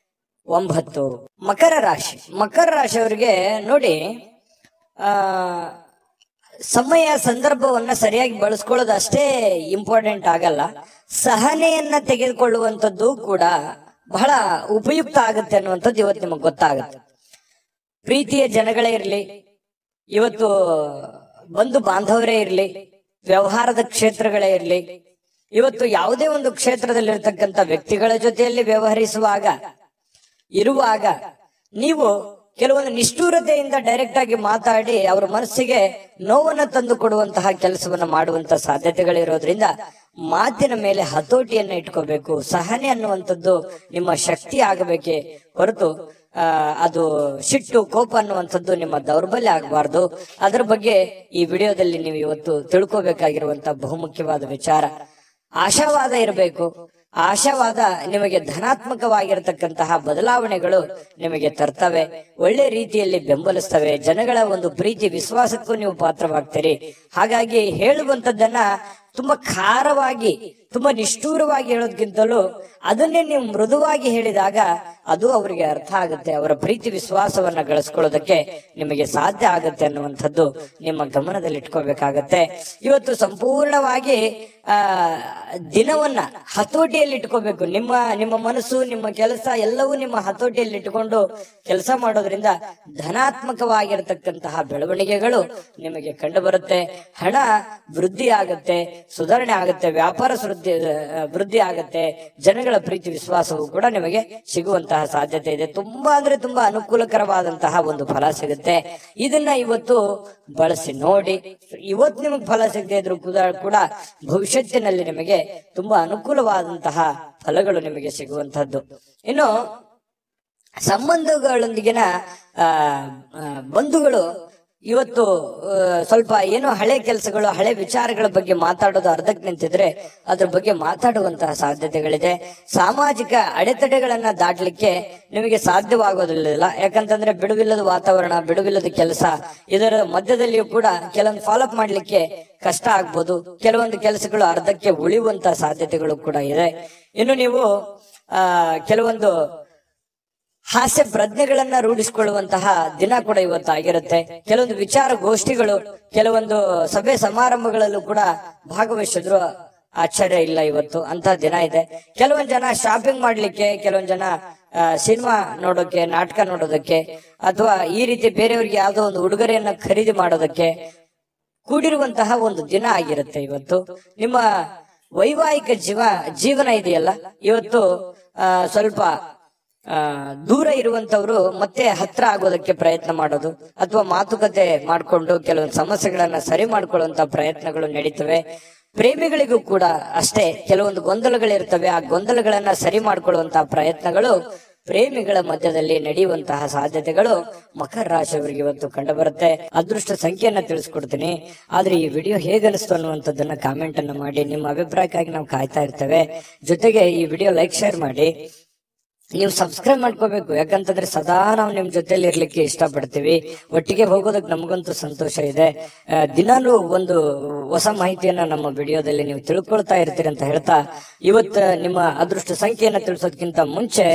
A: 9. ಮಕರ ರಾಶಿ. ಮಕರ ರಾಶಿಯವರಿಗೆ ನೋಡಿ, ಸಮಯ ಸಂದರ್ಭವನ್ನ ಸರಿಯಾಗಿ ಬಳಸ್ಕೊಳ್ಳೋದು ಅಷ್ಟೇ ಇಂಪಾರ್ಟೆಂಟ್ ಆಗಲ್ಲ, ಸಹನೆಯನ್ನ ತೆಗೆದುಕೊಳ್ಳುವಂಥದ್ದು ಕೂಡ ಬಹಳ ಉಪಯುಕ್ತ ಆಗುತ್ತೆ ಅನ್ನುವಂಥದ್ದು ಇವತ್ತು ನಿಮಗೆ ಗೊತ್ತಾಗುತ್ತೆ. ಪ್ರೀತಿಯ ಜನಗಳೇ ಇರ್ಲಿ, ಇವತ್ತು ಬಂಧು ಬಾಂಧವರೇ ಇರ್ಲಿ, ವ್ಯವಹಾರದ ಕ್ಷೇತ್ರಗಳೇ ಇರ್ಲಿ, ಇವತ್ತು ಯಾವುದೇ ಒಂದು ಕ್ಷೇತ್ರದಲ್ಲಿರ್ತಕ್ಕಂಥ ವ್ಯಕ್ತಿಗಳ ಜೊತೆಯಲ್ಲಿ ವ್ಯವಹರಿಸುವಾಗ ಇರುವಾಗ ನೀವು ಕೆಲವೊಂದು ನಿಷ್ಠೂರತೆಯಿಂದ ಡೈರೆಕ್ಟ್ ಆಗಿ ಮಾತಾಡಿ ಅವರ ಮನಸ್ಸಿಗೆ ನೋವನ್ನು ತಂದು ಕೊಡುವಂತಹ ಕೆಲಸವನ್ನ ಮಾಡುವಂತಹ ಸಾಧ್ಯತೆಗಳಿರೋದ್ರಿಂದ ಮಾತಿನ ಮೇಲೆ ಹತೋಟಿಯನ್ನ ಇಟ್ಕೋಬೇಕು. ಸಹನೆ ಅನ್ನುವಂಥದ್ದು ನಿಮ್ಮ ಶಕ್ತಿ ಆಗಬೇಕೇ ಹೊರತು ಅದು ಸಿಟ್ಟು, ಕೋಪ ಅನ್ನುವಂಥದ್ದು ನಿಮ್ಮ ದೌರ್ಬಲ್ಯ ಆಗಬಾರ್ದು. ಅದರ ಬಗ್ಗೆ ಈ ವಿಡಿಯೋದಲ್ಲಿ ನೀವು ಇವತ್ತು ತಿಳ್ಕೋಬೇಕಾಗಿರುವಂತಹ ಬಹುಮುಖ್ಯವಾದ ವಿಚಾರ. ಆಶಾವಾದ ಇರಬೇಕು. ಆಶಾವಾದ ನಿಮಗೆ ಧನಾತ್ಮಕವಾಗಿರತಕ್ಕಂತಹ ಬದಲಾವಣೆಗಳು ನಿಮಗೆ ತರ್ತವೆ, ಒಳ್ಳೆ ರೀತಿಯಲ್ಲಿ ಬೆಂಬಲಿಸ್ತವೆ. ಜನಗಳ ಒಂದು ಪ್ರೀತಿ ವಿಶ್ವಾಸಕ್ಕೂ ನೀವು ಪಾತ್ರವಾಗ್ತೀರಿ. ಹಾಗಾಗಿ ಹೇಳುವಂತದ್ದನ್ನ ತುಂಬಾ ಖಾರವಾಗಿ, ತುಂಬಾ ನಿಷ್ಠೂರವಾಗಿ ಹೇಳೋದಕ್ಕಿಂತಲೂ ಅದನ್ನೇ ನೀವು ಮೃದುವಾಗಿ ಹೇಳಿದಾಗ ಅದು ಅವರಿಗೆ ಅರ್ಥ ಆಗುತ್ತೆ. ಅವರ ಪ್ರೀತಿ ವಿಶ್ವಾಸವನ್ನ ಗಳಿಸ್ಕೊಳ್ಳೋದಕ್ಕೆ ನಿಮಗೆ ಸಾಧ್ಯ ಆಗುತ್ತೆ ಅನ್ನುವಂಥದ್ದು ನಿಮ್ಮ ಗಮನದಲ್ಲಿ ಇಟ್ಕೋಬೇಕಾಗತ್ತೆ. ಇವತ್ತು ಸಂಪೂರ್ಣವಾಗಿ ದಿನವನ್ನ ಹತೋಟಿಯಲ್ಲಿ ಇಟ್ಕೋಬೇಕು. ನಿಮ್ಮ ಮನಸ್ಸು, ನಿಮ್ಮ ಕೆಲಸ ಎಲ್ಲವೂ ನಿಮ್ಮ ಹತೋಟಿಯಲ್ಲಿ ಇಟ್ಟುಕೊಂಡು ಕೆಲಸ ಮಾಡೋದ್ರಿಂದ ಧನಾತ್ಮಕವಾಗಿರತಕ್ಕಂತಹ ಬೆಳವಣಿಗೆಗಳು ನಿಮಗೆ ಕಂಡು ಬರುತ್ತೆ. ಹಣ ವೃದ್ಧಿ ಆಗುತ್ತೆ, ಸುಧಾರಣೆ ಆಗುತ್ತೆ, ವ್ಯಾಪಾರ ವೃದ್ಧಿ ಆಗುತ್ತೆ, ಜನಗಳ ಪ್ರೀತಿ ವಿಶ್ವಾಸವು ಕೂಡ ನಿಮಗೆ ಸಿಗುವಂತಹ ಸಾಧ್ಯತೆ ಇದೆ. ತುಂಬಾ ಅಂದ್ರೆ ತುಂಬಾ ಅನುಕೂಲಕರವಾದಂತಹ ಒಂದು ಫಲ ಸಿಗುತ್ತೆ. ಇದನ್ನ ಇವತ್ತು ಬಳಸಿ ನೋಡಿ. ಇವತ್ತು ನಿಮಗೆ ಫಲ ಸಿಗದೆ ಇದ್ರು ಕೂಡ ಭವಿಷ್ಯತ್ತಿನಲ್ಲಿ ನಿಮಗೆ ತುಂಬಾ ಅನುಕೂಲವಾದಂತಹ ಫಲಗಳು ನಿಮಗೆ ಸಿಗುವಂತಹದ್ದು. ಇನ್ನು ಸಂಬಂಧಗಳೊಂದಿಗಿನ ಬಂಧುಗಳು ಇವತ್ತು ಸ್ವಲ್ಪ ಏನೋ ಹಳೆ ಕೆಲಸಗಳು, ಹಳೆ ವಿಚಾರಗಳ ಬಗ್ಗೆ ಮಾತಾಡೋದು ಅರ್ಧಕ್ಕೆ ನಿಂತಿದ್ರೆ ಅದ್ರ ಬಗ್ಗೆ ಮಾತಾಡುವಂತಹ ಸಾಧ್ಯತೆಗಳಿದೆ. ಸಾಮಾಜಿಕ ಅಡೆತಡೆಗಳನ್ನ ದಾಟಲಿಕ್ಕೆ ನಿಮಗೆ ಸಾಧ್ಯವಾಗೋದಿಲ್ಲ. ಯಾಕಂತಂದ್ರೆ ಬಿಡುವಿಲ್ಲದ ವಾತಾವರಣ, ಬಿಡುವಿಲ್ಲದ ಕೆಲಸ, ಇದರ ಮಧ್ಯದಲ್ಲಿಯೂ ಕೂಡ ಕೆಲವೊಂದು ಫಾಲೋಅಪ್ ಮಾಡ್ಲಿಕ್ಕೆ ಕಷ್ಟ ಆಗ್ಬೋದು. ಕೆಲವೊಂದು ಕೆಲಸಗಳು ಅರ್ಧಕ್ಕೆ ಉಳಿಯುವಂತಹ ಸಾಧ್ಯತೆಗಳು ಕೂಡ ಇದೆ. ಇನ್ನು ನೀವು ಕೆಲವೊಂದು ಹಾಸ್ಯ ಪ್ರಜ್ಞೆಗಳನ್ನ ರೂಢಿಸಿಕೊಳ್ಳುವಂತಹ ದಿನ ಕೂಡ ಇವತ್ತಾಗಿರುತ್ತೆ. ಕೆಲವೊಂದು ವಿಚಾರ ಗೋಷ್ಠಿಗಳು, ಕೆಲವೊಂದು ಸಭೆ ಸಮಾರಂಭಗಳಲ್ಲೂ ಕೂಡ ಭಾಗವಹಿಸಿದ್ರು ಆಶ್ಚರ್ಯ ಇಲ್ಲ. ಇವತ್ತು ಅಂತ ದಿನ ಇದೆ. ಕೆಲವೊಂದು ಜನ ಶಾಪಿಂಗ್ ಮಾಡ್ಲಿಕ್ಕೆ, ಕೆಲವೊಂದು ಜನ ಸಿನಿಮಾ ನೋಡೋಕೆ, ನಾಟಕ ನೋಡೋದಕ್ಕೆ, ಅಥವಾ ಈ ರೀತಿ ಬೇರೆಯವ್ರಿಗೆ ಯಾವುದೋ ಒಂದು ಉಡುಗೊರೆಯನ್ನ ಖರೀದಿ ಮಾಡೋದಕ್ಕೆ ಕೂಡಿರುವಂತಹ ಒಂದು ದಿನ ಆಗಿರುತ್ತೆ ಇವತ್ತು. ನಿಮ್ಮ ವೈವಾಹಿಕ ಜೀವನ ಇದೆಯಲ್ಲ, ಇವತ್ತು ಸ್ವಲ್ಪ ದೂರ ಇರುವಂತವ್ರು ಮತ್ತೆ ಹತ್ರ ಆಗೋದಕ್ಕೆ ಪ್ರಯತ್ನ ಮಾಡೋದು, ಅಥವಾ ಮಾತುಕತೆ ಮಾಡಿಕೊಂಡು ಕೆಲವೊಂದು ಸಮಸ್ಯೆಗಳನ್ನ ಸರಿ ಮಾಡ್ಕೊಳ್ಳುವಂತ ಪ್ರಯತ್ನಗಳು ನಡೀತವೆ. ಪ್ರೇಮಿಗಳಿಗೂ ಕೂಡ ಅಷ್ಟೇ ಕೆಲವೊಂದು ಗೊಂದಲಗಳಿರ್ತವೆ. ಆ ಗೊಂದಲಗಳನ್ನ ಸರಿ ಮಾಡ್ಕೊಳ್ಳುವಂತಹ ಪ್ರಯತ್ನಗಳು ಪ್ರೇಮಿಗಳ ಮಧ್ಯದಲ್ಲಿ ನಡೆಯುವಂತಹ ಸಾಧ್ಯತೆಗಳು ಮಕರ ರಾಶಿಯವರಿಗೆ ಇವತ್ತು ಕಂಡು ಬರುತ್ತೆ. ಅದೃಷ್ಟ ಸಂಖ್ಯೆಯನ್ನ ತಿಳಿಸ್ಕೊಡ್ತೀನಿ. ಆದ್ರೆ ಈ ವಿಡಿಯೋ ಹೇಗನಿಸ್ತು ಅನ್ನುವಂಥದ್ದನ್ನ ಕಾಮೆಂಟ್ ಅನ್ನ ಮಾಡಿ. ನಿಮ್ಮ ಅಭಿಪ್ರಾಯಕ್ಕಾಗಿ ನಾವು ಕಾಯ್ತಾ ಇರ್ತೇವೆ. ಜೊತೆಗೆ ಈ ವಿಡಿಯೋ ಲೈಕ್, ಶೇರ್ ಮಾಡಿ. ನೀವು ಸಬ್ಸ್ಕ್ರೈಬ್ ಮಾಡ್ಕೋಬೇಕು, ಯಾಕಂತಂದ್ರೆ ಸದಾ ನಾವು ನಿಮ್ ಜೊತೆಲಿ ಇರ್ಲಿಕ್ಕೆ ಇಷ್ಟಪಡ್ತೀವಿ. ಒಟ್ಟಿಗೆ ಹೋಗೋದಕ್ಕೆ ನಮಗಂತೂ ಸಂತೋಷ ಇದೆ. ದಿನಾಲೂ ಒಂದು ಹೊಸ ಮಾಹಿತಿಯನ್ನ ನಮ್ಮ ವಿಡಿಯೋದಲ್ಲಿ ನೀವು ತಿಳ್ಕೊಳ್ತಾ ಇರ್ತೀರಿ ಅಂತ ಹೇಳ್ತಾ, ಇವತ್ತು ನಿಮ್ಮ ಅದೃಷ್ಟ ಸಂಖ್ಯೆಯನ್ನ ತಿಳಿಸೋದಕ್ಕಿಂತ ಮುಂಚೆ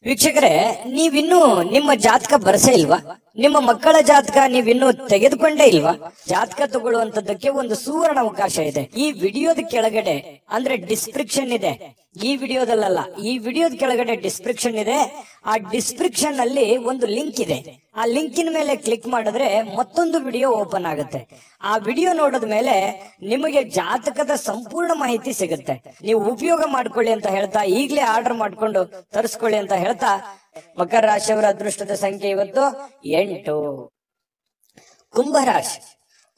A: ವೀಕ್ಷಕರೇ, ನೀವಿನ್ನೂ ನಿಮ್ಮ ಜಾತಕ ಬರಸೇ ಇಲ್ವಾ? ನಿಮ್ಮ ಮಕ್ಕಳ ಜಾತಕ ನೀವಿನ್ನೂ ತೆಗೆದುಕೊಂಡೇ ಇಲ್ವಾ? ಜಾತಕ ತಗೊಳ್ಳುವಂತದ್ದಕ್ಕೆ ಒಂದು ಸುವರ್ಣ ಅವಕಾಶ ಇದೆ. ಈ ವಿಡಿಯೋದ ಕೆಳಗಡೆ ಅಂದ್ರೆ ಡಿಸ್ಕ್ರಿಪ್ಷನ್ ಇದೆ. ಈ ವಿಡಿಯೋದಲ್ಲ, ಈ ವಿಡಿಯೋದ ಕೆಳಗಡೆ ಡಿಸ್ಕ್ರಿಪ್ಷನ್ ಇದೆ. ಆ ಡಿಸ್ಕ್ರಿಪ್ಷನ್ ಅಲ್ಲಿ ಒಂದು ಲಿಂಕ್ ಇದೆ. ಆ ಲಿಂಕಿನ ಮೇಲೆ ಕ್ಲಿಕ್ ಮಾಡಿದ್ರೆ ಮತ್ತೊಂದು ವಿಡಿಯೋ ಓಪನ್ ಆಗುತ್ತೆ. ಆ ವಿಡಿಯೋ ನೋಡಿದ ಮೇಲೆ ನಿಮಗೆ ಜಾತಕದ ಸಂಪೂರ್ಣ ಮಾಹಿತಿ ಸಿಗುತ್ತೆ. ನೀವು ಉಪಯೋಗ ಮಾಡ್ಕೊಳ್ಳಿ ಅಂತ ಹೇಳ್ತಾ, ಈಗಲೇ ಆರ್ಡರ್ ಮಾಡ್ಕೊಂಡು ತರಿಸ್ಕೊಳ್ಳಿ ಅಂತ ಹೇಳ್ತಾ, ಮಕರ ರಾಶಿಯವರ ಅದೃಷ್ಟದ ಸಂಖ್ಯೆ ಇವತ್ತು 8.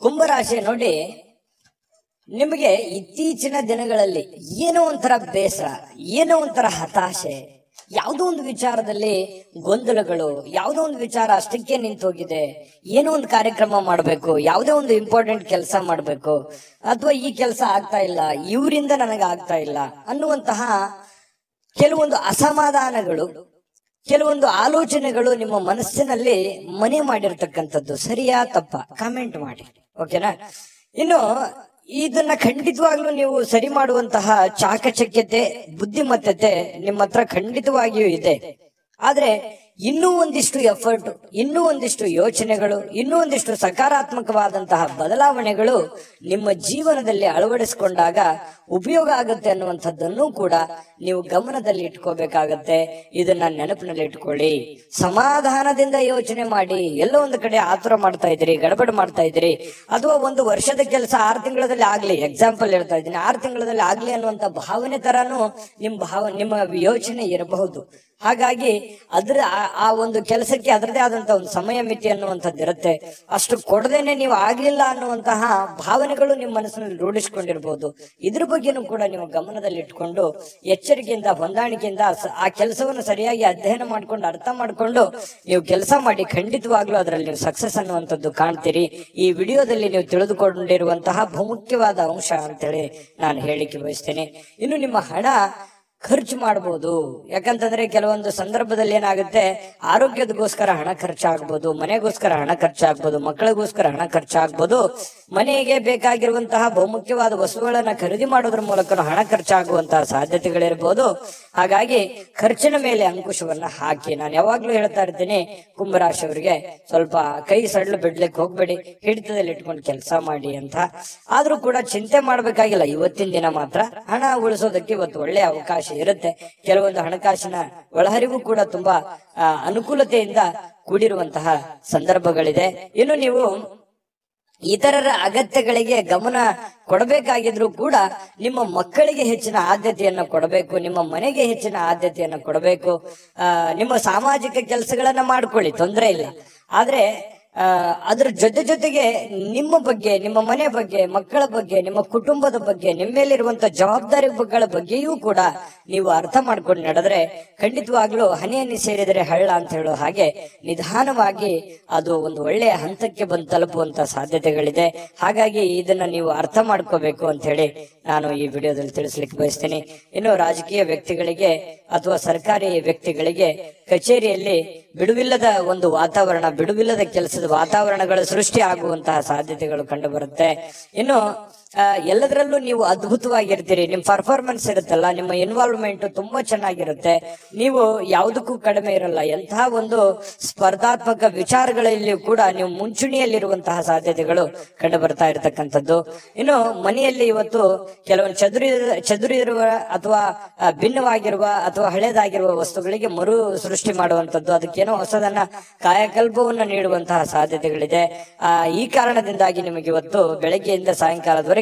A: ಕುಂಭರಾಶಿ ನೋಡಿ, ನಿಮಗೆ ಇತ್ತೀಚಿನ ದಿನಗಳಲ್ಲಿ ಏನೋ ಒಂಥರ ಬೇಸರ, ಏನೋ ಒಂಥರ ಹತಾಶೆ, ಯಾವುದೋ ಒಂದು ವಿಚಾರದಲ್ಲಿ ಗೊಂದಲಗಳು, ಯಾವುದೋ ಒಂದು ವಿಚಾರ ಅಷ್ಟಕ್ಕೆ ನಿಂತೋಗಿದೆ. ಏನೋ ಒಂದು ಕಾರ್ಯಕ್ರಮ ಮಾಡಬೇಕು, ಯಾವುದೋ ಒಂದು ಇಂಪಾರ್ಟೆಂಟ್ ಕೆಲಸ ಮಾಡಬೇಕು, ಅಥವಾ ಈ ಕೆಲಸ ಆಗ್ತಾ ಇಲ್ಲ, ಇವರಿಂದ ನನಗೆ ಆಗ್ತಾ ಇಲ್ಲ ಅನ್ನುವಂತಹ ಕೆಲವೊಂದು ಅಸಮಾಧಾನಗಳು, ಕೆಲವೊಂದು ಆಲೋಚನೆಗಳು ನಿಮ್ಮ ಮನಸ್ಸಿನಲ್ಲಿ ಮನೆ ಮಾಡಿರ್ತಕ್ಕಂಥದ್ದು. ಸರಿಯಾ ತಪ್ಪ ಕಾಮೆಂಟ್ ಮಾಡಿ, ಓಕೆನಾ? ಇನ್ನು ಇದನ್ನ ಖಂಡಿತವಾಗ್ಲೂ ನೀವು ಸರಿ ಮಾಡುವಂತಹ ಚಾಕಚಕ್ಯತೆ, ಬುದ್ಧಿಮತ್ತತೆ ನಿಮ್ಮ ಹತ್ರ ಖಂಡಿತವಾಗಿಯೂ ಇದೆ. ಆದ್ರೆ ಇನ್ನೂ ಒಂದಿಷ್ಟು ಎಫರ್ಟ್, ಇನ್ನೂ ಒಂದಿಷ್ಟು ಯೋಚನೆಗಳು, ಇನ್ನೂ ಒಂದಿಷ್ಟು ಸಕಾರಾತ್ಮಕವಾದಂತಹ ಬದಲಾವಣೆಗಳು ನಿಮ್ಮ ಜೀವನದಲ್ಲಿ ಅಳವಡಿಸಿಕೊಂಡಾಗ ಉಪಯೋಗ ಆಗುತ್ತೆ ಅನ್ನುವಂಥದ್ದನ್ನು ಕೂಡ ನೀವು ಗಮನದಲ್ಲಿ ಇಟ್ಕೋಬೇಕಾಗತ್ತೆ. ಇದನ್ನ ನೆನಪಿನಲ್ಲಿ ಇಟ್ಕೊಳ್ಳಿ. ಸಮಾಧಾನದಿಂದ ಯೋಚನೆ ಮಾಡಿ. ಎಲ್ಲೋ ಒಂದು ಕಡೆ ಆತುರ ಮಾಡ್ತಾ ಇದ್ರಿ, ಗಡಬಡ ಮಾಡ್ತಾ ಇದ್ರಿ, ಅಥವಾ ಒಂದು ವರ್ಷದ ಕೆಲಸ 6 ತಿಂಗಳಲ್ಲಿ ಆಗ್ಲಿ, ಎಕ್ಸಾಂಪಲ್ ಹೇಳ್ತಾ ಇದ್ದೀನಿ, 6 ತಿಂಗಳಲ್ಲಿ ಆಗ್ಲಿ ಅನ್ನುವಂತ ಭಾವನೆ ತರಾನು ನಿಮ್ಮ ಯೋಚನೆ ಇರಬಹುದು. ಹಾಗಾಗಿ ಆ ಒಂದು ಕೆಲಸಕ್ಕೆ ಅದರದೇ ಆದಂತಹ ಒಂದು ಸಮಯ ಮಿತಿ ಅನ್ನುವಂಥದ್ದು ಇರುತ್ತೆ. ಅಷ್ಟು ಕೊಡದೇನೆ ನೀವು ಆಗ್ಲಿಲ್ಲ ಅನ್ನುವಂತಹ ಭಾವನೆಗಳು ನಿಮ್ಮ ಮನಸ್ಸಿನಲ್ಲಿ ರೂಢಿಸಿಕೊಂಡಿರ್ಬೋದು. ಇದ್ರ ಬಗ್ಗೆನೂ ಕೂಡ ನೀವು ಗಮನದಲ್ಲಿ ಇಟ್ಕೊಂಡು ಎಚ್ಚರಿಕೆಯಿಂದ, ಹೊಂದಾಣಿಕೆಯಿಂದ ಆ ಕೆಲಸವನ್ನು ಸರಿಯಾಗಿ ಅಧ್ಯಯನ ಮಾಡ್ಕೊಂಡು, ಅರ್ಥ ಮಾಡ್ಕೊಂಡು ನೀವು ಕೆಲಸ ಮಾಡಿ. ಖಂಡಿತವಾಗ್ಲೂ ಅದರಲ್ಲಿ ನೀವು ಸಕ್ಸಸ್ ಅನ್ನುವಂಥದ್ದು ಕಾಣ್ತೀರಿ. ಈ ವಿಡಿಯೋದಲ್ಲಿ ನೀವು ತಿಳಿದುಕೊಂಡಿರುವಂತಹ ಬಹುಮುಖ್ಯವಾದ ಅಂಶ ಅಂತೇಳಿ ನಾನು ಹೇಳಿಕೆ ಬಯಸ್ತೇನೆ. ಇನ್ನು ನಿಮ್ಮ ಹಣ ಖರ್ಚು ಮಾಡಬಹುದು. ಯಾಕಂತಂದ್ರೆ ಕೆಲವೊಂದು ಸಂದರ್ಭದಲ್ಲಿ ಏನಾಗುತ್ತೆ, ಆರೋಗ್ಯದಗೋಸ್ಕರ ಹಣ ಖರ್ಚಾಗ್ಬೋದು, ಮನೆಗೋಸ್ಕರ ಹಣ ಖರ್ಚಾಗ್ಬೋದು, ಮಕ್ಕಳಿಗೋಸ್ಕರ ಹಣ ಖರ್ಚಾಗ್ಬೋದು, ಮನೆಗೆ ಬೇಕಾಗಿರುವಂತಹ ಬಹುಮುಖ್ಯವಾದ ವಸ್ತುಗಳನ್ನ ಖರೀದಿ ಮಾಡೋದ್ರ ಮೂಲಕ ಹಣ ಖರ್ಚಾಗುವಂತಹ ಸಾಧ್ಯತೆಗಳಿರ್ಬೋದು. ಹಾಗಾಗಿ ಖರ್ಚಿನ ಮೇಲೆ ಅಂಕುಶವನ್ನ ಹಾಕಿ. ನಾನು ಯಾವಾಗ್ಲೂ ಹೇಳ್ತಾ ಇರ್ತೀನಿ, ಕುಂಭರಾಶಿಯವರಿಗೆ ಸ್ವಲ್ಪ ಕೈ ಸಡ್ಲು ಬಿಡ್ಲಿಕ್ಕೆ ಹೋಗ್ಬೇಡಿ, ಹಿಡಿತದಲ್ಲಿ ಇಟ್ಕೊಂಡು ಕೆಲಸ ಮಾಡಿ ಅಂತ. ಆದ್ರೂ ಕೂಡ ಚಿಂತೆ ಮಾಡ್ಬೇಕಾಗಿಲ್ಲ. ಇವತ್ತಿನ ದಿನ ಮಾತ್ರ ಹಣ ಉಳಿಸೋದಕ್ಕೆ ಇವತ್ತು ಒಳ್ಳೆ ಅವಕಾಶ ಇರುತ್ತೆ. ಕೆಲವೊಂದು ಹಣಕಾಸಿನ ಒಳಹರಿವು ಕೂಡ ತುಂಬಾ ಅನುಕೂಲತೆಯಿಂದ ಕೂಡಿರುವಂತಹ ಸಂದರ್ಭಗಳಿದೆ. ಇನ್ನು ನೀವು ಇತರರ ಅಗತ್ಯಗಳಿಗೆ ಗಮನ ಕೊಡಬೇಕಾಗಿದ್ರು ಕೂಡ ನಿಮ್ಮ ಮಕ್ಕಳಿಗೆ ಹೆಚ್ಚಿನ ಆದ್ಯತೆಯನ್ನು ಕೊಡಬೇಕು, ನಿಮ್ಮ ಮನೆಗೆ ಹೆಚ್ಚಿನ ಆದ್ಯತೆಯನ್ನು ಕೊಡಬೇಕು. ನಿಮ್ಮ ಸಾಮಾಜಿಕ ಕೆಲಸಗಳನ್ನ ಮಾಡ್ಕೊಳ್ಳಿ, ತೊಂದರೆ ಇಲ್ಲ. ಆದ್ರೆ ಅದ್ರ ಜೊತೆಗೆ ನಿಮ್ಮ ಬಗ್ಗೆ, ನಿಮ್ಮ ಮನೆ ಬಗ್ಗೆ, ಮಕ್ಕಳ ಬಗ್ಗೆ, ನಿಮ್ಮ ಕುಟುಂಬದ ಬಗ್ಗೆ, ನಿಮ್ಮ ಮೇಲಿರುವಂತ ಜವಾಬ್ದಾರಿಗಳ ಬಗ್ಗೆಯೂ ಕೂಡ ನೀವು ಅರ್ಥ ಮಾಡ್ಕೊಂಡು ನಡೆದ್ರೆ ಖಂಡಿತವಾಗ್ಲೂ ಹನಿ ಹನಿ ಸೇರಿದರೆ ಹಳ್ಳ ಅಂತ ಹೇಳೋ ಹಾಗೆ ನಿಧಾನವಾಗಿ ಅದು ಒಂದು ಒಳ್ಳೆಯ ಹಂತಕ್ಕೆ ಬಂದು ತಲುಪುವಂತ ಸಾಧ್ಯತೆಗಳಿದೆ. ಹಾಗಾಗಿ ಇದನ್ನ ನೀವು ಅರ್ಥ ಮಾಡ್ಕೋಬೇಕು ಅಂತ ಹೇಳಿ ನಾನು ಈ ವಿಡಿಯೋದಲ್ಲಿ ತಿಳಿಸ್ಲಿಕ್ಕೆ ಬಯಸ್ತೇನೆ. ಇನ್ನು ರಾಜಕೀಯ ವ್ಯಕ್ತಿಗಳಿಗೆ ಅಥವಾ ಸರ್ಕಾರಿ ವ್ಯಕ್ತಿಗಳಿಗೆ ಕಚೇರಿಯಲ್ಲಿ ಬಿಡುವಿಲ್ಲದ ಒಂದು ವಾತಾವರಣ, ಬಿಡುವಿಲ್ಲದ ಕೆಲಸದ ವಾತಾವರಣಗಳು ಸೃಷ್ಟಿ ಆಗುವಂತಹ ಸಾಧ್ಯತೆಗಳು ಕಂಡು ಬರುತ್ತೆ. ಇನ್ನು ಎಲ್ಲದರಲ್ಲೂ ನೀವು ಅದ್ಭುತವಾಗಿರ್ತೀರಿ. ನಿಮ್ ಪರ್ಫಾರ್ಮೆನ್ಸ್ ಇರುತ್ತಲ್ಲ, ನಿಮ್ಮ ಇನ್ವಾಲ್ವ್ಮೆಂಟ್ ತುಂಬಾ ಚೆನ್ನಾಗಿರುತ್ತೆ. ನೀವು ಯಾವುದಕ್ಕೂ ಕಡಿಮೆ ಇರಲ್ಲ. ಎಂತಹ ಒಂದು ಸ್ಪರ್ಧಾತ್ಮಕ ವಿಚಾರಗಳಲ್ಲಿ ಕೂಡ ನೀವು ಮುಂಚೂಣಿಯಲ್ಲಿರುವಂತಹ ಸಾಧ್ಯತೆಗಳು ಕಂಡು ಬರ್ತಾ ಇರತಕ್ಕಂಥದ್ದು. ಇನ್ನು ಮನೆಯಲ್ಲಿ ಇವತ್ತು ಕೆಲವೊಂದು ಚದುರಿರುವ ಅಥವಾ ಭಿನ್ನವಾಗಿರುವ ಅಥವಾ ಹಳೇದಾಗಿರುವ ವಸ್ತುಗಳಿಗೆ ಮರು ಸೃಷ್ಟಿ ಮಾಡುವಂತದ್ದು, ಅದಕ್ಕೇನೋ ಹೊಸದನ್ನ ಕಾಯಕಲ್ಪವನ್ನ ನೀಡುವಂತಹ ಸಾಧ್ಯತೆಗಳಿದೆ. ಈ ಕಾರಣದಿಂದಾಗಿ ನಿಮಗೆ ಇವತ್ತು ಬೆಳಗ್ಗೆಯಿಂದ ಸಾಯಂಕಾಲದವರೆಗೆ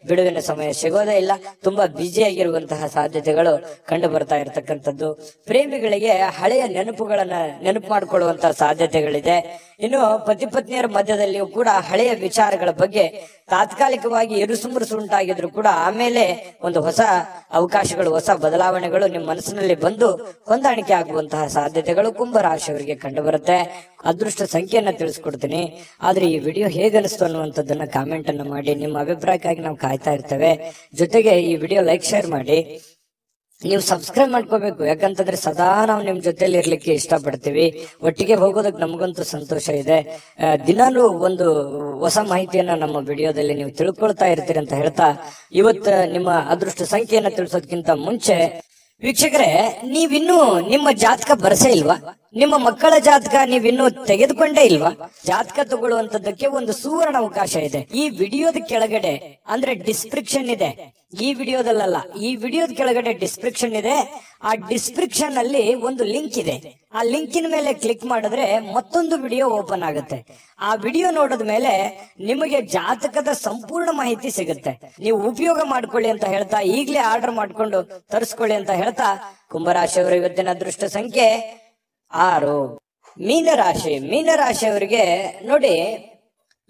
A: ಬಿಡುವಿನ ಸಮಯ ಸಿಗೋದೇ ಇಲ್ಲ. ತುಂಬಾ ಬ್ಯುಸಿಯಾಗಿರುವಂತಹ ಸಾಧ್ಯತೆಗಳು ಕಂಡು ಬರ್ತಾ ಇರತಕ್ಕಂಥದ್ದು. ಪ್ರೇಮಿಗಳಿಗೆ ಹಳೆಯ ನೆನಪುಗಳನ್ನ ನೆನಪು ಮಾಡಿಕೊಳ್ಳುವಂತಹ ಸಾಧ್ಯತೆಗಳಿದೆ. ಇನ್ನು ಪತಿ ಪತ್ನಿಯರ ಮಧ್ಯದಲ್ಲಿಯೂ ಕೂಡ ಹಳೆಯ ವಿಚಾರಗಳ ಬಗ್ಗೆ ತಾತ್ಕಾಲಿಕವಾಗಿ ಇರುಸುಮುರುಸು ಉಂಟಾಗಿದ್ರು ಕೂಡ ಆಮೇಲೆ ಒಂದು ಹೊಸ ಅವಕಾಶಗಳು, ಹೊಸ ಬದಲಾವಣೆಗಳು ನಿಮ್ಮ ಮನಸ್ಸಿನಲ್ಲಿ ಬಂದು ಹೊಂದಾಣಿಕೆ ಆಗುವಂತಹ ಸಾಧ್ಯತೆಗಳು ಕುಂಭರಾಶಿಯವರಿಗೆ ಕಂಡು ಬರುತ್ತೆ. ಅದೃಷ್ಟ ಸಂಖ್ಯೆಯನ್ನ ತಿಳಿಸ್ಕೊಡ್ತೀನಿ. ಆದ್ರೆ ಈ ವಿಡಿಯೋ ಹೇಗನಿಸ್ತು ಅನ್ನುವಂಥದ್ದನ್ನ ಕಾಮೆಂಟ್ ಅನ್ನ ಮಾಡಿ. ನಿಮ್ಮ ಅಭಿಪ್ರಾಯಕ್ಕಾಗಿ ನಾವು ಕಾಯ್ತಾ ಇರ್ತೇವೆ. ಜೊತೆಗೆ ಈ ವಿಡಿಯೋ ಲೈಕ್, ಶೇರ್ ಮಾಡಿ. ನೀವು ಸಬ್ಸ್ಕ್ರೈಬ್ ಮಾಡ್ಕೋಬೇಕು, ಯಾಕಂತಂದ್ರೆ ಸದಾ ನಾವು ನಿಮ್ ಜೊತೆಲಿ ಇರ್ಲಿಕ್ಕೆ ಇಷ್ಟಪಡ್ತೀವಿ. ಒಟ್ಟಿಗೆ ಹೋಗೋದಕ್ಕೆ ನಮಗಂತೂ ಸಂತೋಷ ಇದೆ. ದಿನಾಲೂ ಒಂದು ಹೊಸ ಮಾಹಿತಿಯನ್ನ ನಮ್ಮ ವಿಡಿಯೋದಲ್ಲಿ ನೀವು ತಿಳ್ಕೊಳ್ತಾ ಇರ್ತೀರಿ ಅಂತ ಹೇಳ್ತಾ, ಇವತ್ತು ನಿಮ್ಮ ಅದೃಷ್ಟ ಸಂಖ್ಯೆಯನ್ನ ತಿಳಿಸೋದಕ್ಕಿಂತ ಮುಂಚೆ ವೀಕ್ಷಕರೇ, ನೀವಿನ್ನೂ ನಿಮ್ಮ ಜಾತಕ ಬರಸೇ ಇಲ್ವಾ? ನಿಮ್ಮ ಮಕ್ಕಳ ಜಾತಕ ನೀವಿನ್ನೂ ತೆಗೆದುಕೊಂಡೇ ಇಲ್ವಾ? ಜಾತಕ ತಗೊಳ್ಳುವಂತದ್ದಕ್ಕೆ ಒಂದು ಸುವರ್ಣ ಅವಕಾಶ ಇದೆ. ಈ ವಿಡಿಯೋದ ಕೆಳಗಡೆ ಅಂದ್ರೆ ಡಿಸ್ಕ್ರಿಪ್ಷನ್ ಇದೆ. ಈ ವಿಡಿಯೋದಲ್ಲ, ಈ ವಿಡಿಯೋದ ಕೆಳಗಡೆ ಡಿಸ್ಕ್ರಿಪ್ಷನ್ ಇದೆ. ಆ ಡಿಸ್ಕ್ರಿಪ್ಷನ್ ಅಲ್ಲಿ ಒಂದು ಲಿಂಕ್ ಇದೆ. ಆ ಲಿಂಕಿನ ಮೇಲೆ ಕ್ಲಿಕ್ ಮಾಡಿದ್ರೆ ಮತ್ತೊಂದು ವಿಡಿಯೋ ಓಪನ್ ಆಗುತ್ತೆ. ಆ ವಿಡಿಯೋ ನೋಡಿದ ಮೇಲೆ ನಿಮಗೆ ಜಾತಕದ ಸಂಪೂರ್ಣ ಮಾಹಿತಿ ಸಿಗುತ್ತೆ. ನೀವು ಉಪಯೋಗ ಮಾಡ್ಕೊಳ್ಳಿ ಅಂತ ಹೇಳ್ತಾ, ಈಗಲೇ ಆರ್ಡರ್ ಮಾಡ್ಕೊಂಡು ತರಿಸ್ಕೊಳ್ಳಿ ಅಂತ ಹೇಳ್ತಾ, ಕುಂಭರಾಶಿಯವರ ಇವತ್ತಿನ ಅದೃಷ್ಟ ಸಂಖ್ಯೆ 6. ಮೀನರಾಶಿಯವರಿಗೆ ನೋಡಿ,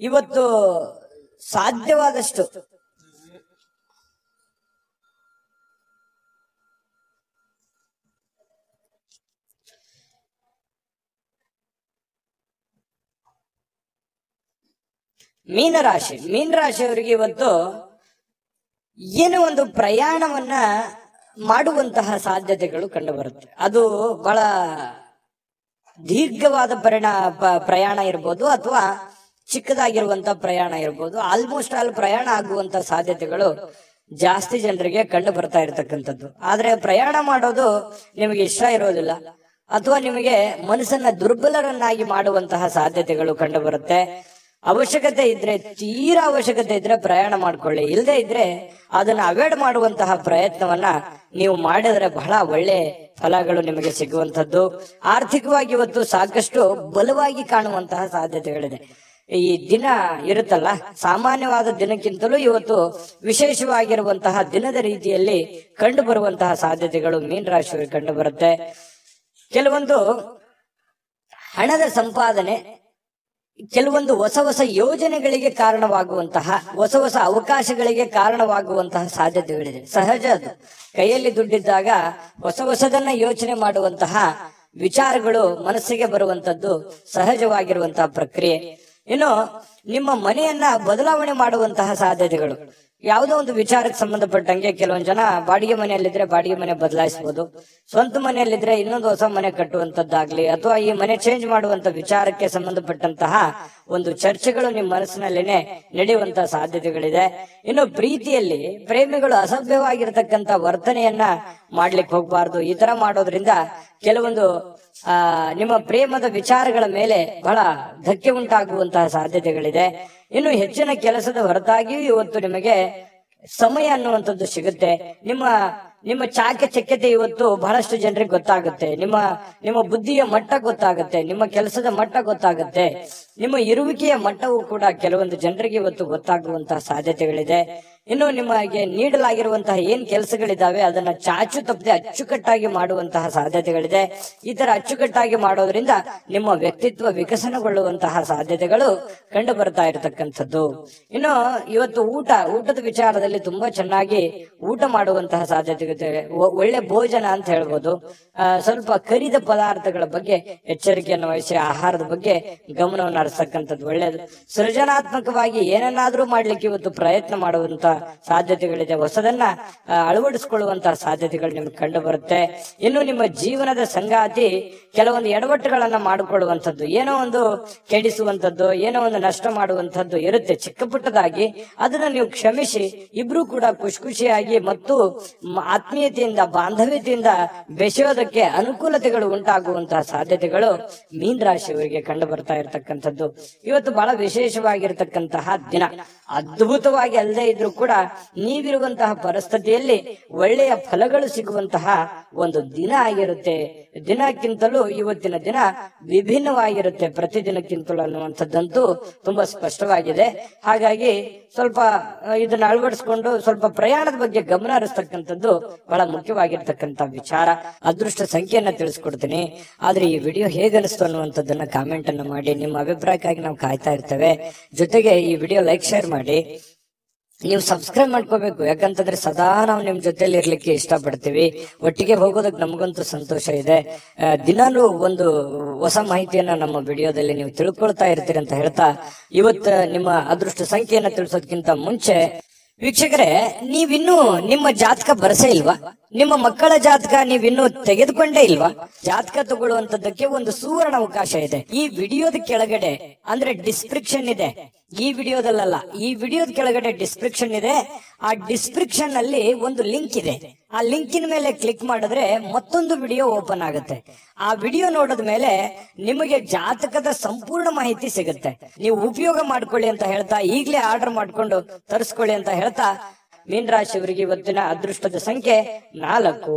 A: ಇವತ್ತು ಸಾಧ್ಯವಾದಷ್ಟು ಮೀನರಾಶಿಯವರಿಗೆ ಇವತ್ತು ಏನೋ ಒಂದು ಪ್ರಯಾಣವನ್ನ ಮಾಡುವಂತಹ ಸಾಧ್ಯತೆಗಳು ಕಂಡು ಬರುತ್ತೆ. ಅದು ಬಹಳ ದೀರ್ಘವಾದ ಪ್ರಯಾಣ ಇರ್ಬೋದು ಅಥವಾ ಚಿಕ್ಕದಾಗಿರುವಂತಹ ಪ್ರಯಾಣ ಇರ್ಬೋದು. ಆಲ್ಮೋಸ್ಟ್ ಆಲ್ ಪ್ರಯಾಣ ಆಗುವಂತ ಸಾಧ್ಯತೆಗಳು ಜಾಸ್ತಿ ಜನರಿಗೆ ಕಂಡು ಬರ್ತಾ ಇರತಕ್ಕಂಥದ್ದು. ಆದ್ರೆ ಪ್ರಯಾಣ ಮಾಡೋದು ನಿಮಗೆ ಇಷ್ಟ ಇರೋದಿಲ್ಲ ಅಥವಾ ನಿಮಗೆ ಮನಸ್ಸನ್ನ ದುರ್ಬಲರನ್ನಾಗಿ ಮಾಡುವಂತಹ ಸಾಧ್ಯತೆಗಳು ಕಂಡು ಬರುತ್ತೆ. ಅವಶ್ಯಕತೆ ಇದ್ರೆ, ತೀರಾ ಅವಶ್ಯಕತೆ ಇದ್ರೆ ಪ್ರಯಾಣ ಮಾಡ್ಕೊಳ್ಳಿ. ಇಲ್ಲದೆ ಇದ್ರೆ ಅದನ್ನ ಅವಾಯ್ಡ್ ಮಾಡುವಂತಹ ಪ್ರಯತ್ನವನ್ನ ನೀವು ಮಾಡಿದ್ರೆ ಬಹಳ ಒಳ್ಳೆ ಫಲಗಳು ನಿಮಗೆ ಸಿಗುವಂತದ್ದು. ಆರ್ಥಿಕವಾಗಿ ಇವತ್ತು ಸಾಕಷ್ಟು ಬಲವಾಗಿ ಕಾಣುವಂತಹ ಸಾಧ್ಯತೆಗಳಿದೆ. ಈ ದಿನ ಇರುತ್ತಲ್ಲ, ಸಾಮಾನ್ಯವಾದ ದಿನಕ್ಕಿಂತಲೂ ಇವತ್ತು ವಿಶೇಷವಾಗಿರುವಂತಹ ದಿನದ ರೀತಿಯಲ್ಲಿ ಕಂಡು ಬರುವಂತಹ ಸಾಧ್ಯತೆಗಳು ಮೀನರಾಶಿಯವರಿಗೆ ಕಂಡು ಬರುತ್ತೆ. ಕೆಲವೊಂದು ಹಣದ ಸಂಪಾದನೆ, ಕೆಲವೊಂದು ಹೊಸ ಯೋಜನೆಗಳಿಗೆ ಕಾರಣವಾಗುವಂತಹ, ಹೊಸ ಅವಕಾಶಗಳಿಗೆ ಕಾರಣವಾಗುವಂತಹ ಸಾಧ್ಯತೆಗಳಿದೆ. ಸಹಜ ಅದು. ಕೈಯಲ್ಲಿ ದುಡ್ಡಿದ್ದಾಗ ಹೊಸದನ್ನ ಯೋಚನೆ ಮಾಡುವಂತಹ ವಿಚಾರಗಳು ಮನಸ್ಸಿಗೆ ಬರುವಂತದ್ದು ಸಹಜವಾಗಿರುವಂತಹ ಪ್ರಕ್ರಿಯೆ. ಇನ್ನು ನಿಮ್ಮ ಮನೆಯನ್ನ ಬದಲಾವಣೆ ಮಾಡುವಂತಹ ಸಾಧ್ಯತೆಗಳು, ಯಾವುದೋ ಒಂದು ವಿಚಾರಕ್ಕೆ ಸಂಬಂಧಪಟ್ಟಂಗೆ ಕೆಲವೊಂದು ಜನ ಬಾಡಿಗೆ ಮನೆಯಲ್ಲಿದ್ರೆ ಬಾಡಿಗೆ ಮನೆ ಬದಲಾಯಿಸಬಹುದು, ಸ್ವಂತ ಮನೆಯಲ್ಲಿದ್ರೆ ಇನ್ನೊಂದು ಹೊಸ ಮನೆ ಕಟ್ಟುವಂತದ್ದಾಗ್ಲಿ ಅಥವಾ ಈ ಮನೆ ಚೇಂಜ್ ಮಾಡುವಂತ ವಿಚಾರಕ್ಕೆ ಸಂಬಂಧಪಟ್ಟಂತಹ ಒಂದು ಚರ್ಚೆಗಳು ನಿಮ್ಮ ಮನಸ್ಸಿನಲ್ಲೇನೆ ನಡೆಯುವಂತಹ ಸಾಧ್ಯತೆಗಳಿದೆ. ಇನ್ನು ಪ್ರೀತಿಯಲ್ಲಿ ಪ್ರೇಮಿಗಳು ಅಸಭ್ಯವಾಗಿರ್ತಕ್ಕಂಥ ವರ್ತನೆಯನ್ನ ಮಾಡ್ಲಿಕ್ಕೆ ಹೋಗ್ಬಾರ್ದು. ಈ ತರ ಮಾಡೋದ್ರಿಂದ ಕೆಲವೊಂದು ನಿಮ್ಮ ಪ್ರೇಮದ ವಿಚಾರಗಳ ಮೇಲೆ ಬಹಳ ಧಕ್ಕೆ ಉಂಟಾಗುವಂತಹ ಸಾಧ್ಯತೆಗಳಿದೆ. ಇನ್ನು ಹೆಚ್ಚಿನ ಕೆಲಸದ ಹೊರತಾಗಿಯೂ ಇವತ್ತು ನಿಮಗೆ ಸಮಯ ಅನ್ನುವಂಥದ್ದು ಸಿಗುತ್ತೆ. ನಿಮ್ಮ ಚಾಕಚಕ್ಯತೆ ಇವತ್ತು ಬಹಳಷ್ಟು ಜನರಿಗೆ ಗೊತ್ತಾಗುತ್ತೆ. ನಿಮ್ಮ ಬುದ್ಧಿಯ ಮಟ್ಟ ಗೊತ್ತಾಗುತ್ತೆ, ನಿಮ್ಮ ಕೆಲಸದ ಮಟ್ಟ ಗೊತ್ತಾಗುತ್ತೆ, ನಿಮ್ಮ ಇರುವಿಕೆಯ ಮಟ್ಟವೂ ಕೂಡ ಕೆಲವೊಂದು ಜನರಿಗೆ ಇವತ್ತು ಗೊತ್ತಾಗುವಂತಹ ಸಾಧ್ಯತೆಗಳಿದೆ. ಇನ್ನು ನಿಮಗೆ ನೀಡಲಾಗಿರುವಂತಹ ಏನ್ ಕೆಲಸಗಳಿದಾವೆ ಅದನ್ನ ಚಾಚು ತಪ್ಪದೆ ಅಚ್ಚುಕಟ್ಟಾಗಿ ಮಾಡುವಂತಹ ಸಾಧ್ಯತೆಗಳಿದೆ. ಈ ತರ ಅಚ್ಚುಕಟ್ಟಾಗಿ ಮಾಡೋದ್ರಿಂದ ನಿಮ್ಮ ವ್ಯಕ್ತಿತ್ವ ವಿಕಸನಗೊಳ್ಳುವಂತಹ ಸಾಧ್ಯತೆಗಳು ಕಂಡು ಬರ್ತಾ ಇರತಕ್ಕಂಥದ್ದು. ಇನ್ನು ಇವತ್ತು ಊಟದ ವಿಚಾರದಲ್ಲಿ ತುಂಬಾ ಚೆನ್ನಾಗಿ ಊಟ ಮಾಡುವಂತಹ ಸಾಧ್ಯತೆ, ಒಳ್ಳೆ ಭೋಜನ ಅಂತ ಹೇಳ್ಬೋದು. ಸ್ವಲ್ಪ ಕರಿದ ಪದಾರ್ಥಗಳ ಬಗ್ಗೆ ಎಚ್ಚರಿಕೆಯನ್ನು ವಹಿಸಿ ಆಹಾರದ ಬಗ್ಗೆ ಗಮನವನ್ನು ಹರಿಸತಕ್ಕಂಥದ್ದು ಒಳ್ಳೆಯದು. ಸೃಜನಾತ್ಮಕವಾಗಿ ಏನನ್ನಾದ್ರೂ ಮಾಡ್ಲಿಕ್ಕೆ ಇವತ್ತು ಪ್ರಯತ್ನ ಮಾಡುವಂತಹ ಸಾಧ್ಯತೆಗಳಿದೆ, ಹೊಸದನ್ನ ಅಳವಡಿಸಿಕೊಳ್ಳುವಂತಹ ಸಾಧ್ಯತೆಗಳು ನಿಮ್ಗೆ ಕಂಡು ಬರುತ್ತೆ. ಇನ್ನು ನಿಮ್ಮ ಜೀವನದ ಸಂಗಾತಿ ಕೆಲವೊಂದು ಎಡವಟ್ಟುಗಳನ್ನ ಮಾಡಿಕೊಳ್ಳುವಂಥದ್ದು, ಏನೋ ಒಂದು ಕೆಡಿಸುವಂಥದ್ದು, ಏನೋ ಒಂದು ನಷ್ಟ ಮಾಡುವಂಥದ್ದು ಇರುತ್ತೆ ಚಿಕ್ಕ ಪುಟ್ಟದಾಗಿ. ಅದನ್ನ ನೀವು ಕ್ಷಮಿಸಿ ಇಬ್ರು ಕೂಡ ಖುಷಿಯಾಗಿ ಮತ್ತು ಆತ್ಮೀಯತೆಯಿಂದ ಬಾಂಧವ್ಯತೆಯಿಂದ ಬೆಸೆಯೋದಕ್ಕೆ ಅನುಕೂಲತೆಗಳು ಉಂಟಾಗುವಂತಹ ಸಾಧ್ಯತೆಗಳು ಮೀನ ರಾಶಿಯವರಿಗೆ ಕಂಡು ಬರ್ತಾ ಇರತಕ್ಕಂಥದ್ದು. ಇವತ್ತು ಬಹಳ ವಿಶೇಷವಾಗಿರ್ತಕ್ಕಂತಹ ದಿನ. ಅದ್ಭುತವಾಗಿ ಅಲ್ಲದೆ ಇದ್ರೂ ಕೂಡ ನೀವಿರುವಂತಹ ಪರಿಸ್ಥಿತಿಯಲ್ಲಿ ಒಳ್ಳೆಯ ಫಲಗಳು ಸಿಗುವಂತಹ ಒಂದು ದಿನ ಆಗಿರುತ್ತೆ. ದಿನಕ್ಕಿಂತಲೂ ಇವತ್ತಿನ ದಿನ ವಿಭಿನ್ನವಾಗಿರುತ್ತೆ ಪ್ರತಿದಿನಕ್ಕಿಂತಲೂ ಅನ್ನುವಂಥದ್ದಂತೂ ತುಂಬಾ ಸ್ಪಷ್ಟವಾಗಿದೆ. ಹಾಗಾಗಿ ಸ್ವಲ್ಪ ಇದನ್ನ ಅಳವಡಿಸಿಕೊಂಡು ಸ್ವಲ್ಪ ಪ್ರಯಾಣದ ಬಗ್ಗೆ ಗಮನ ಹರಿಸ್ತಕ್ಕಂಥದ್ದು ಬಹಳ ಮುಖ್ಯವಾಗಿರ್ತಕ್ಕಂಥ ವಿಚಾರ. ಅದೃಷ್ಟ ಸಂಖ್ಯೆಯನ್ನ ತಿಳಿಸ್ಕೊಡ್ತೀನಿ, ಆದ್ರೆ ಈ ವಿಡಿಯೋ ಹೇಗನಿಸ್ತು ಅನ್ನುವಂಥದ್ದನ್ನ ಕಾಮೆಂಟ್ ಅನ್ನು ಮಾಡಿ. ನಿಮ್ಮ ಅಭಿಪ್ರಾಯಕ್ಕಾಗಿ ನಾವು ಕಾಯ್ತಾ ಇರ್ತೇವೆ. ಜೊತೆಗೆ ಈ ವಿಡಿಯೋ ಲೈಕ್ ಶೇರ್ ಮಾಡಿ. ನೀವು ಸಬ್ಸ್ಕ್ರೈಬ್ ಮಾಡ್ಕೋಬೇಕು, ಯಾಕಂತಂದ್ರೆ ಸದಾ ನಾವು ನಿಮ್ ಜೊತೆಲಿ ಇರ್ಲಿಕ್ಕೆ ಇಷ್ಟಪಡ್ತೀವಿ. ಒಟ್ಟಿಗೆ ಹೋಗೋದಕ್ಕೆ ನಮಗಂತೂ ಸಂತೋಷ ಇದೆ. ದಿನಾಲೂ ಒಂದು ಹೊಸ ಮಾಹಿತಿಯನ್ನ ನಮ್ಮ ವಿಡಿಯೋದಲ್ಲಿ ನೀವು ತಿಳ್ಕೊಳ್ತಾ ಇರ್ತೀರಿ ಅಂತ ಹೇಳ್ತಾ, ಇವತ್ತು ನಿಮ್ಮ ಅದೃಷ್ಟ ಸಂಖ್ಯೆಯನ್ನ ತಿಳಿಸೋದಕ್ಕಿಂತ ಮುಂಚೆ ವೀಕ್ಷಕರೇ, ನೀವಿನ್ನೂ ನಿಮ್ಮ ಜಾತಕ ಬರಸೇ ಇಲ್ವಾ? ನಿಮ್ಮ ಮಕ್ಕಳ ಜಾತಕ ನೀವಿನ್ನೂ ತೆಗೆದುಕೊಂಡೇ ಇಲ್ವಾ? ಜಾತಕ ತಗೊಳ್ಳುವಂತದ್ದಕ್ಕೆ ಒಂದು ಸುವರ್ಣ ಅವಕಾಶ ಇದೆ. ಈ ವಿಡಿಯೋದ ಕೆಳಗಡೆ ಅಂದ್ರೆ ಡಿಸ್ಕ್ರಿಪ್ಷನ್ ಇದೆ, ಈ ವಿಡಿಯೋದಲ್ಲ, ಈ ವಿಡಿಯೋದ ಕೆಳಗಡೆ ಡಿಸ್ಕ್ರಿಪ್ಷನ್ ಇದೆ. ಆ ಡಿಸ್ಕ್ರಿಪ್ಷನ್ ಅಲ್ಲಿ ಒಂದು ಲಿಂಕ್ ಇದೆ. ಆ ಲಿಂಕಿನ ಮೇಲೆ ಕ್ಲಿಕ್ ಮಾಡಿದ್ರೆ ಮತ್ತೊಂದು ವಿಡಿಯೋ ಓಪನ್ ಆಗುತ್ತೆ. ಆ ವಿಡಿಯೋ ನೋಡಿದ ಮೇಲೆ ನಿಮಗೆ ಜಾತಕದ ಸಂಪೂರ್ಣ ಮಾಹಿತಿ ಸಿಗುತ್ತೆ. ನೀವು ಉಪಯೋಗ ಮಾಡ್ಕೊಳ್ಳಿ ಅಂತ ಹೇಳ್ತಾ, ಈಗಲೇ ಆರ್ಡರ್ ಮಾಡ್ಕೊಂಡು ತರಿಸ್ಕೊಳ್ಳಿ ಅಂತ ಹೇಳ್ತಾ, ಮೀನ ರಾಶಿಯವರಿಗೆ ಇವತ್ತಿನ ಅದೃಷ್ಟದ ಸಂಖ್ಯೆ 4.